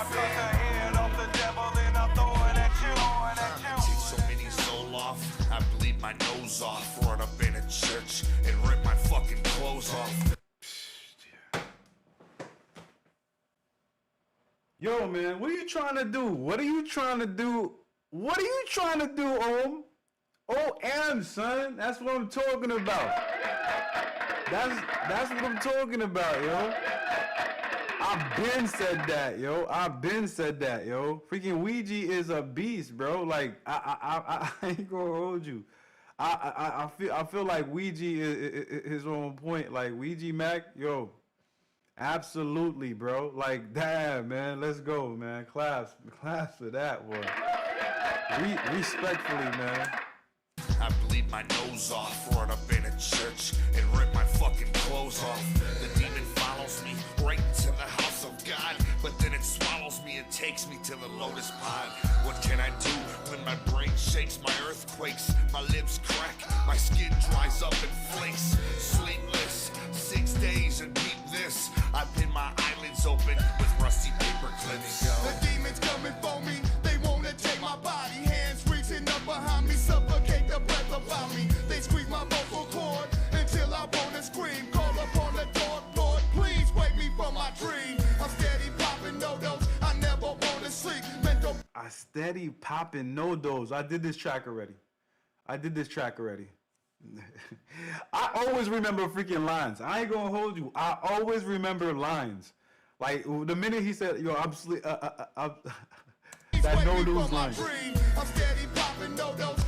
I take so many soul off, I bleed my nose off. Run up in a church and rip my fucking clothes off. Yo, man, what are you trying to do? What are you trying to do? What are you trying to do, Om? OM, son. That's what I'm talking about. That's what I'm talking about, yo. I've been said that, yo. I've been said that, yo. Freaking Ouija is a beast, bro. Like, I ain't gonna hold you. I feel like Ouija is on point. Like Ouija Mac, yo. Absolutely, bro. Like, damn, man. Let's go, man. Claps for that one. Respectfully, man. I bleed my nose off, run up in a church and rip my fucking clothes off. The demon follows me right into the house of God. but then it swallows me and takes me to the lotus pod. What can I do when my brain shakes, my earth quakes, my lips crack, my skin dries up and flakes? Sleepless, 6 days and beat this. I pin my eyelids open with rusty paper clips. The demons coming for me, they wanna take my body. Hands reaching up behind me, suffocate the breath about me. They squeeze my vocal cord until I wanna scream. Call upon the Lord, please wake me from my dream. I'm steady popping no-dos, I never wanna sleep. Mental I steady popping no dose. I did this track already. I always remember freaking lines. I ain't gonna hold you. I always remember lines. Like the minute he said, "Yo, I'm sleep," that no dose line. I'm steady popping no-dos.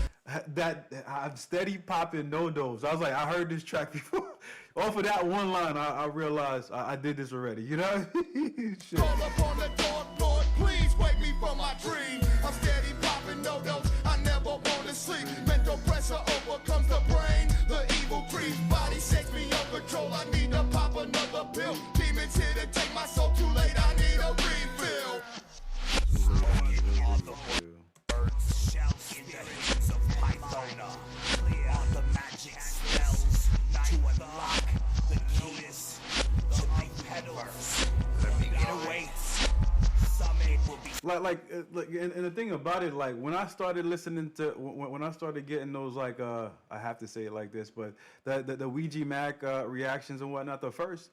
That I'm steady popping no dose. I was like, I heard this track before. Off of that one line, I realized I did this already. You know? Shit. Call upon the Lord, please wake me from my dream. I'm steady popping no-dos, I never wanna sleep. Mental pressure overcomes the brain. The evil creeps, body shakes me on control. I need to pop another pill. Demons here to take my soul, too late, I need a refill. Birds shells in the hands of Pythona. On the magic spells to unlock the keys to the peddlers. Let me get away. Summit will be And the thing about it, like when I started listening to, when I started getting those like, I have to say it like this, but the Ouija Mac reactions and whatnot, the first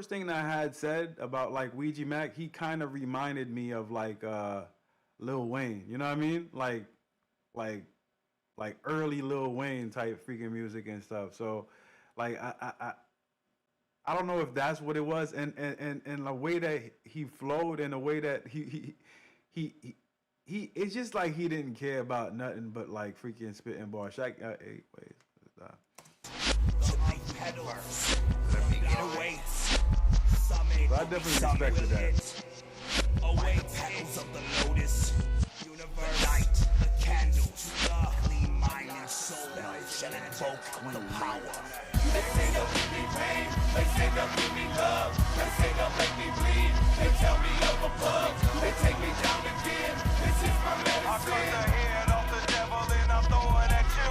thing that I had said about like Ouija Mac, he kind of reminded me of like Lil Wayne, you know what I mean? Like early Lil Wayne type freaking music and stuff. So like I don't know if that's what it was, and the way that he flowed, and the way that he it's just like he didn't care about nothing but like freaking spitting bars. Shaq, hey, wait, Let me get away. I definitely expected that. Away petals of the lotus. Universe light, the candle, clean mind and soul shall invoke the power. They say they'll give me pain, they say they'll give me love, they say they'll make me bleed, they tell me of a bug, they take me down again, this is my medicine. I cut the head off the devil and I'm throwing at you.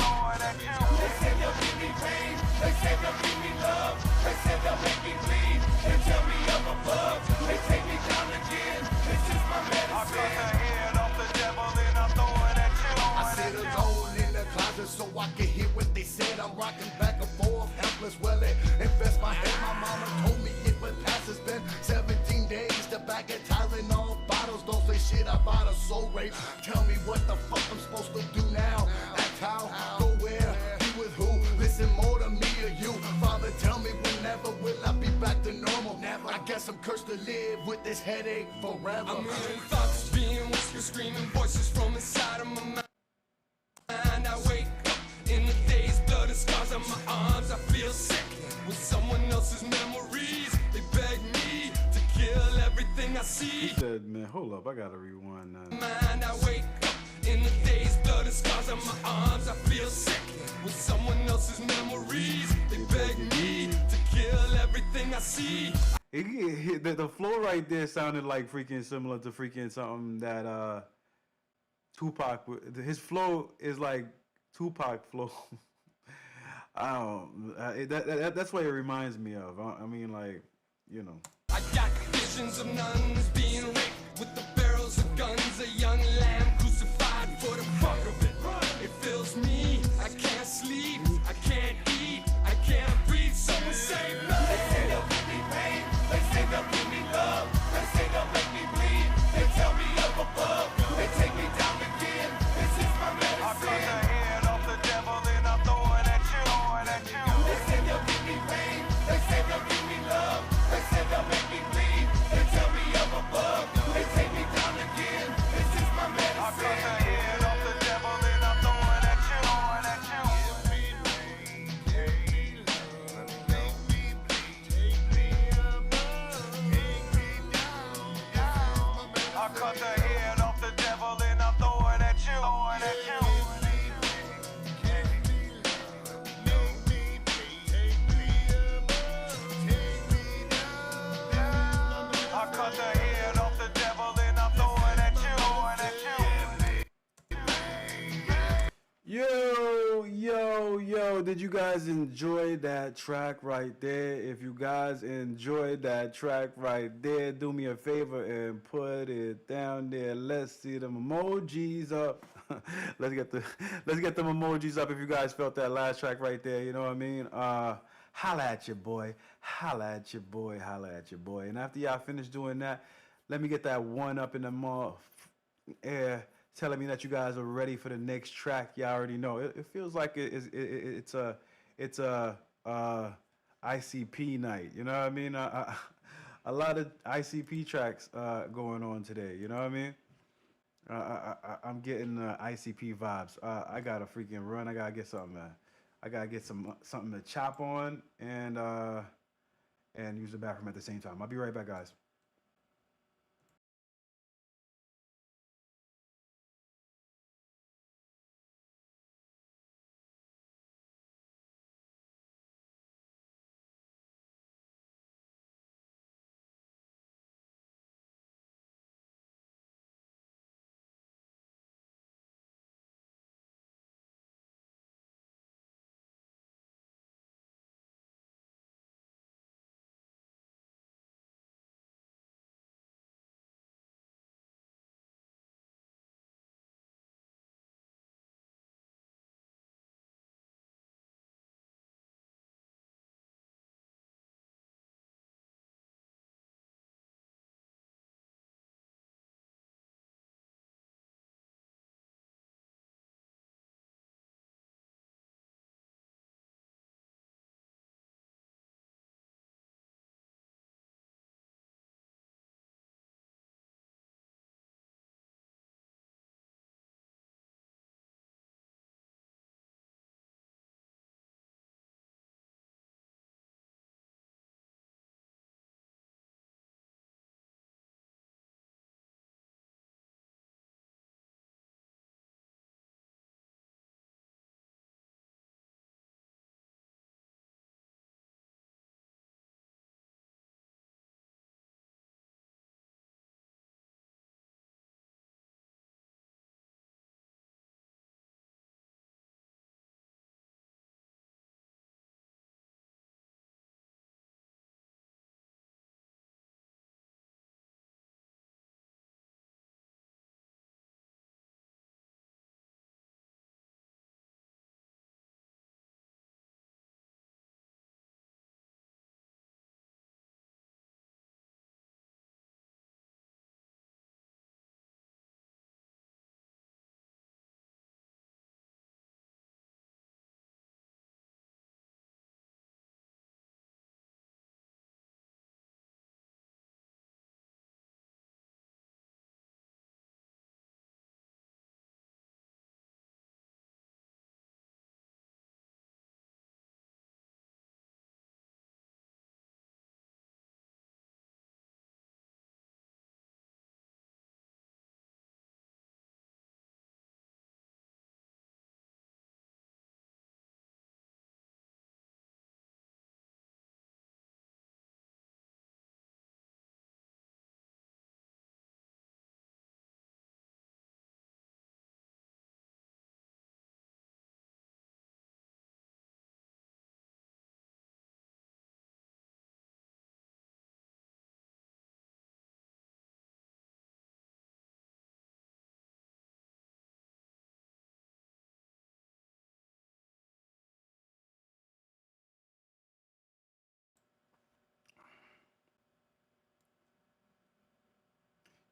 They say they'll give me pain, they say they'll give me love, they say they'll make me bleed, they tell me of a bug, they take me down again, this is my medicine. I cut the head off the devil and I'm throwing at you. I sit alone in the closet so I can hear what they said. I'm rocking back and forth, helpless, well it infests my head. My mama told me it would pass. It's been 17 days to back at Tylenol bottles. Don't say shit about a soul rape. Tell me what the fuck I'm supposed to do now. Act how, go where, be with who. Listen more to me or you. Father, tell me whenever will I be back to normal. Never. I guess I'm cursed to live with this headache forever. I'm hearing thoughts being whispered, screaming voices from inside of my mind. I wake up in the day's blood and scars on my arms. I feel sick with someone else's memories. They beg me to kill everything I see. He said, man, hold up, I gotta rewind that. Mind, I wake up in the day's blood and scars on my arms. I feel sick with someone else's memories. They beg me to kill everything I see. The flow right there sounded like freaking similar to freaking something that Tupac. His flow is like Tupac flow. I don't. That's what it reminds me of. I mean, like, you know. I got visions of nuns being raped with the barrels of guns. A young lamb crucified for the fuck of it. It fills me. I can't sleep. I can't eat. I can't breathe. Someone save me. They say they'll give me pain. They say they'll give me love. They say they'll make me bleed. They tell me up above. They take me down again. This is my medicine. I cut the head off the devil and I'm throwing at you. They say they'll give me pain. They say they'll give me love. They say they'll make me bleed. They tell me up above. They take me Yo, did you guys enjoy that track right there? If you guys enjoyed that track right there, do me a favor and put it down there. Let's see them emojis up. let's get them emojis up if you guys felt that last track right there, you know what I mean? Holla at your boy. Holla at your boy. Holla at your boy. And after y'all finish doing that, let me get that one up in the air telling me that you guys are ready for the next track. Y'all already know. It feels like it's a ICP night. You know what I mean? A lot of ICP tracks going on today. You know what I mean? I'm getting ICP vibes. I gotta freaking run. I gotta get something. I gotta get something to chop on and use the bathroom at the same time. I'll be right back, guys.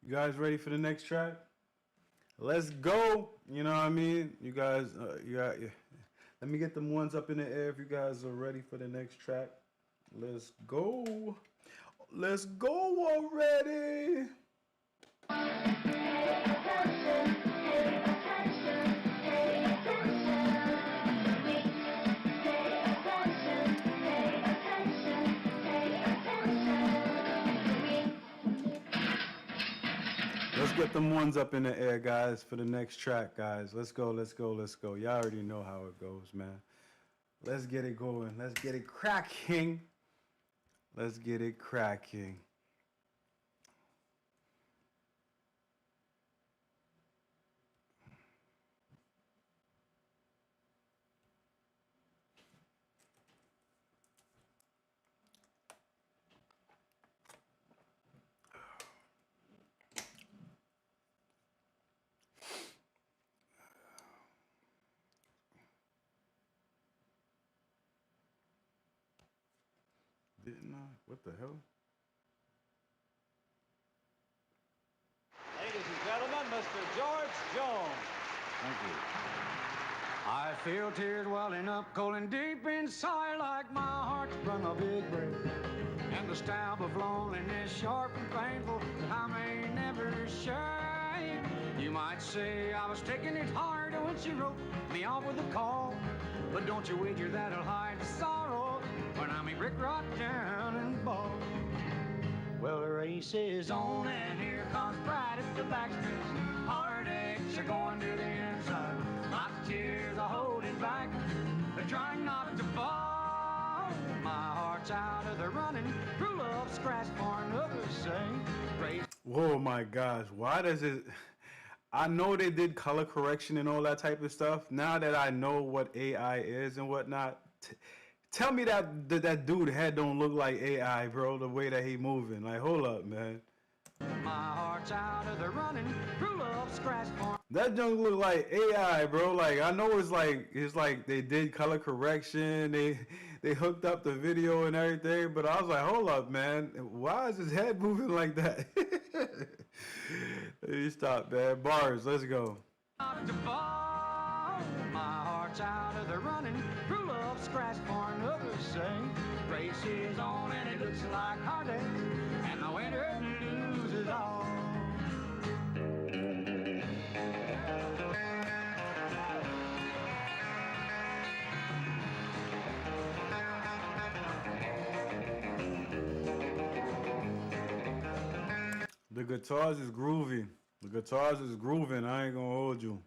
You guys ready for the next track? Let's go. You know what I mean? You guys, yeah. Let me get them ones up in the air if you guys are ready for the next track. Let's go. Let's go already. Let's get them ones up in the air, guys, for the next track, guys. Let's go, let's go, let's go. Y'all already know how it goes, man. Let's get it going. Let's get it cracking. Let's get it cracking. Didn't I? What the hell? Ladies and gentlemen, Mr. George Jones. Thank you. I feel tears welling up, cold and deep inside, like my heart's sprung a big break. And the stab of loneliness, sharp and painful, that I may never shake. You might say I was taking it hard when she wrote me off with a call. But don't you wager that'll hide the sorrow when I'm a brick right down and bald. Well, the race is on, and here comes pride at the backstretch. Heartaches are going to the inside. My tears are holding back. They're trying not to fall. My heart's out of the running. True love scratched for another say. Whoa, my gosh. Why does it... I know they did color correction and all that type of stuff. Now that I know what AI is and whatnot, tell me that dude head don't look like AI, bro, the way that he moving. Like, hold up, man. My heart's out of the running. True love scratched for... That junk look like AI, bro. Like, I know it's like they did color correction. They hooked up the video and everything, but I was like, hold up, man. Why is his head moving like that? You stop, man. Bars, let's go. Not to fall. My heart's out of the running. True love scratched for another say. Race is on and it looks like heartache, and the winner loses all. The guitars is groovy. The guitars is grooving. I ain't gonna hold you.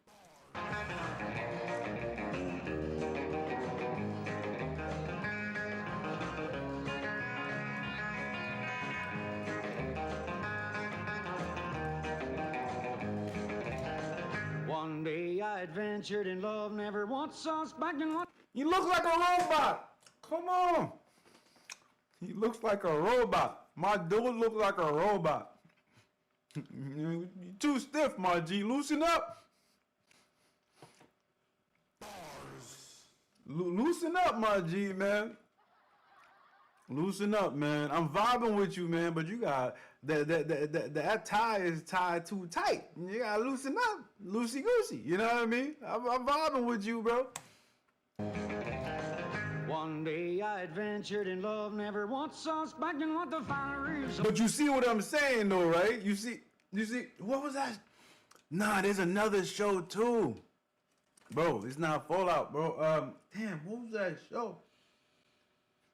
One day I adventured in love, never once suspecting what... You look like a robot. Come on. He looks like a robot. My dude looks like a robot. You're too stiff, my G. Loosen up. Loosen up, my G, man. Loosen up, man. I'm vibing with you, man, but you got that tie is tied too tight. You gotta loosen up, loosey goosey. You know what I mean? I'm vibing with you, bro. One day I adventured in love, never once suspecting what the final reason. But you see what I'm saying, though, right? You see, what was that? Nah, there's another show too, bro. It's not Fallout, bro. Damn, what was that show?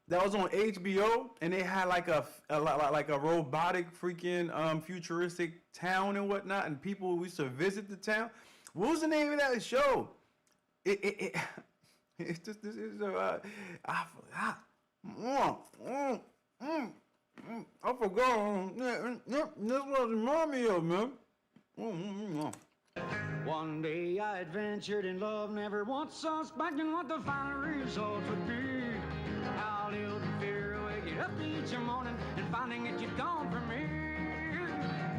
That was on HBO, and they had like a robotic freaking futuristic town and whatnot, and people used to visit the town. What was the name of that show? It's just this is I forgot. I forgot. This was remind me of, man. One day I adventured in love, never once suspecting what the final result would be. How little fear waking up each morning and finding that you've gone from me.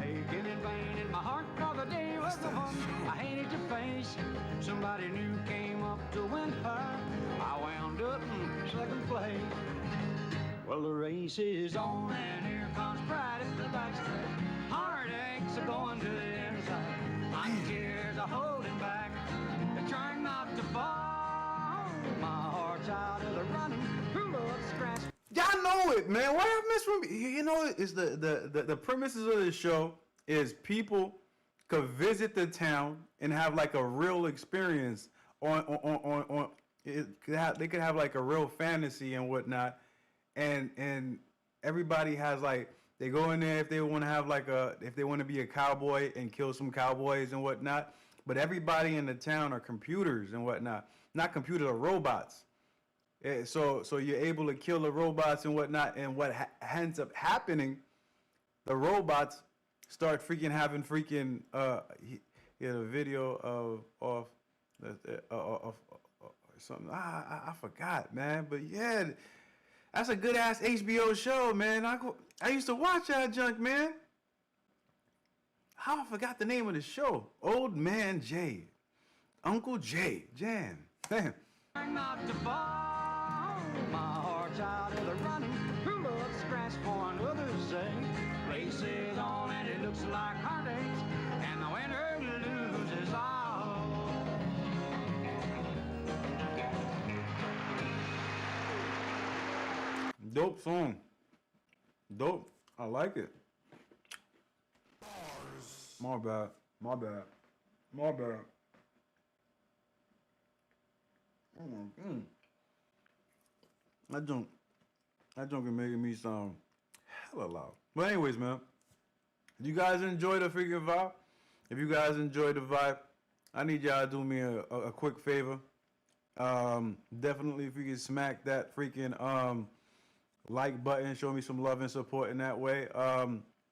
Aching in vain in my heart for the day was the one I hated to face. Somebody new came up to win her. I wound up in second place. Well, the race is on, and here comes pride at the backstretch. Heartaches are going to the inside. My tears are holding back. They're trying not to fall. My heart's out of the running. True love scratch. Y'all know it, man. What I missed from you know is the premises of the show is people could visit the town and have like a real experience on they could have like a real fantasy and whatnot. And everybody has like, they go in there if they want to have like if they want to be a cowboy and kill some cowboys and whatnot. But everybody in the town are computers and whatnot. Not computers, are robots. So you're able to kill the robots and whatnot. And what ends up happening, the robots start freaking having freaking, he had a video of something. I forgot, man. But yeah. That's a good ass HBO show, man. I used to watch that junk, man. How I forgot the name of the show. Old Man Jay. Uncle Jay. Jan. Damn. Not to fall. My heart's out of the running. True love dress for another's sake. Races on and it looks like heartaches, and the winner loses all. Dope song. Dope. I like it. My bad. My bad. My bad. That junk is making me sound hella loud. But anyways, man, you guys enjoy the freaking vibe? If you guys enjoy the vibe, I need y'all to do me a quick favor. Definitely if you can smack that freaking like button, show me some love and support in that way.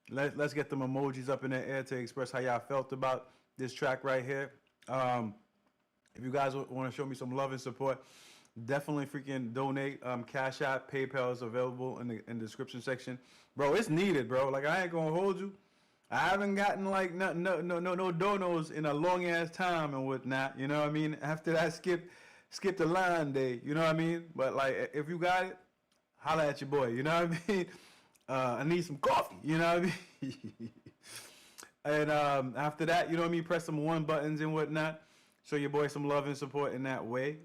Let's get them emojis up in the air to express how y'all felt about this track right here. If you guys want to show me some love and support, definitely freaking donate. Cash App, PayPal is available in the description section. Bro, it's needed, bro. Like, I ain't gonna hold you. I haven't gotten like no donos in a long ass time and whatnot. You know what I mean? After that, skip the line day. You know what I mean? But like, if you got it, holla at your boy. You know what I mean? I need some coffee. You know what I mean? And after that, you know what I mean? Press some one buttons and whatnot. Show your boy some love and support in that way.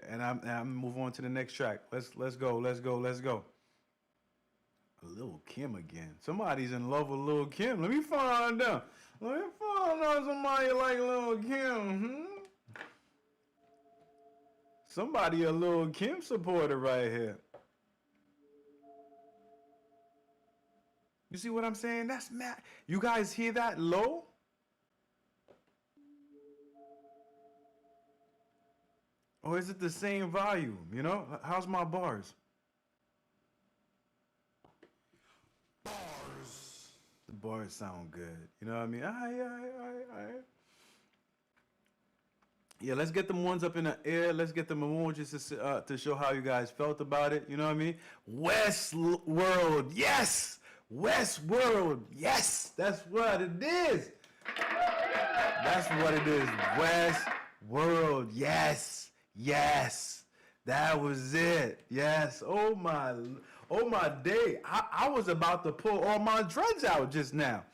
And I'm move on to the next track. Let's go. Lil' Kim again. Somebody's in love with Lil' Kim. Let me find out. Let me find out somebody like Lil' Kim. Somebody a Lil' Kim supporter right here. You see what I'm saying? That's mad. You guys hear that low? Or is it the same volume? You know? How's my bars? The bars sound good. You know what I mean? Alright. Yeah, let's get them ones up in the air. Let's get them emojis to show how you guys felt about it. You know what I mean? Westworld, yes! Westworld, yes! That's what it is. That's what it is. Westworld, yes. Yes. That was it. Yes. Oh my day. I was about to pull all my dreads out just now.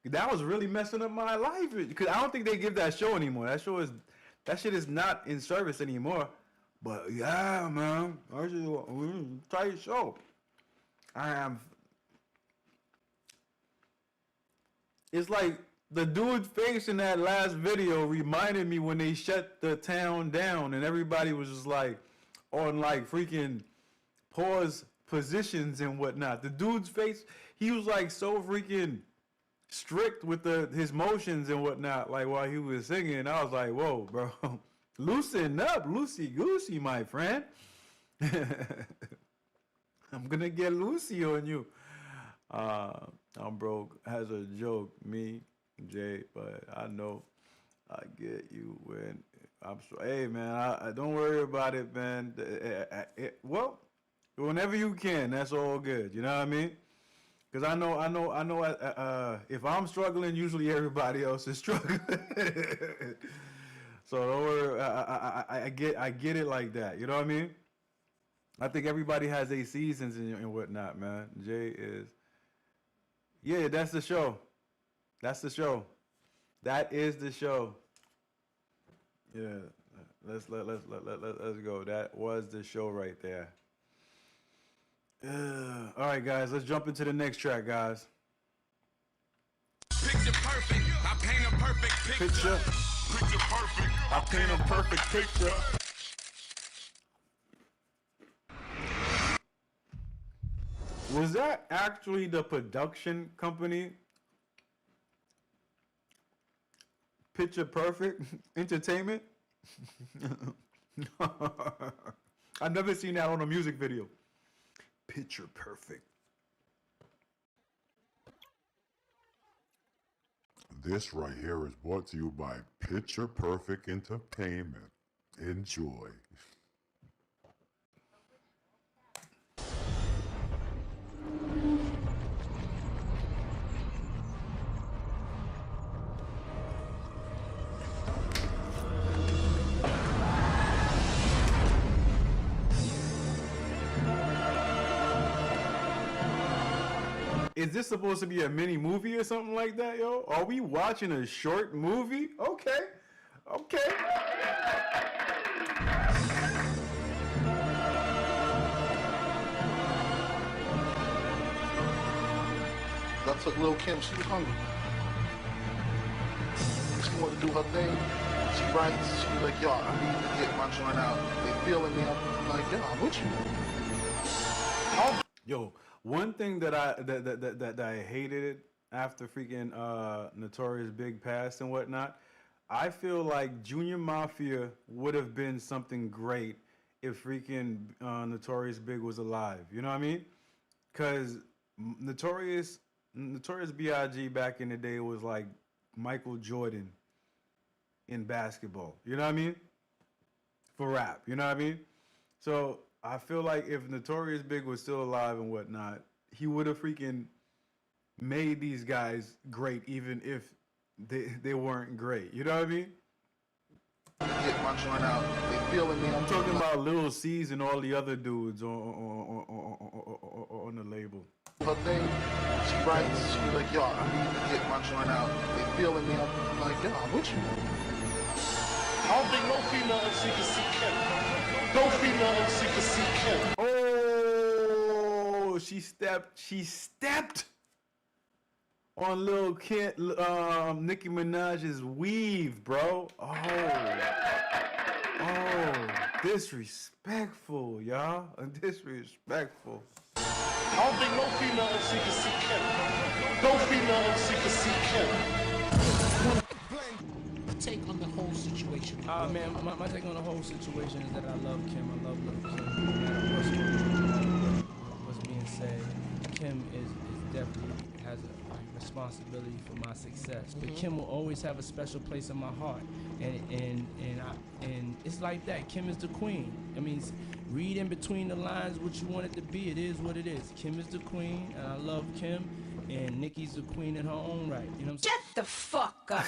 That was really messing up my life. Because I don't think they give that show anymore. That shit is not in service anymore. But yeah, man. Tight show. It's like the dude's face in that last video reminded me when they shut the town down and everybody was just like on like freaking pause positions and whatnot. The dude's face, he was like so freaking strict with his motions and whatnot, like while he was singing. I was like, whoa, bro. Loosen up, loosey goosey, my friend. I'm gonna get Lucy on you. I'm broke has a joke, me, Jay, but I know I get you when I'm so. Hey man, I don't worry about it, man. Well, whenever you can, that's all good. You know what I mean? Because I know. If I'm struggling, usually everybody else is struggling. So don't worry. I get it like that. You know what I mean? I think everybody has their seasons and whatnot, man. Jay is. Yeah, that's the show. That's the show. That is the show. Yeah, let's go. That was the show right there. All right, guys, let's jump into the next track, guys. Picture perfect, I paint a perfect picture. Picture perfect, I paint a perfect picture. Was that actually the production company? Picture Perfect Entertainment? I've never seen that on a music video. Picture Perfect. This right here is brought to you by Picture Perfect Entertainment. Enjoy. Is this supposed to be a mini movie or something like that, yo? Are we watching a short movie? Okay. I took Lil' Kim, she was hungry. She wanted to do her thing. She writes, she was like, yo, I need to get my joint out. They feeling me. I'm like, yo, I'm with you. Yo, one thing that I hated after freaking Notorious Big passed and whatnot, I feel like Junior Mafia would have been something great if freaking Notorious Big was alive. You know what I mean? Because Notorious B.I.G. back in the day was like Michael Jordan in basketball. You know what I mean? For rap. You know what I mean? So I feel like if Notorious Big was still alive and whatnot, he would have freaking made these guys great, even if they weren't great. You know what I mean? Get my joint out. They feeling me. I'm talking about Lil C's and all the other dudes on the label. Her thing, she writes, she was like, yo, I need to get my joint out. They feeling me. I'm like, yo, I'm with you. I don't think no female MC can see Kim. No female MC can see Kim. Oh, she stepped on Lil Kim, Nicki Minaj's weave, bro. Oh, disrespectful, y'all. Disrespectful. I don't think no female MC can see Kim. No female MC can see Kim. Take on the whole situation. Man, my take on the whole situation is that I love Kim. I love Lil' Kim. No matter what's being said, Kim is definitely has a responsibility for my success. But Kim will always have a special place in my heart, and it's like that. Kim is the queen. I mean, read in between the lines what you want it to be. It is what it is. Kim is the queen, and I love Kim. And Nicki's the queen in her own right. You know what I'm saying? Shut the fuck up.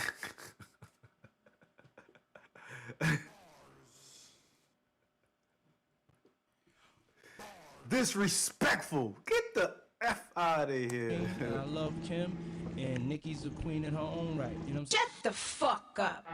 Disrespectful. Get the F out of here. And I love Kim, and Nicki's the queen in her own right. You know what I'm saying? Shut the fuck up.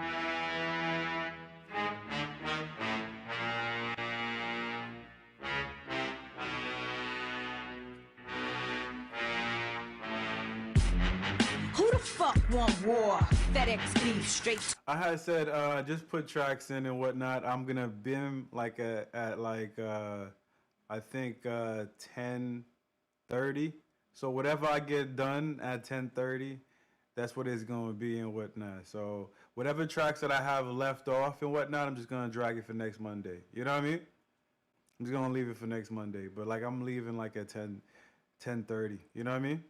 Who the fuck want war? FedEx beef straight. I had said just put tracks in and whatnot. I'm gonna bim like at I think 10:30. So whatever I get done at 10:30, that's what it's gonna be and whatnot. So whatever tracks that I have left off and whatnot, I'm just gonna drag it for next Monday. You know what I mean? I'm just gonna leave it for next Monday. But like I'm leaving like at 10:30. You know what I mean?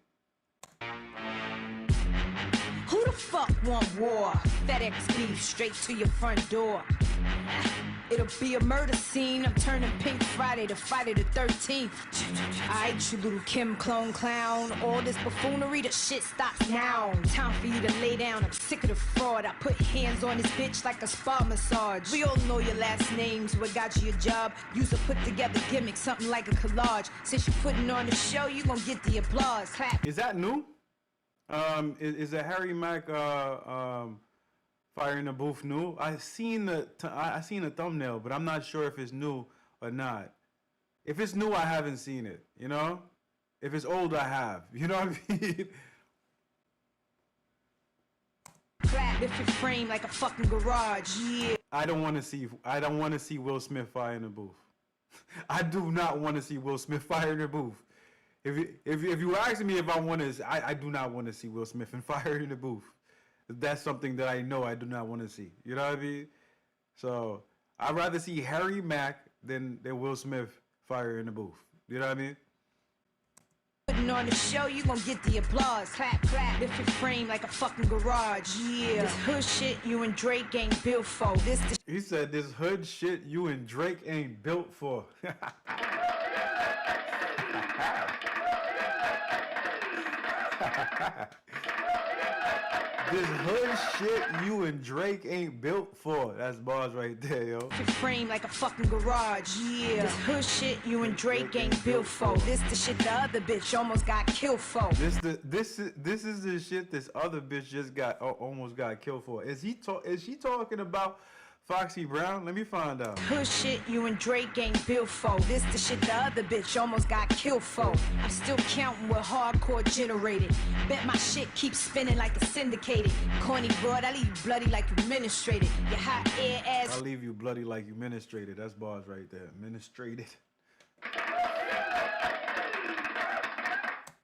Who the fuck want war? FedEx beef straight to your front door. It'll be a murder scene. I'm turning Pink Friday to Friday the 13th. Alright, you little Kim clone clown. All this buffoonery, the shit stops now. Time for you to lay down. I'm sick of the fraud. I put hands on this bitch like a spa massage. We all know your last names. What got you your job? Use a put together gimmick, something like a collage. Since you're putting on the show, you gon' get the applause. Clap. Is that new? Is a Harry Mack Fire in the Booth new? I seen a thumbnail, but I'm not sure if it's new or not. If it's new, I haven't seen it. You know, if it's old, I have. You know what I mean? Clap if it frame like a fucking garage. Yeah. I don't want to see Will Smith fire in the booth. I do not want to see Will Smith fire in the booth. If you ask me if I want to, I do not want to see Will Smith and fire in the booth. That's something that I know I do not want to see. You know what I mean? So I'd rather see Harry Mack than Will Smith fire in the booth. You know what I mean? Putting on the show, you gon' get the applause. Clap, clap, if it frame like a fucking garage. Yeah. This hood shit you and Drake ain't built for. He said this hood shit you and Drake ain't built for. This hood shit you and Drake ain't built for. That's bars right there, yo. Your frame like a fucking garage. Yeah. This hood shit you and Drake ain't built for. This the shit the other bitch almost got killed for. This is the shit this other bitch just got almost got killed for. Is she talking about Foxy Brown? Let me find out. Hood shit you and Drake ain't built for. This the shit the other bitch almost got killed for. I'm still counting what hardcore generated. Bet my shit keeps spinning like it's syndicated. Corny broad, I leave you bloody like you ministrated. Your hot air ass. I'll leave you bloody like you ministrated. That's bars right there. Ministrated.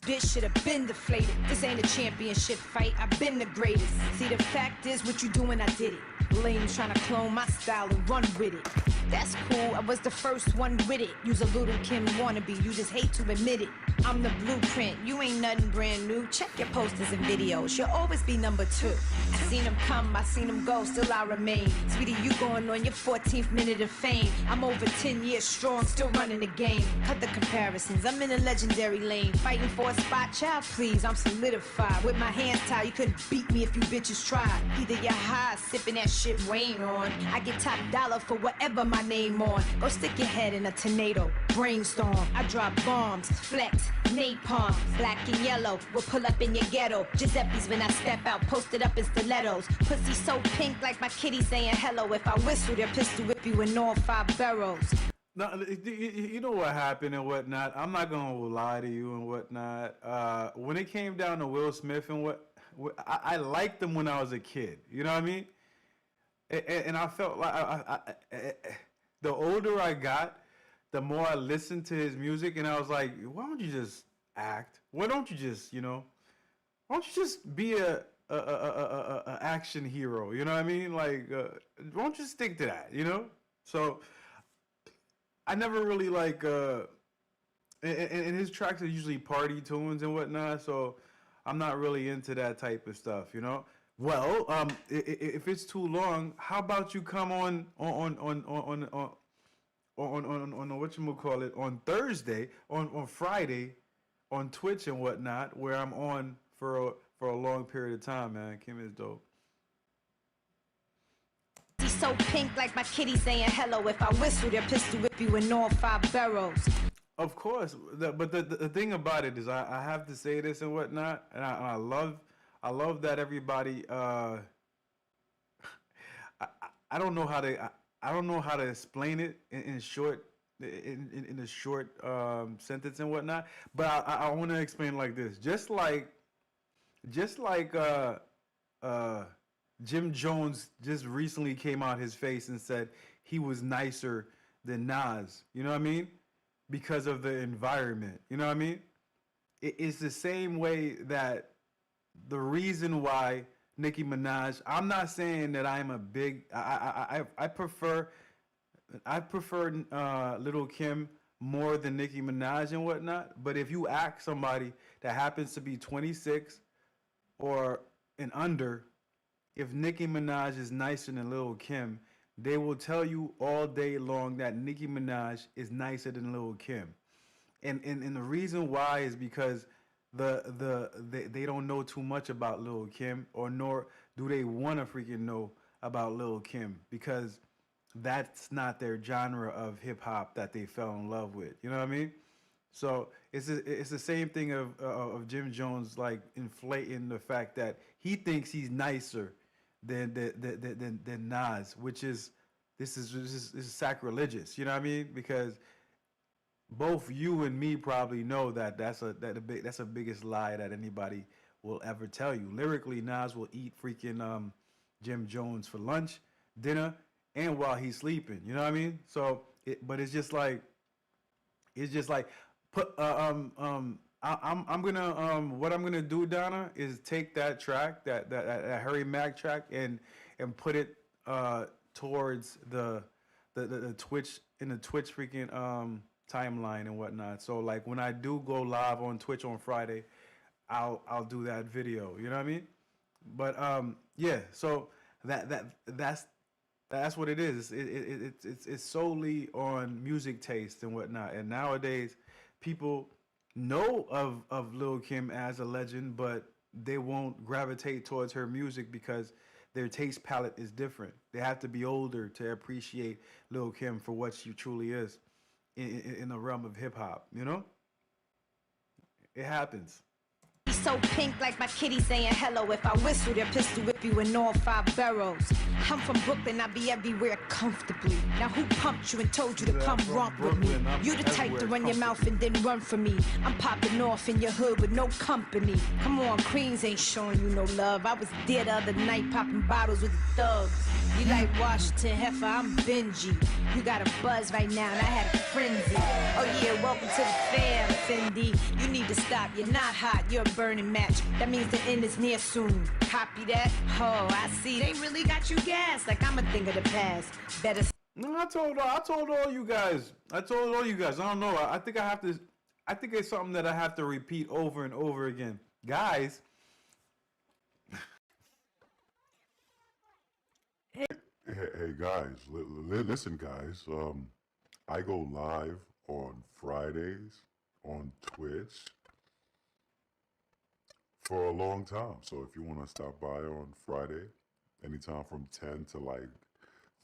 Bitch should have been deflated. This ain't a championship fight. I've been the greatest. See, the fact is, what you doing, I did it. Lames trying to clone my style and run with it. That's cool, I was the first one with it. You's a little Kim wannabe, you just hate to admit it. I'm the blueprint, you ain't nothing brand new. Check your posters and videos, you'll always be number 2. I seen them come, I seen them go, still I remain. Sweetie, you going on your 14th minute of fame. I'm over 10 years strong, still running the game. Cut the comparisons, I'm in a legendary lane. Fighting for a spot, child, please, I'm solidified. With my hands tied, you couldn't beat me if you bitches tried. Either you're high, sipping that shit weighing on. I get top dollar for whatever my name on. Go stick your head in a tornado, brainstorm. I drop bombs, flex, napalm, black and yellow. We'll pull up in your ghetto. Giuseppe's when I step out, posted up in stilettos. Pussy so pink like my kitty saying hello. If I whistle, their pistol whip you in all 5 barrels. No, you know what happened and whatnot. I'm not gonna lie to you and whatnot. When it came down to Will Smith and I liked him when I was a kid. You know what I mean? And I felt like the older I got, the more I listened to his music, and I was like, why don't you just act? Why don't you just, why don't you just be a action hero? You know what I mean? Like, why don't you stick to that? So I never really and his tracks are usually party tunes and whatnot. So I'm not really into that type of stuff. Well, if it's too long, how about you come on whatchamacallit, on Thursday, on Friday, on Twitch and whatnot, where I'm on for a long period of time, man. Kim is dope. He's so pink like my kitty saying hello. If I whistle, their pistol whip you in all 5 barrels. Of course, but the thing about it is, I have to say this and whatnot, and I love that everybody. I don't know how to explain it in short, in a short sentence and whatnot. But I want to explain like this: just like Jim Jones just recently came out his face and said he was nicer than Nas. You know what I mean? Because of the environment. You know what I mean? It's the same way that. The reason why Nicki Minaj, I'm not saying that I'm a big, I prefer Lil' Kim more than Nicki Minaj and whatnot. But if you ask somebody that happens to be 26 or and under, if Nicki Minaj is nicer than Lil' Kim, they will tell you all day long that Nicki Minaj is nicer than Lil' Kim. And the reason why is because they don't know too much about Lil' Kim, or nor do they want to freaking know about Lil' Kim, because that's not their genre of hip hop that they fell in love with. You know what I mean? So it's the same thing of Jim Jones like inflating the fact that he thinks he's nicer than Nas, which is this is sacrilegious. You know what I mean? Because both you and me probably know that that's the biggest lie that anybody will ever tell you. Lyrically, Nas will eat freaking Jim Jones for lunch, dinner, and while he's sleeping. You know what I mean? So, but it's just like put I'm gonna what I'm gonna do, Donna, is take that track, that Harry Mack track, and put it towards the Twitch, in the Twitch freaking timeline and whatnot. So like when I do go live on Twitch on Friday, I'll do that video. You know what I mean? But yeah. So that's what it is. It's solely on music taste and whatnot. And nowadays, people know of Lil' Kim as a legend, but they won't gravitate towards her music because their taste palette is different. They have to be older to appreciate Lil Kim for what she truly is in the realm of hip hop. You know, it happens. He's so pink like my kitty saying hello. If I whistle, their pistol whip you in all 5 barrels. I'm from Brooklyn, I be everywhere comfortably. Now who pumped you and told you to come romp with me? You the type to run your mouth and then run from me. I'm popping off in your hood with no company. Come on, Queens ain't showing you no love. I was there the other night popping bottles with the thugs. You like Washington Heifer, I'm Benji. You got a buzz right now and I had a frenzy. Oh yeah, welcome to the fam, Fendi. You need to stop, you're not hot, you're a burning match. That means the end is near soon. Copy that? Oh, I see. They really got you gassed like I'm a thing of the past. Better. No, I told all you guys. I don't know. I think I have to. I think it's something that I have to repeat over and over again, guys. Hey guys, listen guys. I go live on Fridays on Twitch for a long time. So if you want to stop by on Friday, anytime from 10 to like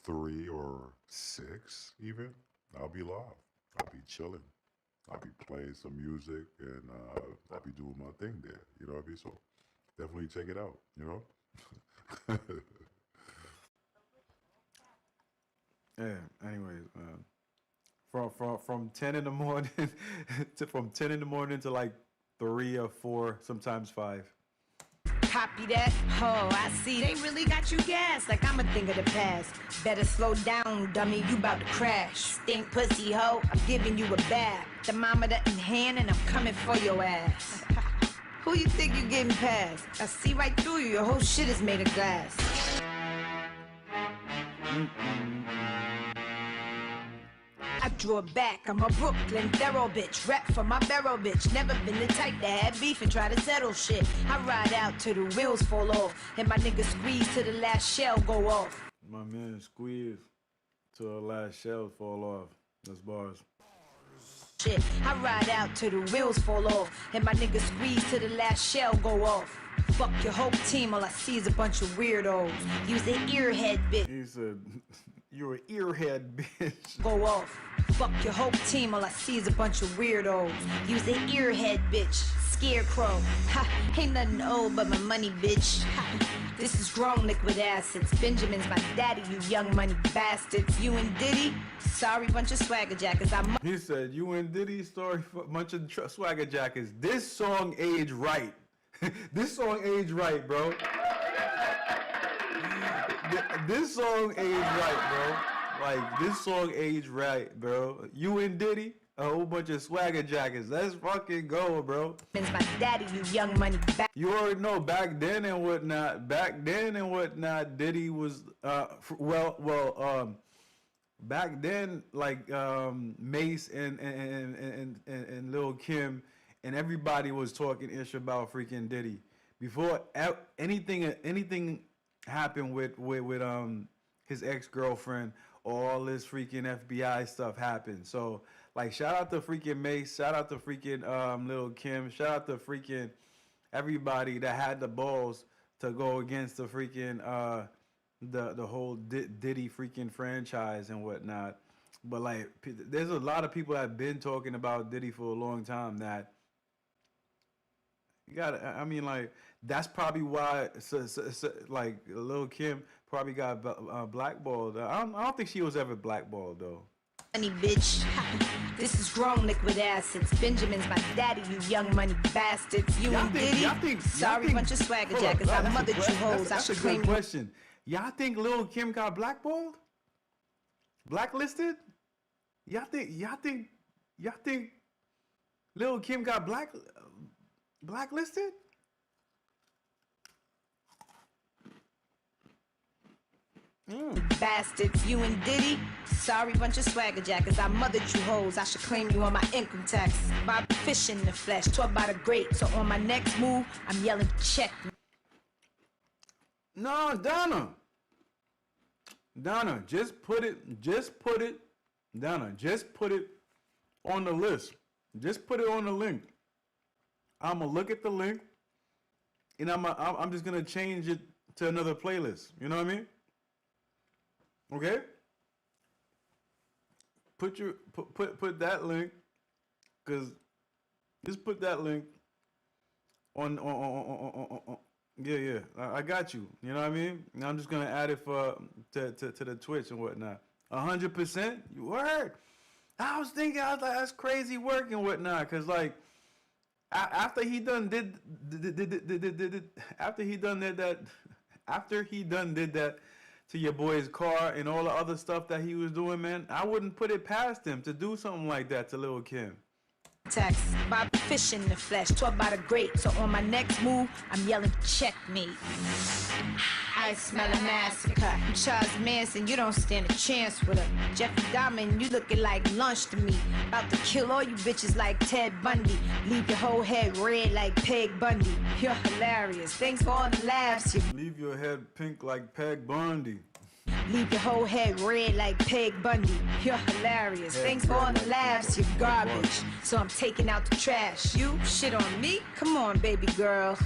3 or 6 even, I'll be live. I'll be chilling. I'll be playing some music and I'll be doing my thing there. You know what I mean? So definitely check it out, you know? Yeah, anyways, from 10 in the morning from 10 in the morning to like 3 or 4, sometimes 5. Copy that? Oh, I see. They really got you gassed like I'm a thing of the past. Better slow down, dummy. You about to crash. Stink pussy hoe. I'm giving you a bath. Thermometer in hand and I'm coming for your ass. Who you think you getting past? I see right through you. Your whole shit is made of glass. I draw back, I'm a Brooklyn thorough bitch. Rap for my barrel bitch. Never been the type to have beef and try to settle shit. I ride out till the wheels fall off, and my niggas squeeze till the last shell go off. My man squeeze till the last shell fall off. That's bars. Shit, I ride out till the wheels fall off, and my niggas squeeze till the last shell go off. Fuck your whole team, all I see is a bunch of weirdos. Use an earhead bitch. He said, you're an earhead bitch. Go off. Fuck your whole team, all I see is a bunch of weirdos. Use an earhead bitch. Scarecrow. Ha, ain't nothing old but my money, bitch. Ha, this is grown liquid assets. Benjamin's my daddy, you young money bastards. You and Diddy? Sorry, bunch of swagger jackets. He said, you and Diddy, sorry, bunch of swagger jackets. This song aged right. This song aged right, bro. This song aged right, bro. Like, this song aged right, bro. You and Diddy, a whole bunch of swagger jackets. Let's fucking go, bro. It's my daddy, you young money. You already know back then and whatnot. Diddy was, back then, like, Mace and Lil Kim and everybody was talking ish about freaking Diddy. Before anything happened with his ex-girlfriend, all this freaking FBI stuff happened. So like, shout out to freaking Mace, shout out to freaking Lil Kim, shout out to freaking everybody that had the balls to go against the freaking the whole Diddy freaking franchise and whatnot. But like, there's a lot of people that have been talking about Diddy for a long time that you gotta, I mean, like, that's probably why, like, Lil Kim probably got blackballed. I don't think she was ever blackballed, though. Money, bitch. This is grown liquid assets. Benjamin's my daddy, you young money bastards. You and Diddy? Sorry, bunch of swagger jackets. I mothered you hoes. That's a good question. Y'all think Lil Kim got blackballed? Blacklisted? Y'all think Lil Kim got blacklisted? Bastards, you and Diddy? Sorry, bunch of swagger jackets. I mothered you hoes. I should claim you on my income tax. By fish in the flesh, taught by the great. So on my next move, I'm yelling check. No, Donna, just put it on the list. Just put it on the link. I'ma look at the link and I'm just gonna change it to another playlist. You know what I mean? Okay. Put that link, cause just put that link on yeah. I got you. You know what I mean? And I'm just gonna add it to the Twitch and whatnot. 100%. You heard? I was like, that's crazy work and whatnot, cause like after he done did that to your boy's car and all the other stuff that he was doing, man, I wouldn't put it past him to do something like that to Lil' Kim. Text by fish in the flesh, talk about a great. So on my next move, I'm yelling checkmate. I smell a massacre. I'm Charles Manson, you don't stand a chance with her. Jeffrey Dahmer, you looking like lunch to me. About to kill all you bitches like Ted Bundy. Leave your whole head red like Peg Bundy. You're hilarious. Thanks for all the laughs. Leave your head pink like Peg Bundy. Leave your whole head red like Peg Bundy. You're hilarious. Thanks for all the laughs, you're garbage. So I'm taking out the trash. You shit on me? Come on, baby girl.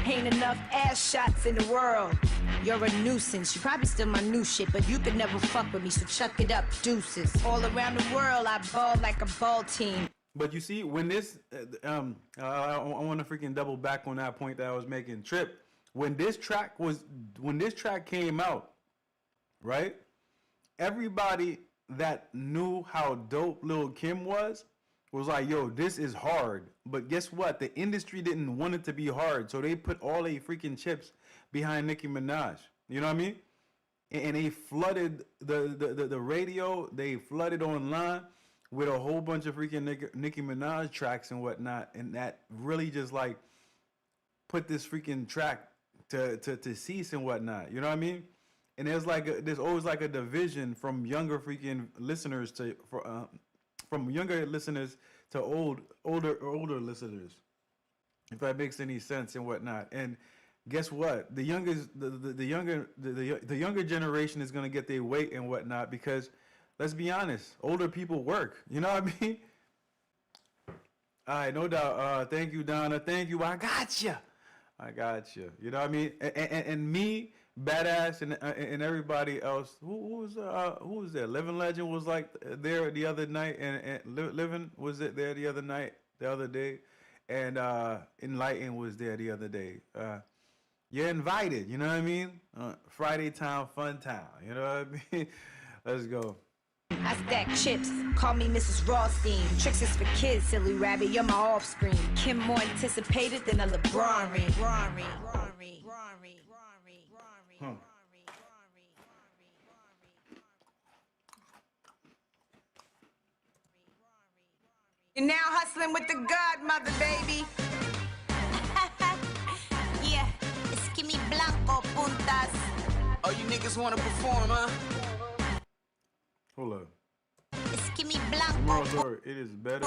Ain't enough ass shots in the world. You're a nuisance. You probably still my new shit, but you could never fuck with me, so chuck it up, deuces. All around the world, I ball like a ball team. But you see, when this, I want to freaking double back on that point that I was making. Trip, when this track came out, right? Everybody that knew how dope Lil' Kim was like, yo, this is hard. But guess what? The industry didn't want it to be hard, so they put all their freaking chips behind Nicki Minaj. You know what I mean? And they flooded the radio. They flooded online with a whole bunch of freaking Nicki Minaj tracks and whatnot. And that really just like put this freaking track to cease and whatnot. You know what I mean? And there's always like a division from younger freaking listeners from younger listeners to older listeners, if that makes any sense and whatnot. And guess what? The younger generation is gonna get their weight and whatnot, because let's be honest, older people work. You know what I mean? All right, no doubt. Thank you, Donna. Thank you. I got you. You know what I mean? And me, Badass, and everybody else. Who was there? Living Legend was like there the other night, and Living was it there the other day, and Enlighten was there the other day. You're invited. You know what I mean? Friday Town, Fun Town. You know what I mean? Let's go. I stack chips, call me Mrs. Rothstein. Tricks is for kids, silly rabbit, you're my offspring. Kim more anticipated than a LeBron ring. You're now hustling with the godmother, baby. Yeah, it's Kimmy Blanco, puntas. Oh, you niggas wanna perform, huh? Hold up. It's Kimmy Blanco. It is better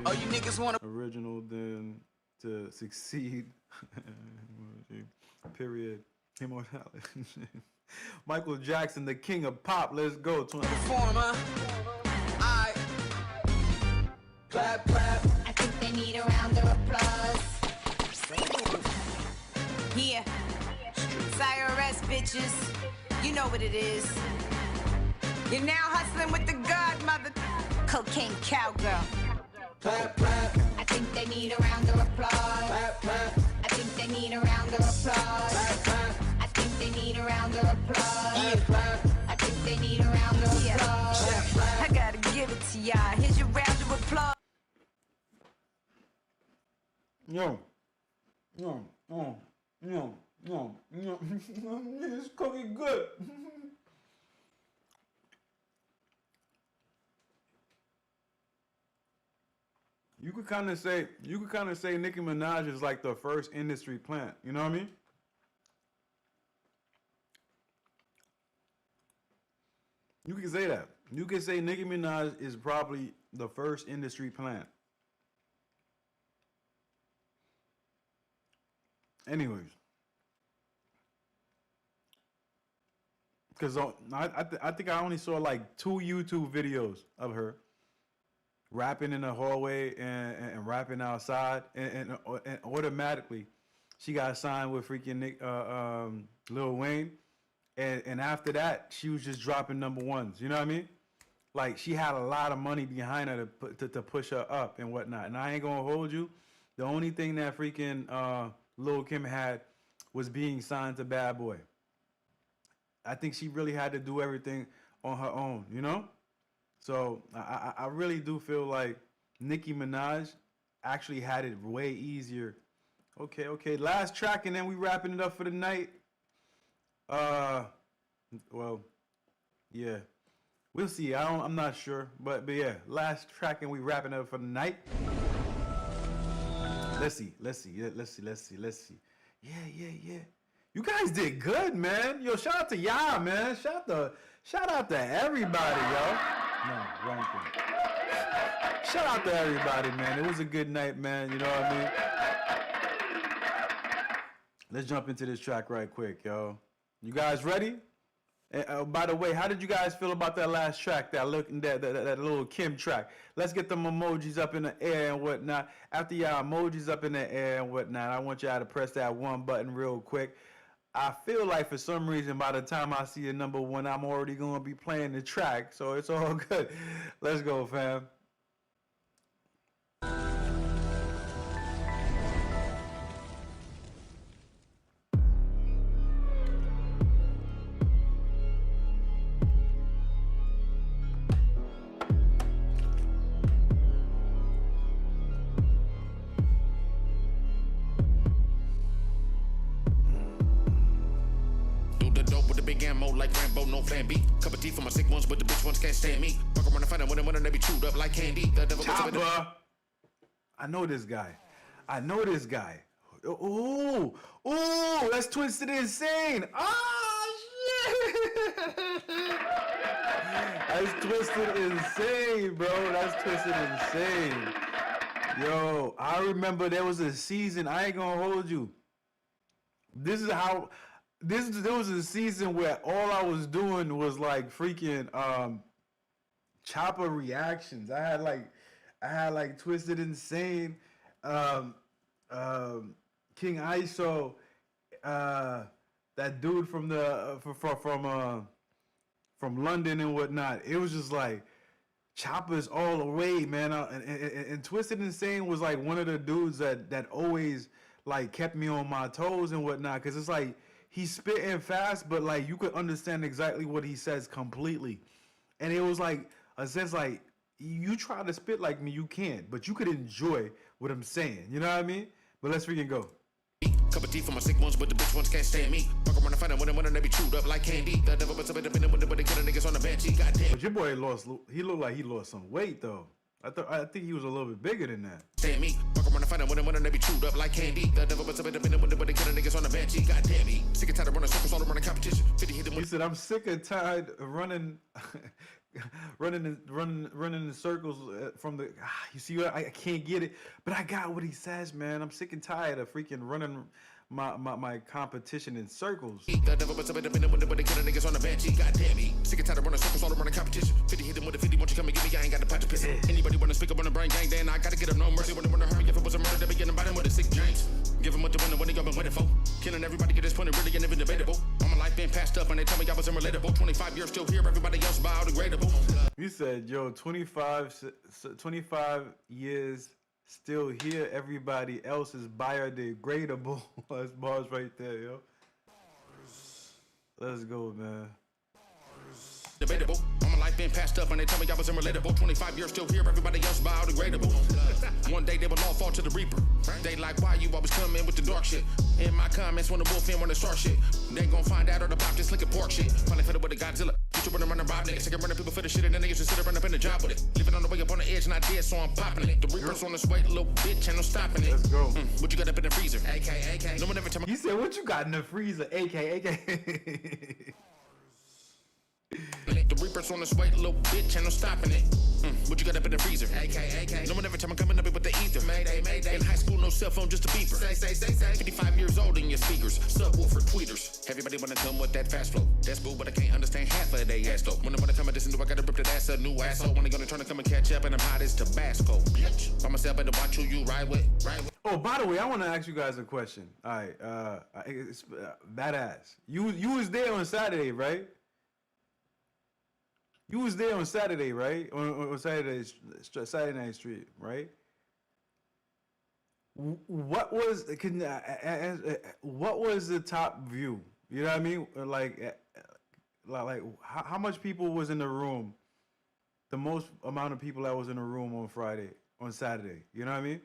oh, you niggas wanna original than to succeed. Period. Immortality. Michael Jackson, the king of pop. Let's go. Perform, huh? Aight. Clap, clap. I think they need a round of applause. Yeah. IRS bitches. You know what it is. You're now hustling with the godmother. Cocaine cowgirl. Clap, clap. I think they need a round of applause. Clap, clap. I think they need a round of applause. Clap, clap. I think they need a round of applause. Yeah, clap. I think they need a round of applause. Clap, clap. I gotta give it to y'all. Here's your round of applause. It's cooking good. You could kind of say Nicki Minaj is like the first industry plant. You know what I mean? You can say that. You can say Nicki Minaj is probably the first industry plant. Anyways, because I think I only saw like 2 YouTube videos of her rapping in the hallway and rapping outside, and automatically she got signed with freaking Lil Wayne, and after that, she was just dropping number ones. You know what I mean? Like, she had a lot of money behind her to push her up and whatnot. And I ain't gonna hold you. The only thing that freaking Lil Kim had was being signed to Bad Boy. I think she really had to do everything on her own, you know? So I really do feel like Nicki Minaj actually had it way easier. Okay. Last track, and then we wrapping it up for the night. Well, yeah. We'll see. I'm not sure, but yeah. Last track, and we wrapping it up for the night. Let's see. Yeah. You guys did good, man. Yo, shout out to y'all, man. Shout out to everybody, yo. No, wrong thing. Shout out to everybody, man. It was a good night, man. You know what I mean? Let's jump into this track right quick, yo. You guys ready? By the way, how did you guys feel about that last track, that little Kim track? Let's get them emojis up in the air and whatnot. After y'all emojis up in the air and whatnot, I want y'all to press that one button real quick. I feel like for some reason by the time I see a number one, I'm already going to be playing the track, so it's all good. Let's go, fam. Like Rambo, no plan B. Cup of tea for my sick ones, but the bitch ones can't stand me. Fuck around and find out when they be chewed up like candy. Chopper. I know this guy. Ooh, that's Twisted Insane. Oh, shit. That's Twisted Insane, bro. That's Twisted Insane. Yo, I remember there was a season, I ain't gonna hold you. There was a season where all I was doing was like freaking Chopper reactions. I had like Twisted Insane, King ISO, that dude from from London and whatnot. It was just like Chopper's all the way, man. And Twisted Insane was like one of the dudes that always like kept me on my toes and whatnot, because it's like he's spitting fast, but like you could understand exactly what he says completely. And it was like a sense like, you try to spit like me, you can't, but you could enjoy what I'm saying. You know what I mean? But let's freaking go. Cup of tea for my sick ones, but the bitch ones can't stand me. Fuck around and find out when they be chewed up like candy. The devil puts up in the window, but they kill the niggas on the bench. Goddamn. But your boy he looked like he lost some weight though. I think he was a little bit bigger than that. Stand me. Fuck around and find out when they be chewed up like candy. The devil puts up in the window, but they kill the niggas on the bench. Goddamn me. Sick and tired of running circles all around the competition. 50 hit them. He said, I'm sick and tired of running in circles from the. You see, I can't get it, but I got what he says, man. I'm sick and tired of freaking running my competition in circles. The devil puts up in the window, but they kill the niggas on the bench. Goddamn me. Sick and tired of running circles all around the competition. 50 hit them with a 50. Won't you come and get me? I ain't got the pot to piss. Anybody wanna speak up on the brain gang? Then I gotta get up no mercy. When they wanna hurry, if it was a murder, they be getting by them with a sick James. Give them what the winner when they all been waiting for. Killing everybody at this point, it really ain't even debatable. All my life been passed up, and they tell me I was unrelatable. 25 years still here, everybody else biodegradable. You said, yo, 25 years still here, everybody else is biodegradable. That's bars right there, yo. Let's go, man. Debatable. All my life been passed up, and they tell me I was unrelatable. 25 years still here, everybody else biodegradable. One day they will all fall to the reaper. They like, why you always come in with the dark shit? In my comments, when the wolf in, when the start shit. They gon' find out or the pop just looking pork shit. Finally fed up with a Godzilla. You running around and rob niggas. Second running people for the shit, and then niggas just sit around up in the job with it. Living on the way up on the edge, and I did, so I'm popping it. The reaper's on this way, little bitch, and I'm stopping it. Let's go. What you got up in the freezer? AK. No one ever tell me. You said, what you got in the freezer? AK. The reaper's on this way, little bitch, and I'm stopping it. What you got up in the freezer? AK. No one ever time I'm coming up with the ether. Mayday. In high school, no cell phone, just a beeper. Say. 55 years old in your speakers. Subwoofer tweeters. Everybody wanna come with that fast flow. That's boo, but I can't understand half of they ass though. When I wanna come and listen to, I gotta rip that ass a new asshole. When they gonna try to come and catch up, and I'm hot as Tabasco. Bitch. By myself, better watch who you ride with. Oh, by the way, I want to ask you guys a question. All right, it's badass. You was there on Saturday, right? You was there on Saturday, right? On Saturday Night Street, right? What was what was the top view? You know what I mean? Like how much people was in the room? The most amount of people that was in the room on Saturday. You know what I mean?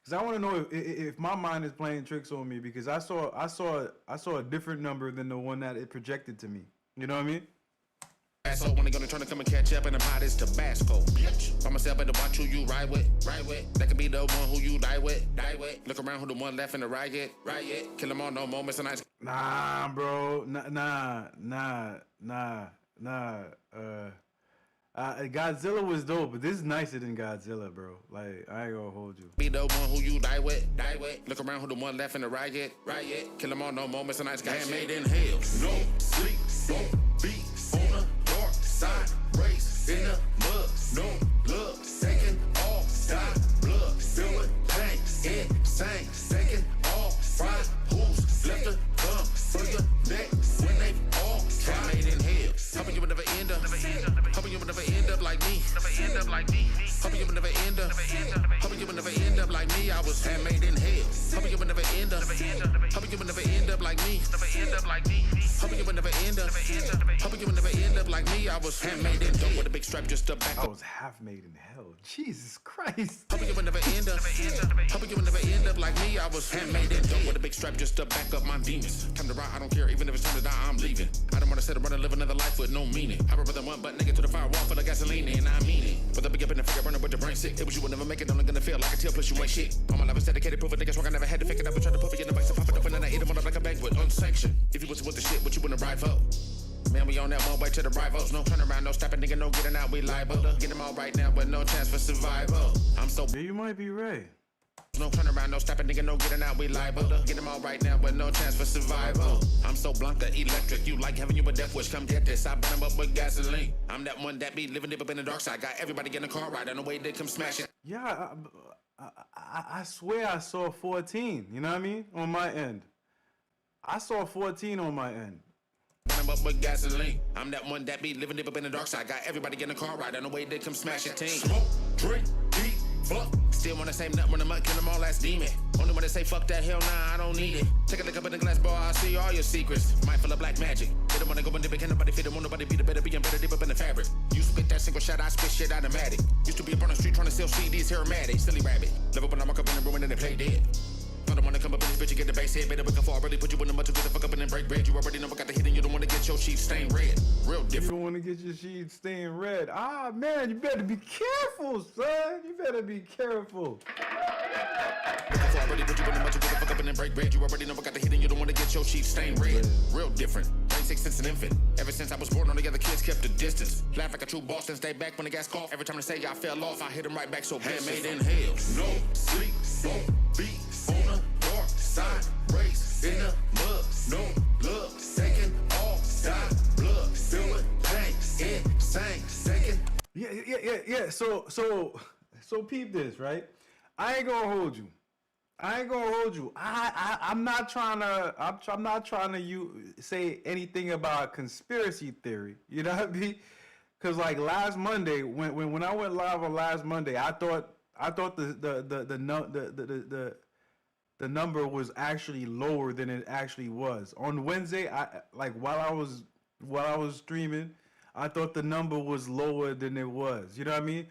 Because I want to know if my mind is playing tricks on me, because I saw a different number than the one that it projected to me. You know what I mean? So when they gonna turn to come and catch up and I'm hot as Tabasco. By myself and to watch who you ride with. That could be the one who you die with. Look around who the one left in the riot. Kill them all, no moments and nights. Nah, bro. Nah. Godzilla was dope, but this is nicer than Godzilla, bro. Like, I ain't gonna hold you. Be the one who you die with. Look around who the one left in the riot. Kill them all, no moments and nights. Handmade in hell. No sleep, won't be on the dark side. Race in the mud. No blood. Second off. Die blood. Filled with pain. Insane. Second off. Fried. Who's left the gum for your neck when they all handmade in hell. Hoping you would never end up. Hoping you would never end up like me. Hoping you would never end up. Hoping you would never end up like me. I was handmade in hell. Hoping you would never end up. Hoping you would never end up like me. Hoping you would never end up. Hoping you would never end up like me. I was handmade in dope with a big strap just to back up. I was half made in hell. Jesus Christ. Hoping you would never end up. Hoping you would never end up like me. I was handmade in dope with a big strap just to back up my demons. Time to ride, I don't care. Even if it's time to die, I'm leaving. I don't want to sit around and live another life with no meaning. I rather than one butt naked to the firewall full of gasoline, and I mean it. But they'll be up in the figure burner with the brain sick. It was you would never make it, only gonna feel like a tail, plus you ain't shit. All my life is dedicated, proof of niggas wrong. I never had to fake it up and try to put it in the bites and pop it up and then I eat them all up like a banquet, unsanctioned. If you was with the shit, what you wouldn't ride for? Man, we on that one way to the rivals. No turn around, no stopping, nigga, no getting out, we liable. Get them all right now, but no chance for survival. I'm so. Yeah, you might be right. No turn around, no stopping, nigga, no getting out, we liable. Get them all right now, but no chance for survival. I'm so Blanca electric, you like having you a death wish, come get this. I burn them up with gasoline. I'm that one that be living deep up in the dark side. Got everybody in the car ride on the way they come smash it. Yeah, I swear I saw 14, you know what I mean? On my end. I saw 14 on my end. I'm up with gasoline. I'm that one that be living deep up in the dark side. Got everybody in the car ride on the way they come smash it. Team. Smoke, drink, eat, fuck. Still want the same nut, run them up, kill them all, that's demon. Only one that say fuck that, hell nah, I don't need it. Take a look up in the glass, boy, I see all your secrets. Might full of black magic. They don't wanna go and dip it, can't nobody fit it, won't nobody beat it, better be better deep up in the fabric. You spit that single shot, I spit shit automatic. Used to be up on the street trying to sell CDs, aromatic, silly rabbit. Live up when I walk up in the room and then they play dead. I don't wanna come up in this bitch and get the bass hit. Better looking for already put you in the mud to get the fuck up and then break bread. You already know I got the hit and you don't wanna get your sheets stained red. Real different. You don't wanna get your sheets stained red. Ah, man, you better be careful, son. You better be careful. Looking for already put you in the mud to get the fuck up and then break bread. You already know I got the hit and you don't wanna get your sheets stained red. Real different. Brain sick since an infant. Ever since I was born, all the other kids kept a distance. Laugh like a true boss and stay back when the gas cough. Every time they say I fell off, I hit them right back. So handmade in hell. No sleep, won't be on the dark side. Race in the mud. No blood. Second off. Die blood. Filled with pain. Insane. Second. Yeah. So peep this, right? I ain't gonna hold you. I'm not trying to say anything about conspiracy theory. You know what I mean? Cause like last Monday, when I went live on last Monday, I thought the number was actually lower than it actually was. On Wednesday, while I was streaming, I thought the number was lower than it was. You know what I mean?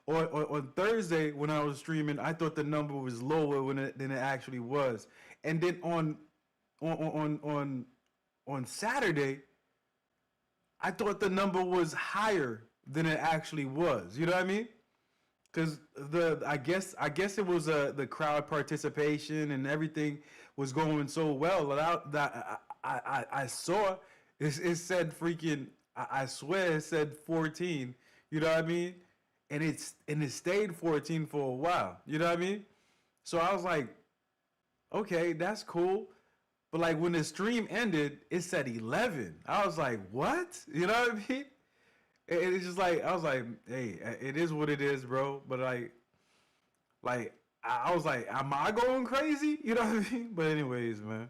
On Thursday when I was streaming, I thought the number was lower than it actually was. And then on Saturday, I thought the number was higher than it actually was. You know what I mean? Because I guess it was the crowd participation and everything was going so well that I saw it said freaking, I swear it said 14. You know what I mean? And it stayed 14 for a while. You know what I mean? So I was like, okay, that's cool. But like when the stream ended, it said 11. I was like, what? You know what I mean? It's just like, I was like, hey, it is what it is, bro. But like, Like, I was like, am I going crazy? You know what I mean? But anyways, man.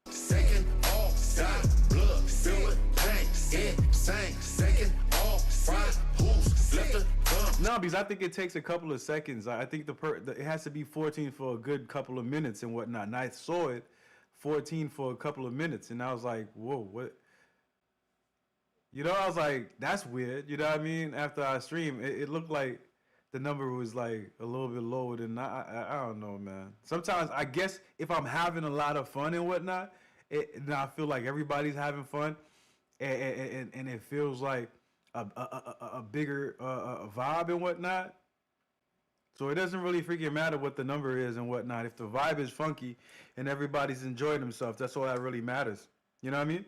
Second off, stop, blood, fill it, pain, insane. Second off, fried, who's left the gun. No, because I think it takes a couple of seconds. I think it has to be 14 for a good couple of minutes and whatnot. And I saw it 14 for a couple of minutes, and I was like, whoa, what? You know, I was like, that's weird. You know what I mean? After I streamed, it looked like the number was like a little bit lower than I don't know, man. Sometimes I guess if I'm having a lot of fun and whatnot, and I feel like everybody's having fun, and it feels like a bigger vibe and whatnot. So it doesn't really freaking matter what the number is and whatnot. If the vibe is funky and everybody's enjoying themselves, that's all that really matters. You know what I mean?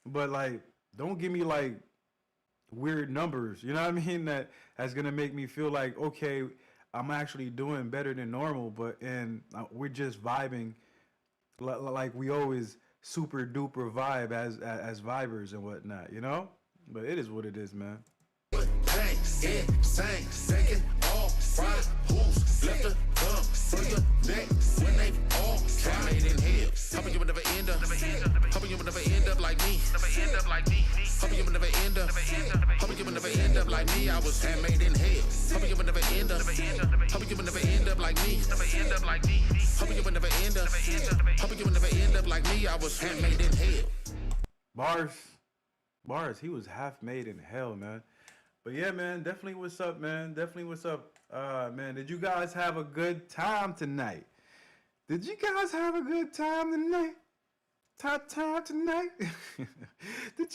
But like, don't give me like weird numbers. You know what I mean? That's gonna make me feel like, okay, I'm actually doing better than normal, but we're just vibing like we always super duper vibe as vibers and whatnot. You know? But it is what it is, man. Insane, second off, fried, who's left the gun, further neck, when they all tried in hell. Hoping you would never end up, hoping you would never end up like me, hoping you would never end up, hoping you would never end up like me. I was handmade in hell. Hoping you would never end up, hoping you would never end up like me, hoping you would never end up, hoping you would never end up like me. I was handmade in hell. Bars, he was half made in hell, man. But yeah, man, definitely what's up, man. Definitely what's up. Man, did you guys have a good time tonight? Did you guys have a good time tonight? Time tonight? Did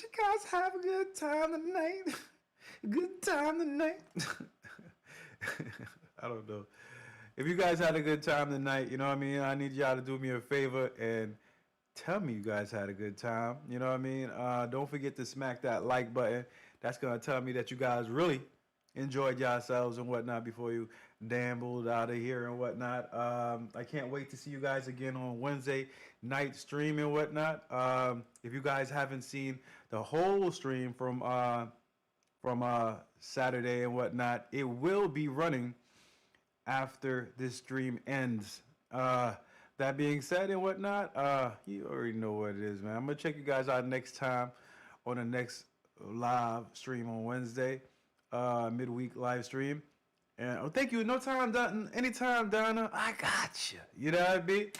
you guys have a good time tonight? Good time tonight? I don't know. If you guys had a good time tonight, you know what I mean? I need y'all to do me a favor and tell me you guys had a good time. You know what I mean? Don't forget to smack that like button. That's going to tell me that you guys really enjoyed yourselves and whatnot before you dambled out of here and whatnot. I can't wait to see you guys again on Wednesday night stream and whatnot. If you guys haven't seen the whole stream from Saturday and whatnot, it will be running after this stream ends. That being said and whatnot, you already know what it is, man. I'm going to check you guys out next time on the next live stream on Wednesday, midweek live stream. And thank you. Anytime, Donna. I got you. You know what I mean?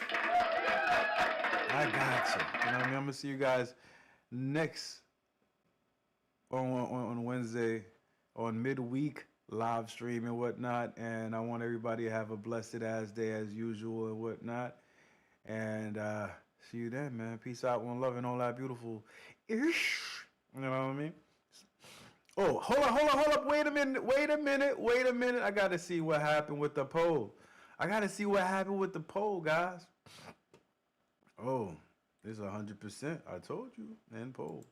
I got you. You know what I mean? I'm gonna see you guys next on Wednesday on midweek live stream and whatnot. And I want everybody to have a blessed ass day as usual and whatnot. And see you then, man. Peace out, one love, and all that beautiful ish. You know what I mean? Oh, hold up. Wait a minute. I got to see what happened with the poll. Guys. Oh, it's 100%. I told you. And poll.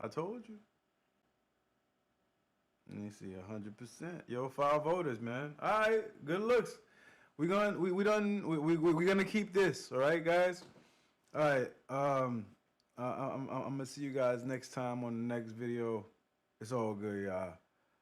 I told you. Let me see, 100%. Yo, 5 voters, man. All right, good looks. We're gonna keep this. All right, guys. All right. I'm gonna see you guys next time on the next video. It's all good, y'all.